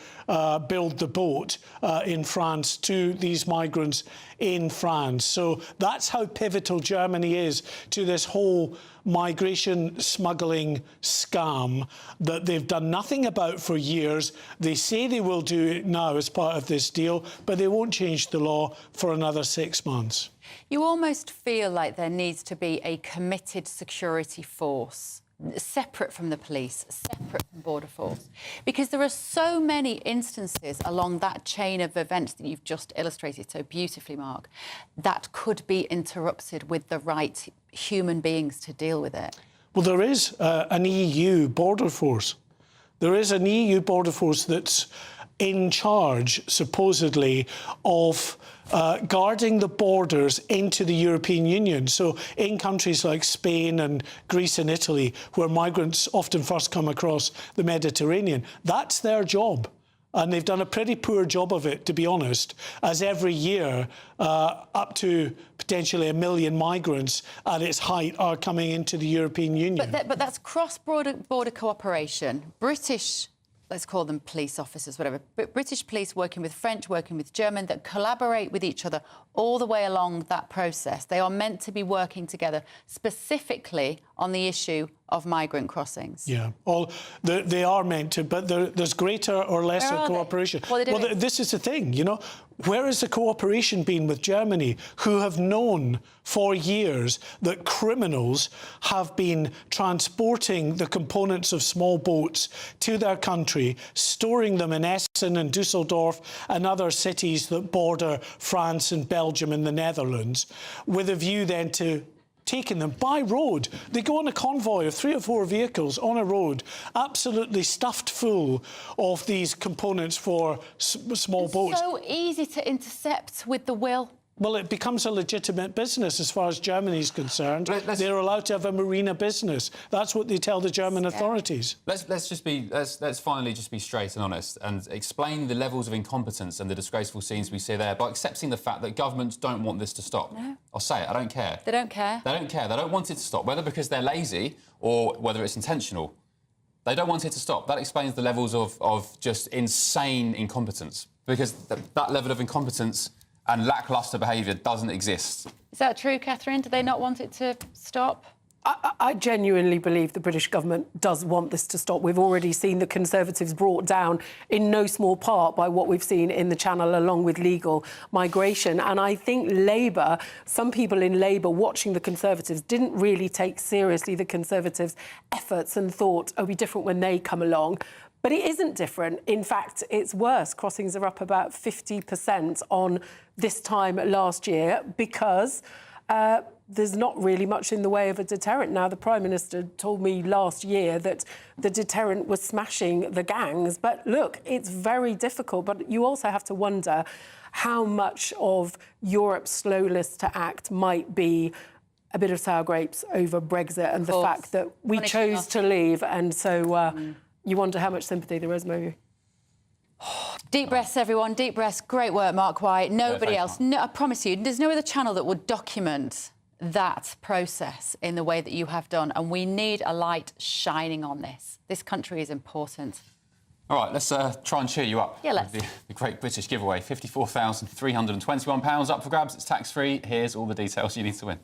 build the boat in France to these migrants in France. So that's how pivotal Germany is to this whole migration smuggling scam that they've done nothing about for years. They say they will do it now as part of this deal, but they won't change the law for another 6 months. You almost feel like there needs to be a committed security force, separate from the police, separate from Border Force, because there are so many instances along that chain of events that you've just illustrated so beautifully, Mark, that could be interrupted with the right human beings to deal with it. Well, there is an EU Border Force. There is an EU Border Force that's in charge, supposedly, of guarding the borders into the European Union. So in countries like Spain and Greece and Italy, where migrants often first come across the Mediterranean, that's their job. And they've done a pretty poor job of it, to be honest, as every year up to potentially 1 million migrants at its height are coming into the European Union. But that's cross-border cooperation. British, let's call them police officers, whatever, but British police working with French, working with German, that collaborate with each other all the way along that process. They are meant to be working together specifically on the issue of migrant crossings. Yeah, they are meant to, but there's greater or lesser cooperation. Well, this is the thing, Where has the cooperation been with Germany, who have known for years that criminals have been transporting the components of small boats to their country, storing them in Essen and Dusseldorf and other cities that border France and Belgium and the Netherlands, with a view then to taking them by road. They go on a convoy of 3 or 4 vehicles on a road, absolutely stuffed full of these components for small boats. So easy to intercept with the will. Well, it becomes a legitimate business as far as Germany's concerned. They're allowed to have a marina business. That's what they tell the German authorities. Let's finally just be straight and honest and explain the levels of incompetence and the disgraceful scenes we see there by accepting the fact that governments don't want this to stop. No. I'll say it, I don't care. They don't care? They don't care. They don't want it to stop, whether because they're lazy or whether it's intentional. They don't want it to stop. That explains the levels of just insane incompetence, because that level of incompetence and lacklustre behaviour doesn't exist. Is that true, Catherine? Do they not want it to stop? I genuinely believe the British government does want this to stop. We've already seen the Conservatives brought down in no small part by what we've seen in the Channel, along with legal migration. And I think Labour, some people in Labour watching the Conservatives didn't really take seriously the Conservatives' efforts and thought, oh, it'll be different when they come along. But it isn't different. In fact, it's worse. Crossings are up about 50% on this time last year because there's not really much in the way of a deterrent. Now, the Prime Minister told me last year that the deterrent was smashing the gangs. But look, it's very difficult. But you also have to wonder how much of Europe's slowness to act might be a bit of sour grapes over Brexit and the fact that we chose to leave. And so you wonder how much sympathy there is, maybe. Deep breaths, everyone. Deep breaths. Great work, Mark White. Nobody else. No, I promise you, there's no other channel that would document that process in the way that you have done. And we need a light shining on this. This country is important. All right, let's try and cheer you up. Yeah, let's. The Great British Giveaway, £54,321 up for grabs. It's tax-free. Here's all the details you need to win.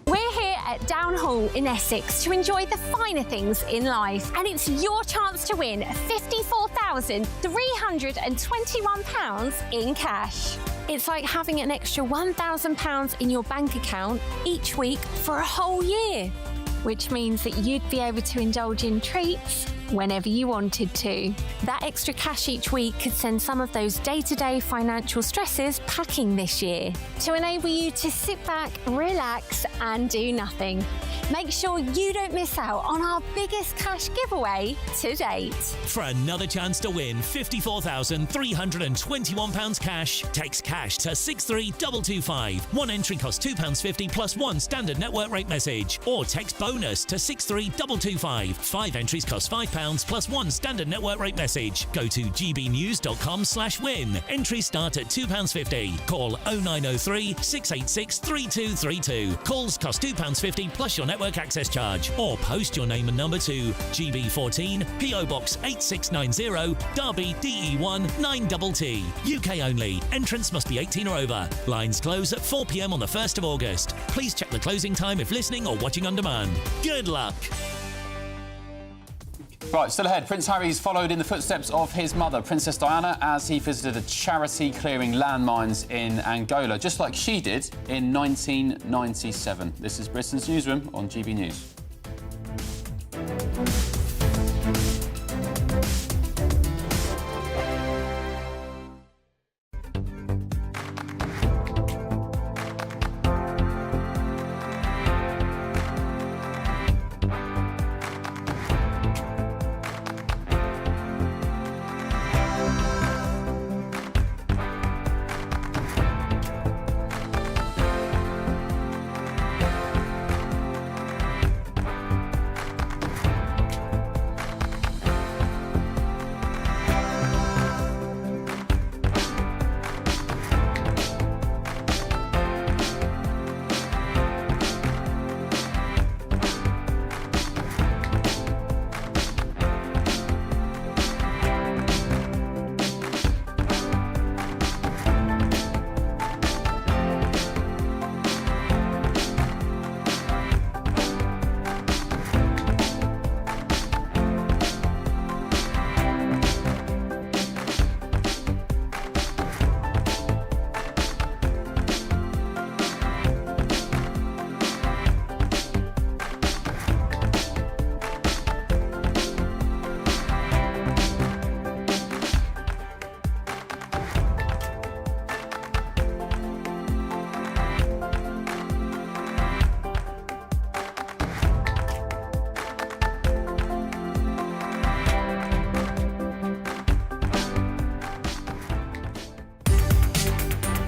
We're here at Downhall in Essex to enjoy the finer things in life. And it's your chance to win £54,321 in cash. It's like having an extra £1,000 in your bank account each week for a whole year. Which means that you'd be able to indulge in treats whenever you wanted to. That extra cash each week could send some of those day-to-day financial stresses packing this year to enable you to sit back, relax and do nothing. Make sure you don't miss out on our biggest cash giveaway to date. For another chance to win £54,321 cash, text cash to 63225. One entry costs £2.50 plus one standard network rate message, or text bonus to 63225. 5 entries cost £5 plus one standard network rate message. Go to gbnews.com/win. Entries start at £2.50. Call 0903 686 3232. Calls cost £2.50 plus your network access charge, or post your name and number to GB14 PO Box 8690 Derby DE1 9TT. UK only. Entrance must be 18 or over. Lines close at 4 p.m. on the 1st of August. Please check the closing time if listening or watching on demand. Good luck. Right, still ahead. Prince Harry's followed in the footsteps of his mother, Princess Diana, as he visited a charity clearing landmines in Angola, just like she did in 1997. This is Britain's Newsroom on GB News.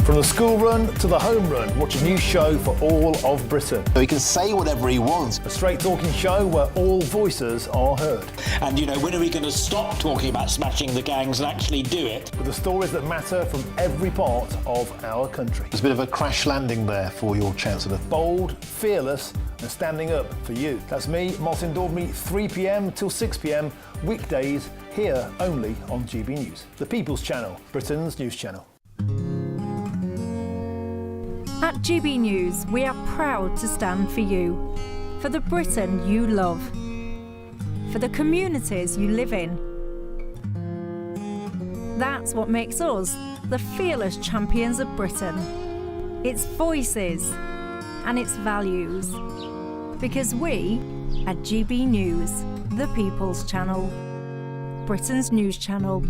From the school run to the home run, watch a new show for all of Britain. So he can say whatever he wants. A straight talking show where all voices are heard. And, you know, when are we going to stop talking about smashing the gangs and actually do it? With the stories that matter from every part of our country. There's a bit of a crash landing there for your Chancellor. Bold, fearless and standing up for you. That's me, Martin Daubney, 3 p.m. till 6 p.m. weekdays here only on GB News. The People's Channel, Britain's news channel. At GB News, we are proud to stand for you, for the Britain you love, for the communities you live in. That's what makes us the fearless champions of Britain. Its voices and its values. Because we, at GB News, the People's Channel, Britain's news channel.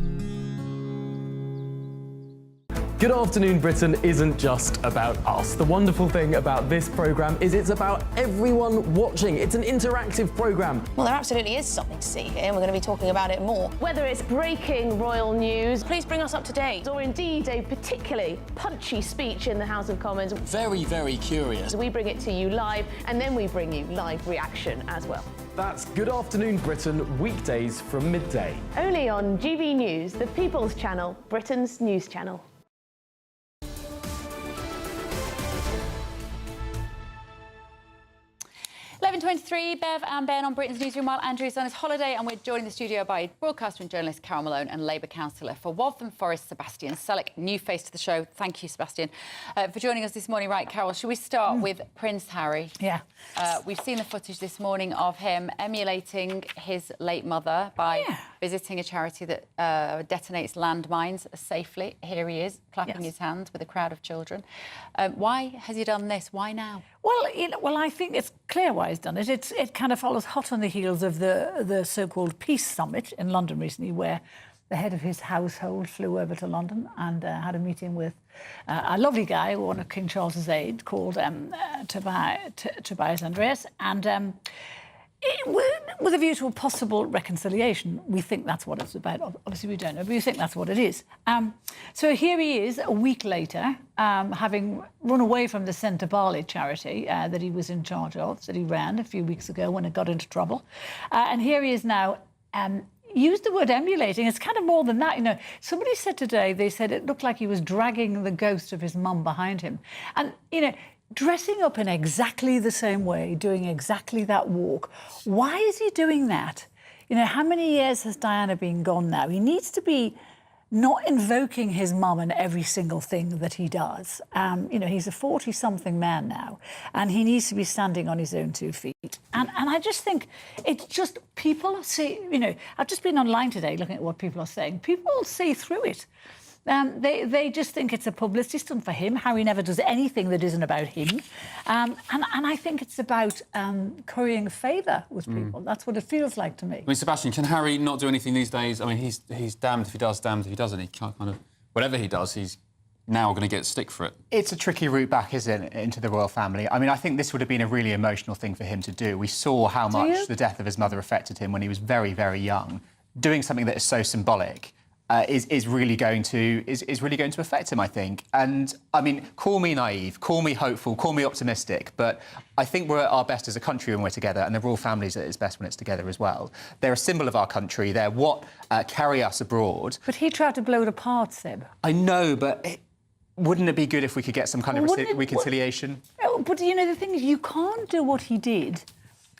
Good Afternoon Britain isn't just about us. The wonderful thing about this programme is it's about everyone watching. It's an interactive programme. Well, there absolutely is something to see here, and we're going to be talking about it more. Whether it's breaking royal news, please bring us up to date, or indeed a particularly punchy speech in the House of Commons. Very, very curious. We bring it to you live, and then we bring you live reaction as well. That's Good Afternoon Britain, weekdays from midday. Only on GB News, the People's Channel, Britain's news channel. 11:23, Bev and Ben on Britain's Newsroom while Andrew's on his holiday, and we're joined in the studio by broadcaster and journalist Carol Malone and Labour councillor for Waltham Forest, Sebastian Selleck. New face to the show. Thank you, Sebastian, for joining us this morning. Right, Carol, should we start with Prince Harry? Yeah. We've seen the footage this morning of him emulating his late mother by visiting a charity that detonates landmines safely. Here he is, clapping his hands with a crowd of children. Why has he done this? Why now? Well, I think it's clear why he's done it. It kind of follows hot on the heels of the so-called Peace Summit in London recently, where the head of his household flew over to London and had a meeting with a lovely guy, one of King Charles's aides, called Tobias Andreas, and with a view to a possible reconciliation. We think that's what it's about. Obviously, we don't know, but we think that's what it is. So here he is, a week later, having run away from the Centre Barley charity that he was in charge of, that he ran a few weeks ago when it got into trouble. And here he is now. Used the word emulating. It's kind of more than that. You know, somebody said today, they said it looked like he was dragging the ghost of his mum behind him. And, you know, dressing up in exactly the same way, doing exactly that walk. Why is he doing that? You know, how many years has Diana been gone now? He needs to be not invoking his mum in every single thing that he does. You know, he's a 40-something man now, and he needs to be standing on his own 2 feet. And I just think it's just people see, you know, I've just been online today looking at what people are saying. People see through it. They just think it's a publicity stunt for him. Harry never does anything that isn't about him. And I think it's about currying favour with people. That's what it feels like to me. I mean, Sebastian, can Harry not do anything these days? I mean, he's damned if he does, damned if he doesn't. He can't kind of... Whatever he does, he's now going to get stick for it. It's a tricky route back, isn't it, into the royal family? I mean, I think this would have been a really emotional thing for him to do. We saw how much the death of his mother affected him when he was very, very young. Doing something that is so symbolic is really going to affect him, I think. And I mean, call me naive, call me hopeful, call me optimistic, but I think we're at our best as a country when we're together, and the royal family is at its best when it's together as well. They're a symbol of our country. They're what carry us abroad. But he tried to blow it apart, Seb. I know, but wouldn't it be good if we could get some kind of reconciliation? But you know, the thing is, you can't do what he did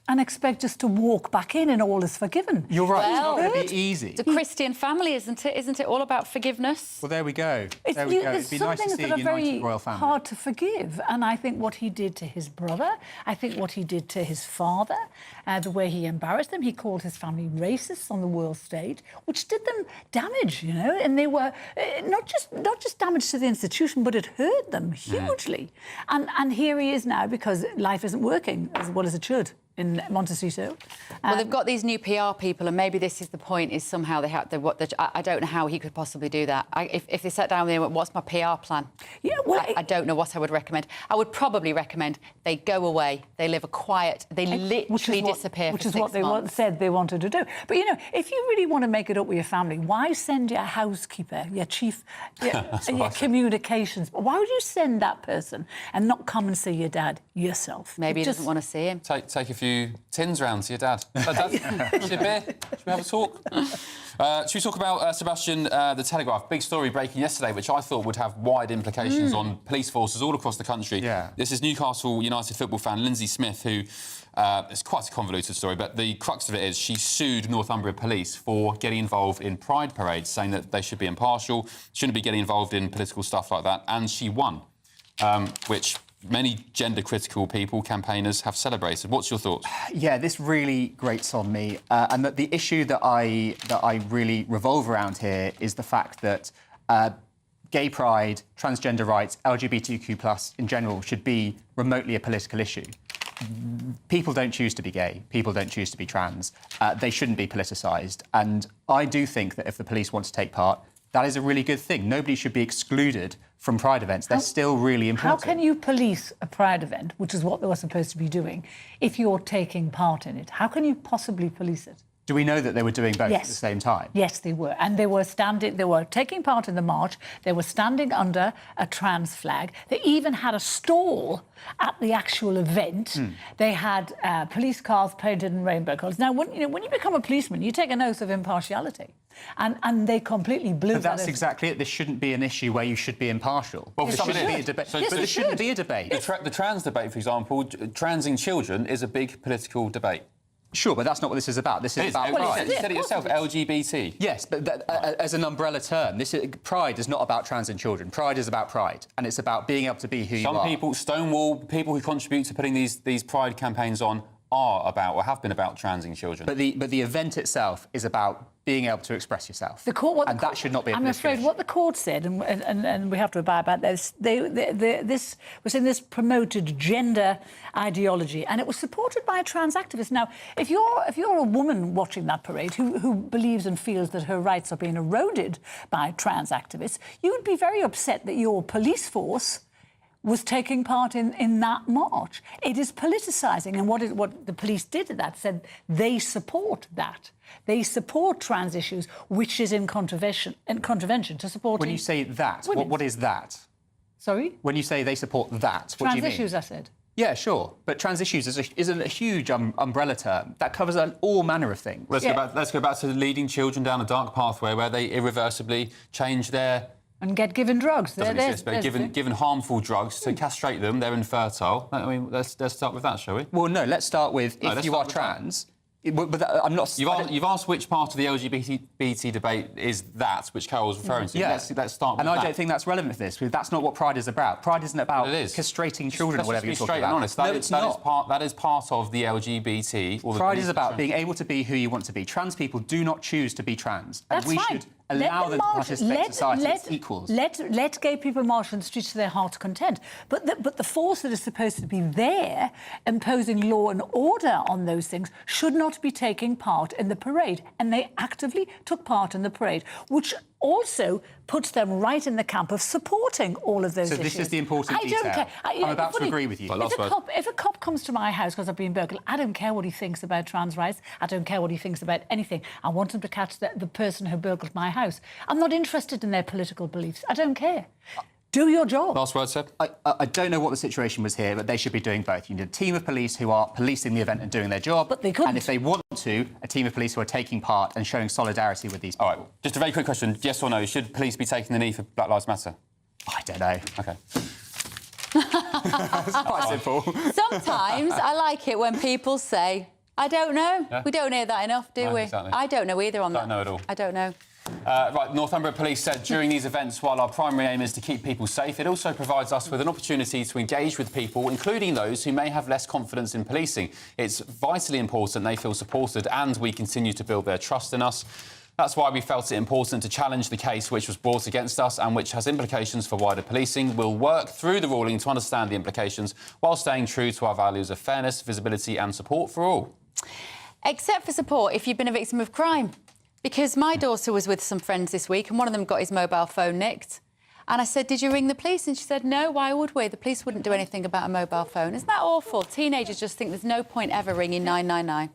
and expect us to walk back in and all is forgiven. You're right. Well, it's not going to be easy. It's a Christian family, isn't it? Isn't it all about forgiveness? Well, there we go. It'd be nice to see a united royal family. Hard to forgive, and I think what he did to his brother, I think what he did to his father, the way he embarrassed them, he called his family racist on the world stage, which did them damage, you know, and they were not just damage to the institution, but it hurt them hugely. And here he is now because life isn't working as well as it should in Montecito. Well, they've got these new PR people, and maybe this is the point, is somehow they have... I don't know how he could possibly do that. If they sat down with him and went, what's my PR plan? Yeah, well... I don't know what I would recommend. I would probably recommend they go away, they live a quiet... They literally disappear for 6 months. Which is what they said they wanted to do. But, you know, if you really want to make it up with your family, why send your housekeeper, your chief, your communications? Why would you send that person and not come and see your dad yourself? Maybe he doesn't want to see him. Take a few tins round to your dad. Dad, should we have a talk? Should we talk about, Sebastian, the Telegraph? Big story breaking yesterday, which I thought would have wide implications on police forces all across the country. Yeah. This is Newcastle United football fan Lindsay Smith, who... it's quite a convoluted story, but the crux of it is she sued Northumbria Police for getting involved in pride parades, saying that they should be impartial, shouldn't be getting involved in political stuff like that, and she won, which many gender-critical people, campaigners, have celebrated. What's your thoughts? Yeah, this really grates on me. And that the issue that I really revolve around here is the fact that gay pride, transgender rights, LGBTQ+ in general should be remotely a political issue. People don't choose to be gay. People don't choose to be trans. They shouldn't be politicised. And I do think that if the police want to take part, that is a really good thing. Nobody should be excluded from Pride events. They're still really important. How can you police a Pride event, which is what they were supposed to be doing, if you're taking part in it? How can you possibly police it? Do we know that they were doing both Yes. at the same time? Yes, they were. And they were taking part in the march. They were standing under a trans flag. They even had a stall at the actual event. They had police cars painted in rainbow colours. Now, when you become a policeman, you take an oath of impartiality. And they completely blew that. But that's exactly it. This shouldn't be an issue where you should be impartial. Well, there shouldn't be a debate. So, but there shouldn't be a debate. The trans debate, for example, transing children is a big political debate. Sure, but that's not what this is about. This is about pride. You said it yourself, LGBT. Yes, but as an umbrella term, pride is not about trans and children. Pride is about pride, and it's about being able to be who you are. Some people, Stonewall, people who contribute to putting these pride campaigns on are about, or have been about, transing children. But the event itself is about being able to express yourself. That should not be a I'm afraid what the court said, and we have to abide by this, this was in this promoted gender ideology, and it was supported by a trans activist. Now, if you're a woman watching that parade who believes and feels that her rights are being eroded by trans activists, you would be very upset that your police force was taking part in that march. It is politicising, and what the police did at that said they support that. They support trans issues, which is in contravention to supporting... When you say that, what is that? Sorry? When you say they support that, what do you mean? Trans issues, I said. Yeah, sure. But trans issues isn't a huge umbrella term. That covers all manner of things. Let's go back to leading children down a dark pathway where they irreversibly change their... And get given drugs. Doesn't exist, but given harmful drugs to castrate them, they're infertile. I mean, let's start with that, shall we? Well, no, let's start with if you are trans... I'm not... You've asked which part of the LGBT debate is that, which Carol's referring to. Yeah. Let's start with that. And I don't think that's relevant for this, because that's not what Pride is about. Pride isn't about castrating children or whatever you're talking about. Honest. That is part of the LGBT... Pride is about being able to be who you want to be. Trans people do not choose to be trans. That's and we fine. should allow them to participate in society as equals. Let gay people march on the streets to their heart's content. But the force that is supposed to be there, imposing law and order on those things, should not be taking part in the parade. And they actively took part in the parade, which also puts them right in the camp of supporting all of those issues. So this is the important detail. I don't care. I'm about to agree with you. If a cop comes to my house because I've been burgled, I don't care what he thinks about trans rights. I don't care what he thinks about anything. I want him to catch the person who burgled my house. I'm not interested in their political beliefs. I don't care. Do your job. Last word, Seb. I don't know what the situation was here, but they should be doing both. You need a team of police who are policing the event and doing their job. But they couldn't. And if they want to, a team of police who are taking part and showing solidarity with these people. All right, just a very quick question. Yes or no, should police be taking the knee for Black Lives Matter? I don't know. OK. It's quite simple. Sometimes I like it when people say, I don't know. Yeah. We don't hear that enough, do we? Exactly. I don't know either on that. Don't know at all. I don't know. Right, Northumbria Police said during these events, while our primary aim is to keep people safe, it also provides us with an opportunity to engage with people, including those who may have less confidence in policing. It's vitally important they feel supported and we continue to build their trust in us. That's why we felt it important to challenge the case which was brought against us and which has implications for wider policing. We'll work through the ruling to understand the implications while staying true to our values of fairness, visibility and support for all. Except for support if you've been a victim of crime. Because my daughter was with some friends this week and one of them got his mobile phone nicked. And I said, did you ring the police? And she said, no, why would we? The police wouldn't do anything about a mobile phone. Isn't that awful? Teenagers just think there's no point ever ringing 999.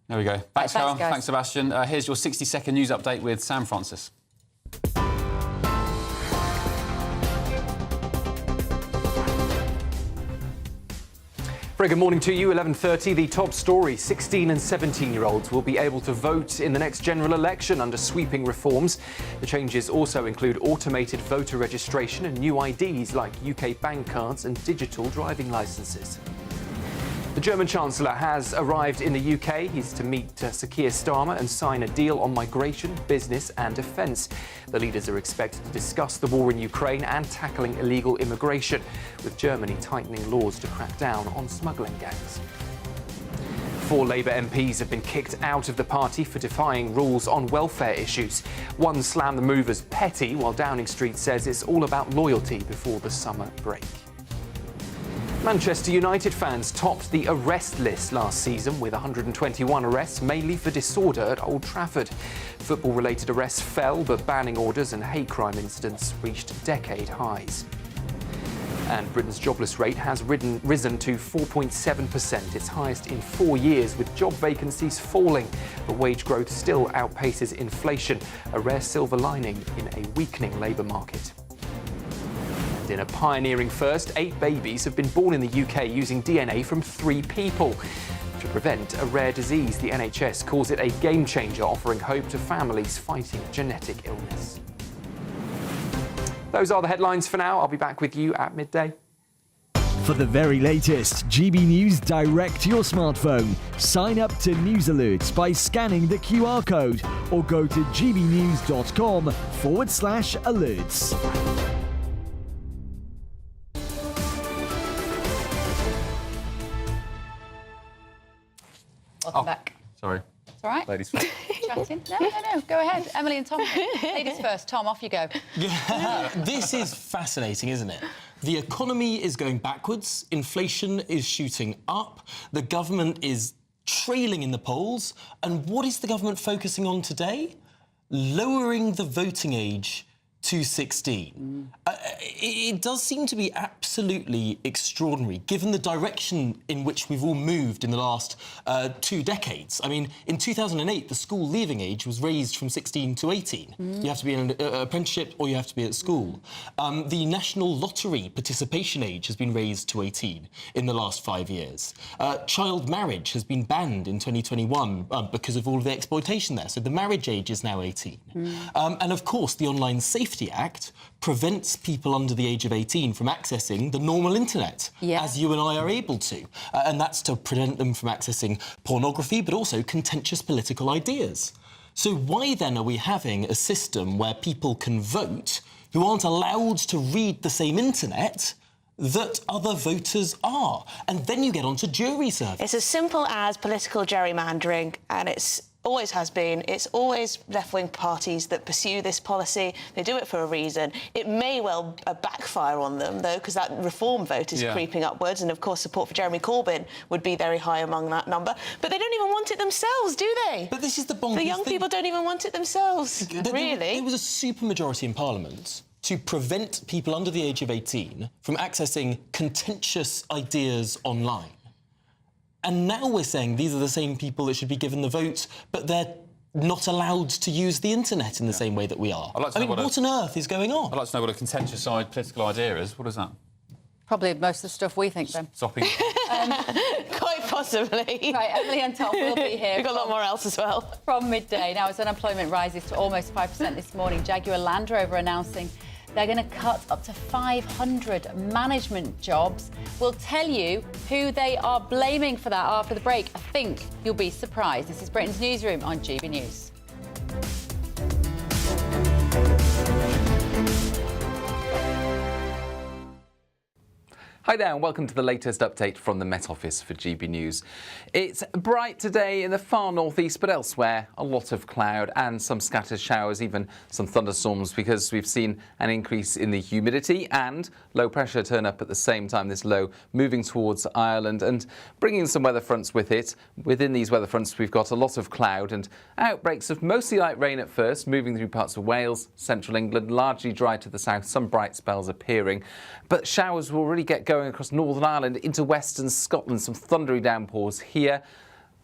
There we go. Thanks, Carol. guys. Thanks, Sebastian. Here's your 60-second news update with Sam Francis. Very good morning to you. 11:30, the top story. 16 and 17-year-olds will be able to vote in the next general election under sweeping reforms. The changes also include automated voter registration and new IDs like UK bank cards and digital driving licences. The German Chancellor has arrived in the UK. He's to meet Sir Keir Starmer and sign a deal on migration, business and defence. The leaders are expected to discuss the war in Ukraine and tackling illegal immigration, with Germany tightening laws to crack down on smuggling gangs. 4 Labour MPs have been kicked out of the party for defying rules on welfare issues. One slammed the move as petty, while Downing Street says it's all about loyalty before the summer break. Manchester United fans topped the arrest list last season with 121 arrests, mainly for disorder at Old Trafford. Football-related arrests fell, but banning orders and hate crime incidents reached decade highs. And Britain's jobless rate has risen to 4.7%, its highest in 4 years, with job vacancies falling. But wage growth still outpaces inflation, a rare silver lining in a weakening labour market. In a pioneering first, 8 babies have been born in the UK using DNA from 3 people. To prevent a rare disease, the NHS calls it a game changer, offering hope to families fighting genetic illness. Those are the headlines for now. I'll be back with you at midday. For the very latest GB News direct to your smartphone, sign up to News Alerts by scanning the QR code or go to gbnews.com/alerts. Welcome back. Sorry. It's all right. Ladies first. Chatting. No. Go ahead. Emily and Tom. Ladies first. Tom, off you go. Yeah, this is fascinating, isn't it? The economy is going backwards. Inflation is shooting up. The government is trailing in the polls. And what is the government focusing on today? Lowering the voting age to 16. It does seem to be absolutely extraordinary, given the direction in which we've all moved in the last 2 decades. I mean, in 2008, the school leaving age was raised from 16 to 18. You have to be in an apprenticeship or you have to be at school. The national lottery participation age has been raised to 18 in the last 5 years. Child marriage has been banned in 2021 because of all of the exploitation there. So the marriage age is now 18. And of course, the Online Safety Act prevents people under the age of 18 from accessing the normal internet, as you and I are able to. And that's to prevent them from accessing pornography, but also contentious political ideas. So why then are we having a system where people can vote who aren't allowed to read the same internet that other voters are? And then you get onto jury service. It's as simple as political gerrymandering, and it's always has been. It's always left-wing parties that pursue this policy. They do it for a reason. It may well backfire on them, though, because that reform vote is creeping upwards, and, of course, support for Jeremy Corbyn would be very high among that number. But they don't even want it themselves, do they? But this is the bonkers The young people don't even want it themselves, really. There was a supermajority in Parliament to prevent people under the age of 18 from accessing contentious ideas online. And now we're saying these are the same people that should be given the vote, but they're not allowed to use the internet in the same way that we are. I'd like to know what on earth is going on? I'd like to know what a contentious side political idea is. What is that? Probably most of the stuff we think, then. Stopping. Quite possibly. Right, Emily and Tom will be here. We've got a lot more else as well. From midday. Now, as unemployment rises to almost 5% this morning, Jaguar Land Rover announcing they're going to cut up to 500 management jobs. We'll tell you who they are blaming for that after the break. I think you'll be surprised. This is Britain's Newsroom on GB News. Hi there and welcome to the latest update from the Met Office for GB News. It's bright today in the far northeast, but elsewhere a lot of cloud and some scattered showers, even some thunderstorms, because we've seen an increase in the humidity and low pressure turn up at the same time. This low moving towards Ireland and bringing some weather fronts with it. Within these weather fronts we've got a lot of cloud and outbreaks of mostly light rain at first, moving through parts of Wales, central England, largely dry to the south, some bright spells appearing. But showers will really get going across Northern Ireland into western Scotland. Some thundery downpours here.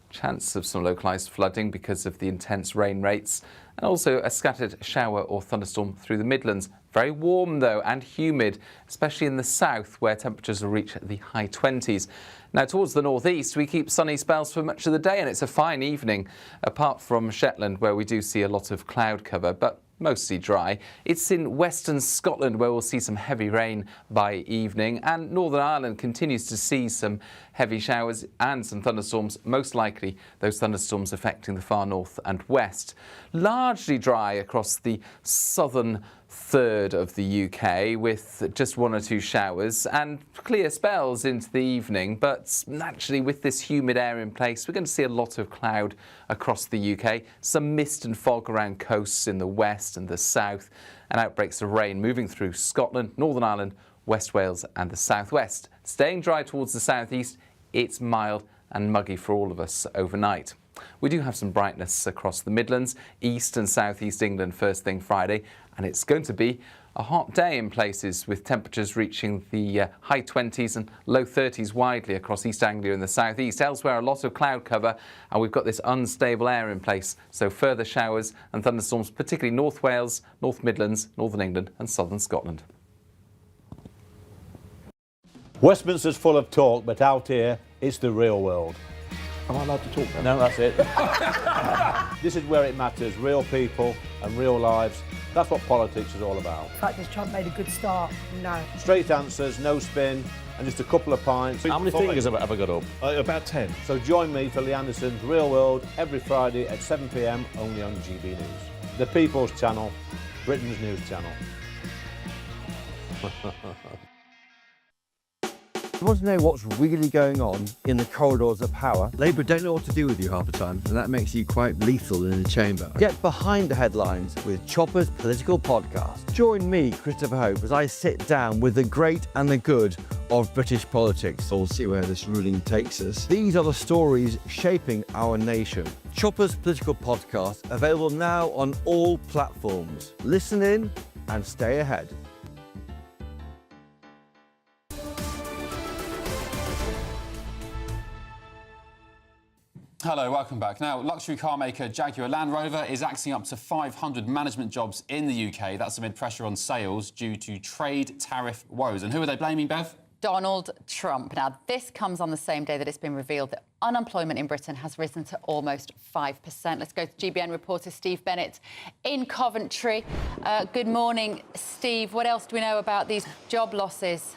Chance of some localised flooding because of the intense rain rates. and also a scattered shower or thunderstorm through the Midlands. Very warm, though, and humid, especially in the south, where temperatures will reach the high 20s. Now, towards the northeast, we keep sunny spells for much of the day, and it's a fine evening, apart from Shetland, where we do see a lot of cloud cover, but mostly dry. It's in western Scotland where we'll see some heavy rain by evening, and Northern Ireland continues to see some heavy showers and some thunderstorms, most likely those thunderstorms affecting the far north and west. Largely dry across the southern third of the UK, with just 1 or 2 showers and clear spells into the evening, but naturally with this humid air in place, we're going to see a lot of cloud across the UK, some mist and fog around coasts in the west and the south, and outbreaks of rain moving through Scotland, Northern Ireland, West Wales and the southwest. Staying dry towards the southeast, it's mild and muggy for all of us overnight. We do have some brightness across the Midlands, east and southeast England first thing Friday, and it's going to be a hot day in places with temperatures reaching the high 20s and low 30s widely across East Anglia and the southeast. Elsewhere, a lot of cloud cover, and we've got this unstable air in place, so further showers and thunderstorms, particularly North Wales, North Midlands, Northern England and southern Scotland. Westminster's full of talk, but out here, it's the real world. Am I allowed to talk then? No, that's it. This is where it matters, real people and real lives. That's what politics is all about. In fact, has Trump made a good start? No. Straight answers, no spin, and just a couple of pints. How many fingers have I got up? About 10. So join me for Lee Anderson's Real World every Friday at 7 p.m. only on GB News. The People's Channel, Britain's news channel. You want to know what's really going on in the corridors of power? Labour don't know what to do with you half the time, and that makes you quite lethal in the chamber. Get behind the headlines with Chopper's Political Podcast. Join me, Christopher Hope, as I sit down with the great and the good of British politics. We'll see where this ruling takes us. These are the stories shaping our nation. Chopper's Political Podcast, available now on all platforms. Listen in and stay ahead. Hello, welcome back. Now, luxury car maker Jaguar Land Rover is axing up to 500 management jobs in the UK. That's amid pressure on sales due to trade tariff woes. And who are they blaming, Bev? Donald Trump. Now, this comes on the same day that it's been revealed that unemployment in Britain has risen to almost 5%. Let's go to GBN reporter Steve Bennett in Coventry. Good morning, Steve. What else do we know about these job losses?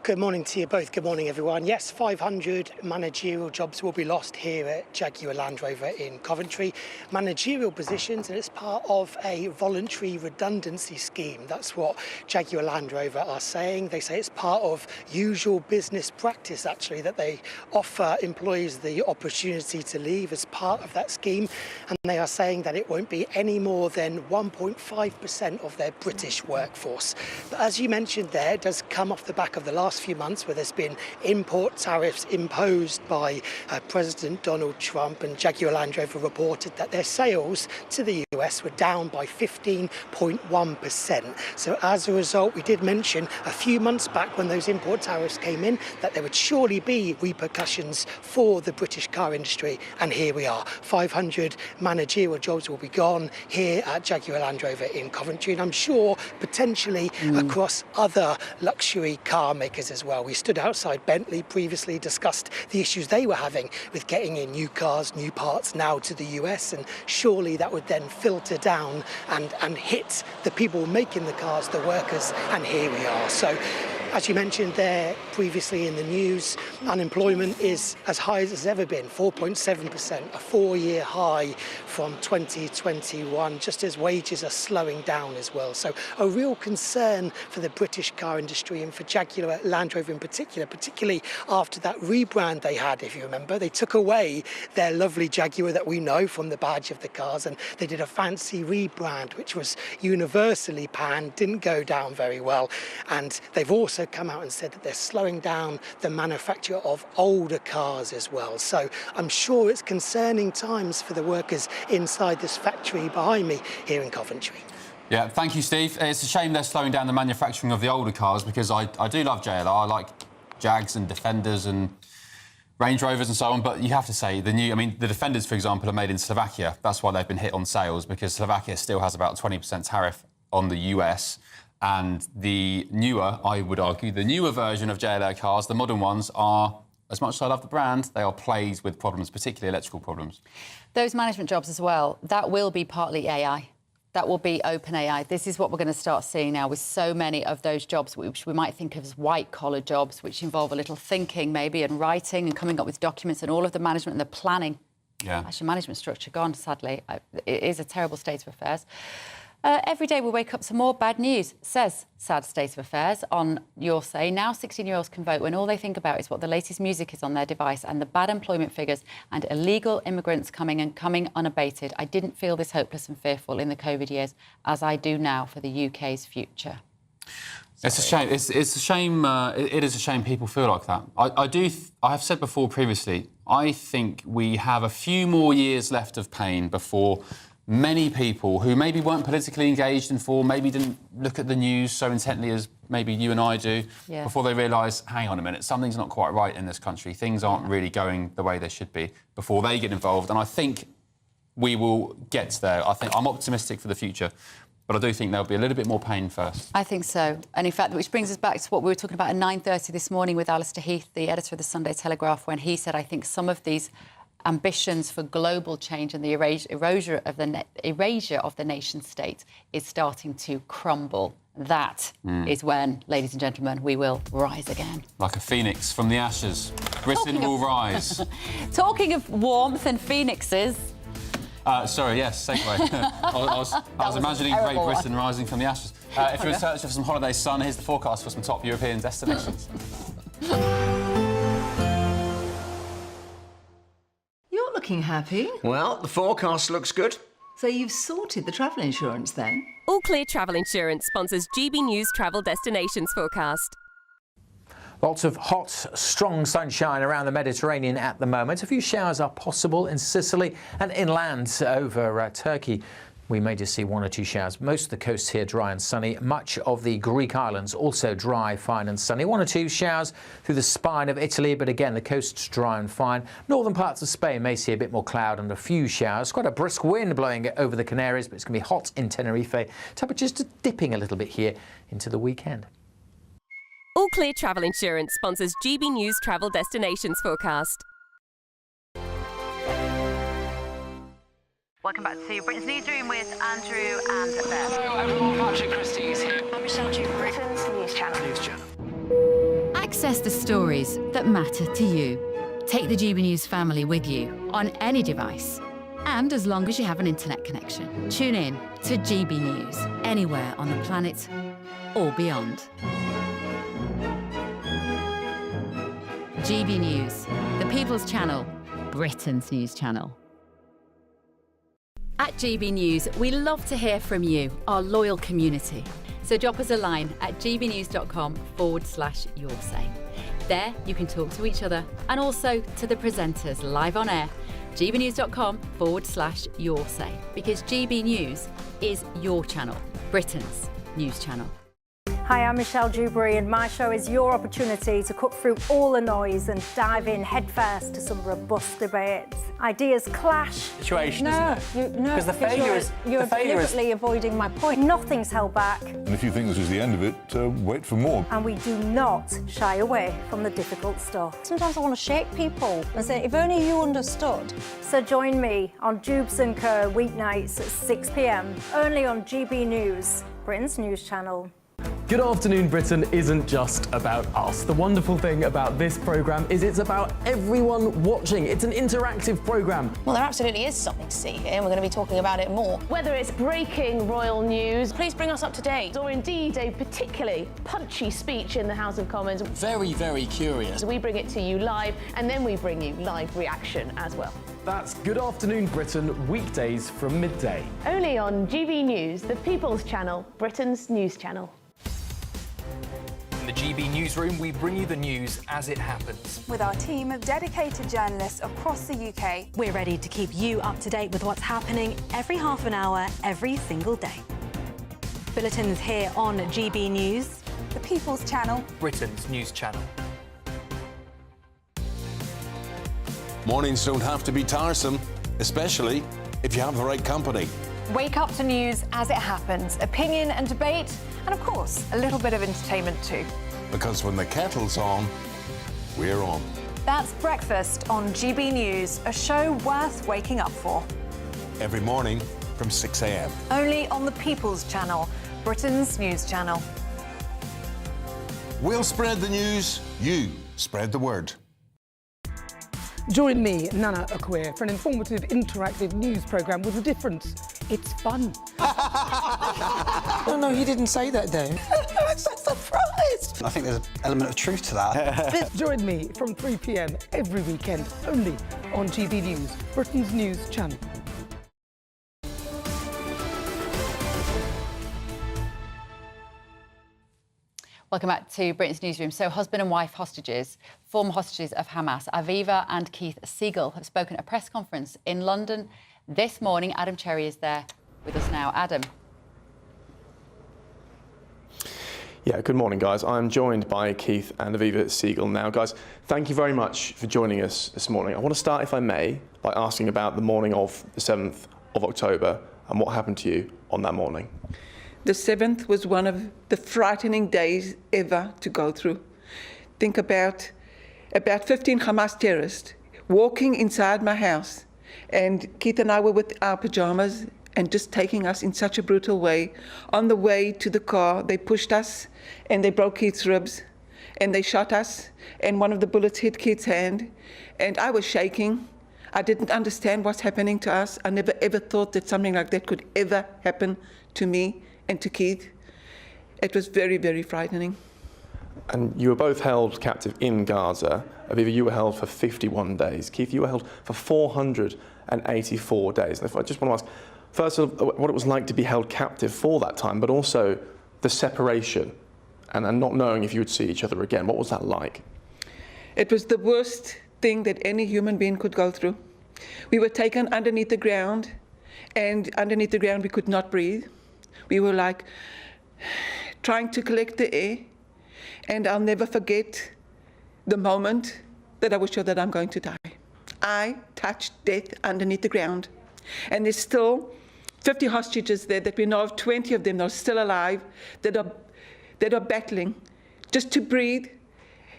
Good morning to you both. Good morning, everyone. Yes, 500 managerial jobs will be lost here at Jaguar Land Rover in Coventry. Managerial positions, and it's part of a voluntary redundancy scheme. That's what Jaguar Land Rover are saying. They say it's part of usual business practice, actually, that they offer employees the opportunity to leave as part of that scheme. And they are saying that it won't be any more than 1.5% of their British workforce. But as you mentioned there, it does come off the back of the last few months where there's been import tariffs imposed by President Donald Trump, and Jaguar Land Rover reported that their sales to the US were down by 15.1%. So as a result, we did mention a few months back when those import tariffs came in that there would surely be repercussions for the British car industry, and here we are. 500 managerial jobs will be gone here at Jaguar Land Rover in Coventry, and I'm sure potentially across other luxury car makers as well. We stood outside Bentley previously, discussed the issues they were having with getting in new cars, new parts now to the US, and surely that would then filter down and hit the people making the cars, the workers, and here we are. So as you mentioned there previously in the news, unemployment is as high as it's ever been, 4.7%, a 4-year high from 2021, just as wages are slowing down as well. So a real concern for the British car industry and for Jaguar Land Rover in particular, particularly after that rebrand they had, if you remember. They took away their lovely Jaguar that we know from the badge of the cars, and they did a fancy rebrand, which was universally panned, didn't go down very well. And they've also come out and said that they're slowing down the manufacture of older cars as well. So I'm sure it's concerning times for the workers inside this factory behind me here in Coventry. Yeah, thank you, Steve. It's a shame they're slowing down the manufacturing of the older cars, because I do love JLR. I like Jags and Defenders and Range Rovers and so on, but you have to say, the Defenders, for example, are made in Slovakia. That's why they've been hit on sales, because Slovakia still has about 20% tariff on the US. And the newer, I would argue, the newer version of JLR cars, the modern ones, are, as much as I love the brand, they are plagued with problems, particularly electrical problems. Those management jobs as well, that will be partly AI. That will be open AI. This is what we're going to start seeing now with so many of those jobs, which we might think of as white-collar jobs, which involve a little thinking maybe and writing and coming up with documents and all of the management and the planning. Yeah. Actually, management structure gone, sadly. It is a terrible state of affairs. Every day we wake up to more bad news, says Sad State of Affairs on Your Say. Now 16-year-olds can vote when all they think about is what the latest music is on their device and the bad employment figures and illegal immigrants coming unabated. I didn't feel this hopeless and fearful in the COVID years as I do now for the UK's future. It's a shame. It's a shame. It is a shame people feel like that. I have said before previously, I think we have a few more years left of pain before many people who maybe weren't politically engaged and maybe didn't look at the news so intently as maybe you and I do, before they realise, hang on a minute, something's not quite right in this country. Things aren't really going the way they should be, before they get involved. And I think we will get there. I'm optimistic for the future, but I do think there'll be a little bit more pain first. I think so. And in fact, which brings us back to what we were talking about at 9:30 this morning with Alistair Heath, the editor of the Sunday Telegraph, when he said, I think some of these ambitions for global change and the erasure of the nation state is starting to crumble. That is when, ladies and gentlemen, we will rise again. Like a phoenix from the ashes, Britain will rise. Talking of warmth and phoenixes... Sorry, yes, segue. I was imagining Great Britain rising from the ashes. If you're in search of some holiday sun, here's the forecast for some top European destinations. You're looking happy. Well, the forecast looks good. So you've sorted the travel insurance then? All Clear Travel Insurance sponsors GB News Travel Destinations forecast. Lots of hot, strong sunshine around the Mediterranean at the moment. A few showers are possible in Sicily and inland over Turkey. We may just see one or two showers. Most of the coast here dry and sunny. Much of the Greek islands also dry, fine and sunny. One or two showers through the spine of Italy, but again, the coast's dry and fine. Northern parts of Spain may see a bit more cloud and a few showers. Quite a brisk wind blowing over the Canaries, but it's going to be hot in Tenerife. Temperatures just dipping a little bit here into the weekend. All Clear Travel Insurance sponsors GB News Travel Destinations forecast. Welcome back to Britain's Newsroom with Andrew and Beth. Hello everyone, Patrick Christie's here. I'm Michelle Juber, Britain's News Channel. Access the stories that matter to you. Take the GB News family with you on any device. And as long as you have an internet connection. Tune in to GB News, anywhere on the planet or beyond. GB News, the People's Channel, Britain's News Channel. At GB News, we love to hear from you, our loyal community. So drop us a line at gbnews.com/yoursay. There you can talk to each other and also to the presenters live on air. gbnews.com/yoursay, because GB News is your channel, Britain's news channel. Hi, I'm Michelle Dewberry, and my show is your opportunity to cut through all the noise and dive in headfirst to some robust debates. Ideas clash. Situation, no, isn't it? No, because the failure is you're deliberately avoiding my point. Nothing's held back. And if you think this is the end of it, wait for more. And we do not shy away from the difficult stuff. Sometimes I want to shake people and say, if only you understood. So join me on Jubes & Co. weeknights at 6 p.m, only on GB News, Britain's news channel. Good Afternoon Britain isn't just about us. The wonderful thing about this programme is it's about everyone watching. It's an interactive programme. Well, there absolutely is something to see here, and we're going to be talking about it more. Whether it's breaking royal news, please bring us up to date, or indeed a particularly punchy speech in the House of Commons. Very, very curious. We bring it to you live, and then we bring you live reaction as well. That's Good Afternoon Britain, weekdays from midday. Only on GB News, the People's Channel, Britain's news channel. In the GB Newsroom, we bring you the news as it happens. With our team of dedicated journalists across the UK, we're ready to keep you up to date with what's happening every half an hour, every single day. Bulletins here on GB News, the People's Channel, Britain's news channel. Mornings don't have to be tiresome, especially if you have the right company. Wake up to news as it happens, opinion and debate, and of course, a little bit of entertainment too. Because when the kettle's on, we're on. That's Breakfast on GB News, a show worth waking up for. Every morning from 6 a.m. Only on the People's Channel, Britain's news channel. We'll spread the news, you spread the word. Join me, Nana Akwe, for an informative, interactive news programme with a difference. It's fun. No, he didn't say that, though. I'm so surprised. I think there's an element of truth to that. Join me from 3 p.m. every weekend, only on GB News, Britain's news channel. Welcome back to Britain's Newsroom. So husband and wife hostages, former hostages of Hamas, Aviva and Keith Siegel, have spoken at a press conference in London this morning. Adam Cherry is there with us now. Adam. Yeah, good morning, guys. I'm joined by Keith and Aviva Siegel now. Guys, thank you very much for joining us this morning. I want to start, if I may, by asking about the morning of the 7th of October and what happened to you on that morning. The 7th was one of the frightening days ever to go through. Think about 15 Hamas terrorists walking inside my house, and Keith and I were with our pajamas and just taking us in such a brutal way. On the way to the car, they pushed us and they broke Keith's ribs and they shot us, and one of the bullets hit Keith's hand, and I was shaking. I didn't understand what's happening to us. I never ever thought that something like that could ever happen to me and to Keith. It was very, very frightening. And you were both held captive in Gaza. Aviva, you were held for 51 days. Keith, you were held for 484 days. And if I just want to ask, first of all, what it was like to be held captive for that time, but also the separation and not knowing if you would see each other again. What was that like? It was the worst thing that any human being could go through. We were taken underneath the ground, and underneath the ground we could not breathe. We were like trying to collect the air, and I'll never forget the moment that I was sure that I'm going to die. I touched death underneath the ground, and there's still 50 hostages there that we know of. 20 of them are still alive, that are battling just to breathe.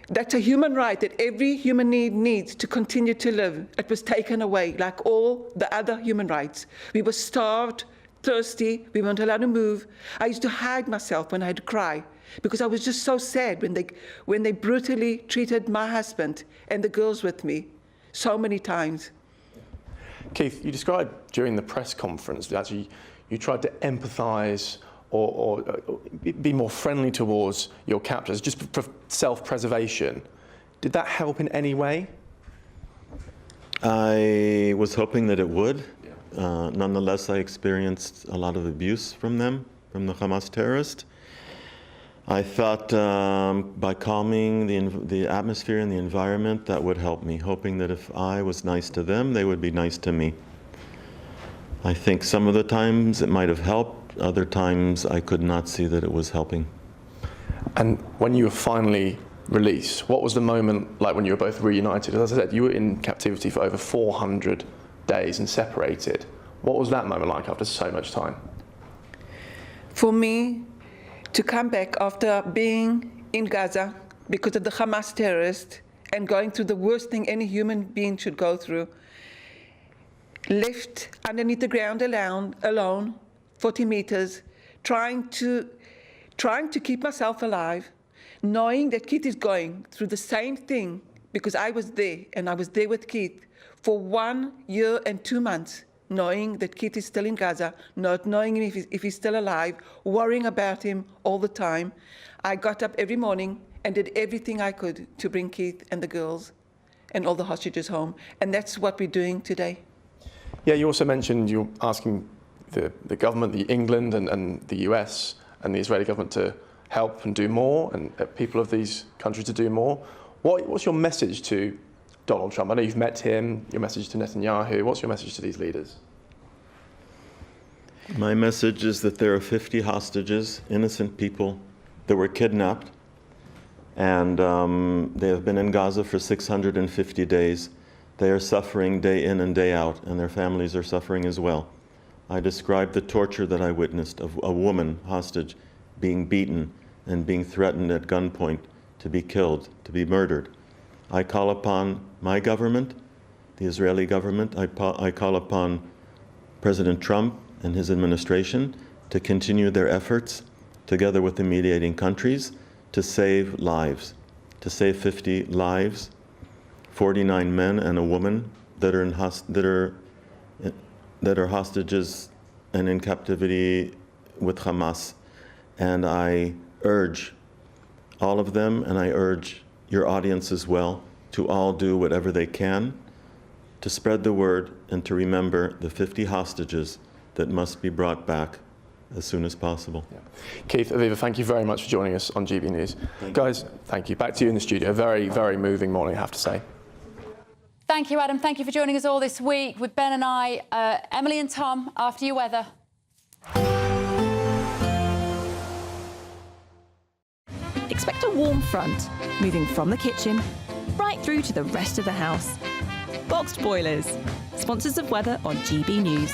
That's a human right that every human needs to continue to live. It was taken away like all the other human rights. We were starved, thirsty, we weren't allowed to move. I used to hide myself when I had to cry because I was just so sad when they brutally treated my husband and the girls with me so many times. Keith, you described during the press conference that actually you tried to empathise or be more friendly towards your captors, just for self-preservation. Did that help in any way? I was hoping that it would. Nonetheless, I experienced a lot of abuse from them, from the Hamas terrorists. I thought by calming the atmosphere and the environment, that would help me, hoping that if I was nice to them, they would be nice to me. I think some of the times it might have helped, other times I could not see that it was helping. And when you were finally released, what was the moment like when you were both reunited? As I said, you were in captivity for over 400 days and separated. What was that moment like after so much time? For me, to come back after being in Gaza because of the Hamas terrorists and going through the worst thing any human being should go through, left underneath the ground alone 40 meters, trying to keep myself alive, knowing that Keith is going through the same thing because I was there, and I was there with Keith for 1 year and 2 months, knowing that Keith is still in Gaza, not knowing if he's still alive, worrying about him all the time. I got up every morning and did everything I could to bring Keith and the girls and all the hostages home, and that's what we're doing today. Yeah, you also mentioned you're asking the government, the England and the US and the Israeli government to help and do more, and people of these countries to do more. What's your message to Donald Trump? I know you've met him, your message to Netanyahu. What's your message to these leaders? My message is that there are 50 hostages, innocent people, that were kidnapped, and they have been in Gaza for 650 days. They are suffering day in and day out, and their families are suffering as well. I described the torture that I witnessed of a woman hostage being beaten and being threatened at gunpoint to be killed, to be murdered. I call upon my government, the Israeli government, I call upon President Trump and his administration to continue their efforts, together with the mediating countries, to save lives, to save 50 lives, 49 men and a woman that are hostages and in captivity with Hamas. And I urge all of them, and I urge your audience as well, to all do whatever they can to spread the word and to remember the 50 hostages that must be brought back as soon as possible. Yeah. Keith, Aviva, thank you very much for joining us on GB News. Guys, thank you. Back to you in the studio. Very, very moving morning, I have to say. Thank you, Adam. Thank you for joining us all this week with Ben and I. Emily and Tom, after your weather. Expect a warm front, moving from the kitchen right through to the rest of the house. Boxed Boilers, sponsors of weather on GB News.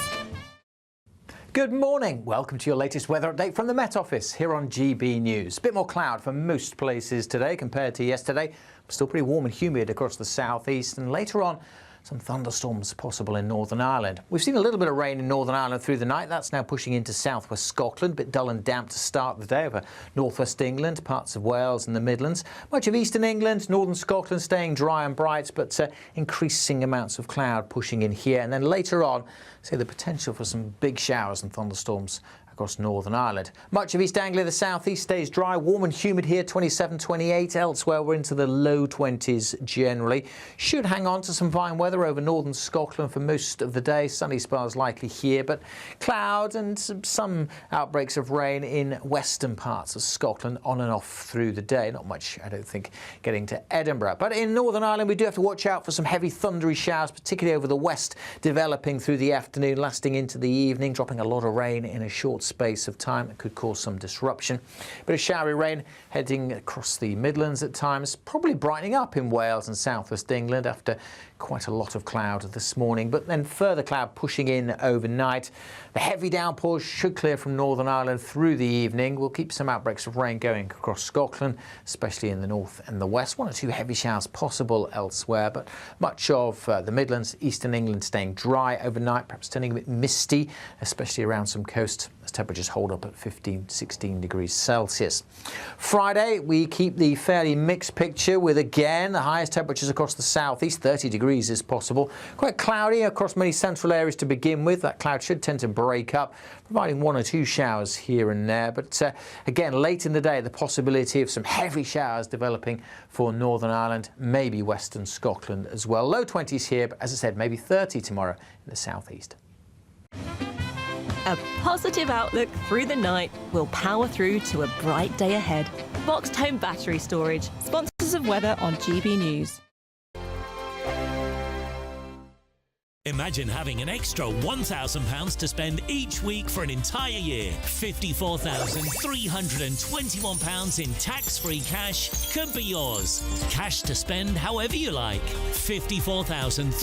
Good morning. Welcome to your latest weather update from the Met Office here on GB News. A bit more cloud for most places today compared to yesterday. Still pretty warm and humid across the southeast, and later on some thunderstorms possible in Northern Ireland. We've seen a little bit of rain in Northern Ireland through the night. That's now pushing into southwest Scotland. A bit dull and damp to start the day over northwest England, parts of Wales and the Midlands. Much of eastern England, northern Scotland staying dry and bright, but increasing amounts of cloud pushing in here. And then later on, see the potential for some big showers and thunderstorms across Northern Ireland. Much of East Anglia, the southeast, stays dry, warm and humid here, 27, 28. Elsewhere, we're into the low 20s generally. Should hang on to some fine weather over northern Scotland for most of the day. Sunny spells likely here, but cloud and some outbreaks of rain in western parts of Scotland on and off through the day. Not much, I don't think, getting to Edinburgh. But in Northern Ireland, we do have to watch out for some heavy thundery showers, particularly over the west, developing through the afternoon, lasting into the evening, dropping a lot of rain in a short space of time. It could cause some disruption. Bit of showery rain heading across the Midlands at times, probably brightening up in Wales and southwest England after quite a lot of cloud this morning, but then further cloud pushing in overnight. The heavy downpours should clear from Northern Ireland through the evening. We'll keep some outbreaks of rain going across Scotland, especially in the north and the west. 1 or 2 heavy showers possible elsewhere, but much of the Midlands, eastern England staying dry overnight, perhaps turning a bit misty, especially around some coast as temperatures hold up at 15, 16 degrees Celsius. Friday, we keep the fairly mixed picture with, again, the highest temperatures across the southeast, 30 degrees is possible. Quite cloudy across many central areas to begin with. That cloud should tend to break up, providing 1 or 2 showers here and there. But again, late in the day, the possibility of some heavy showers developing for Northern Ireland, maybe western Scotland as well. Low 20s here, but as I said, maybe 30 tomorrow in the southeast. A positive outlook through the night will power through to a bright day ahead. Boxed Home Battery Storage, sponsors of weather on GB News. Imagine having an extra £1,000 to spend each week for an entire year. £54,321 in tax-free cash could be yours. Cash to spend however you like. £54,321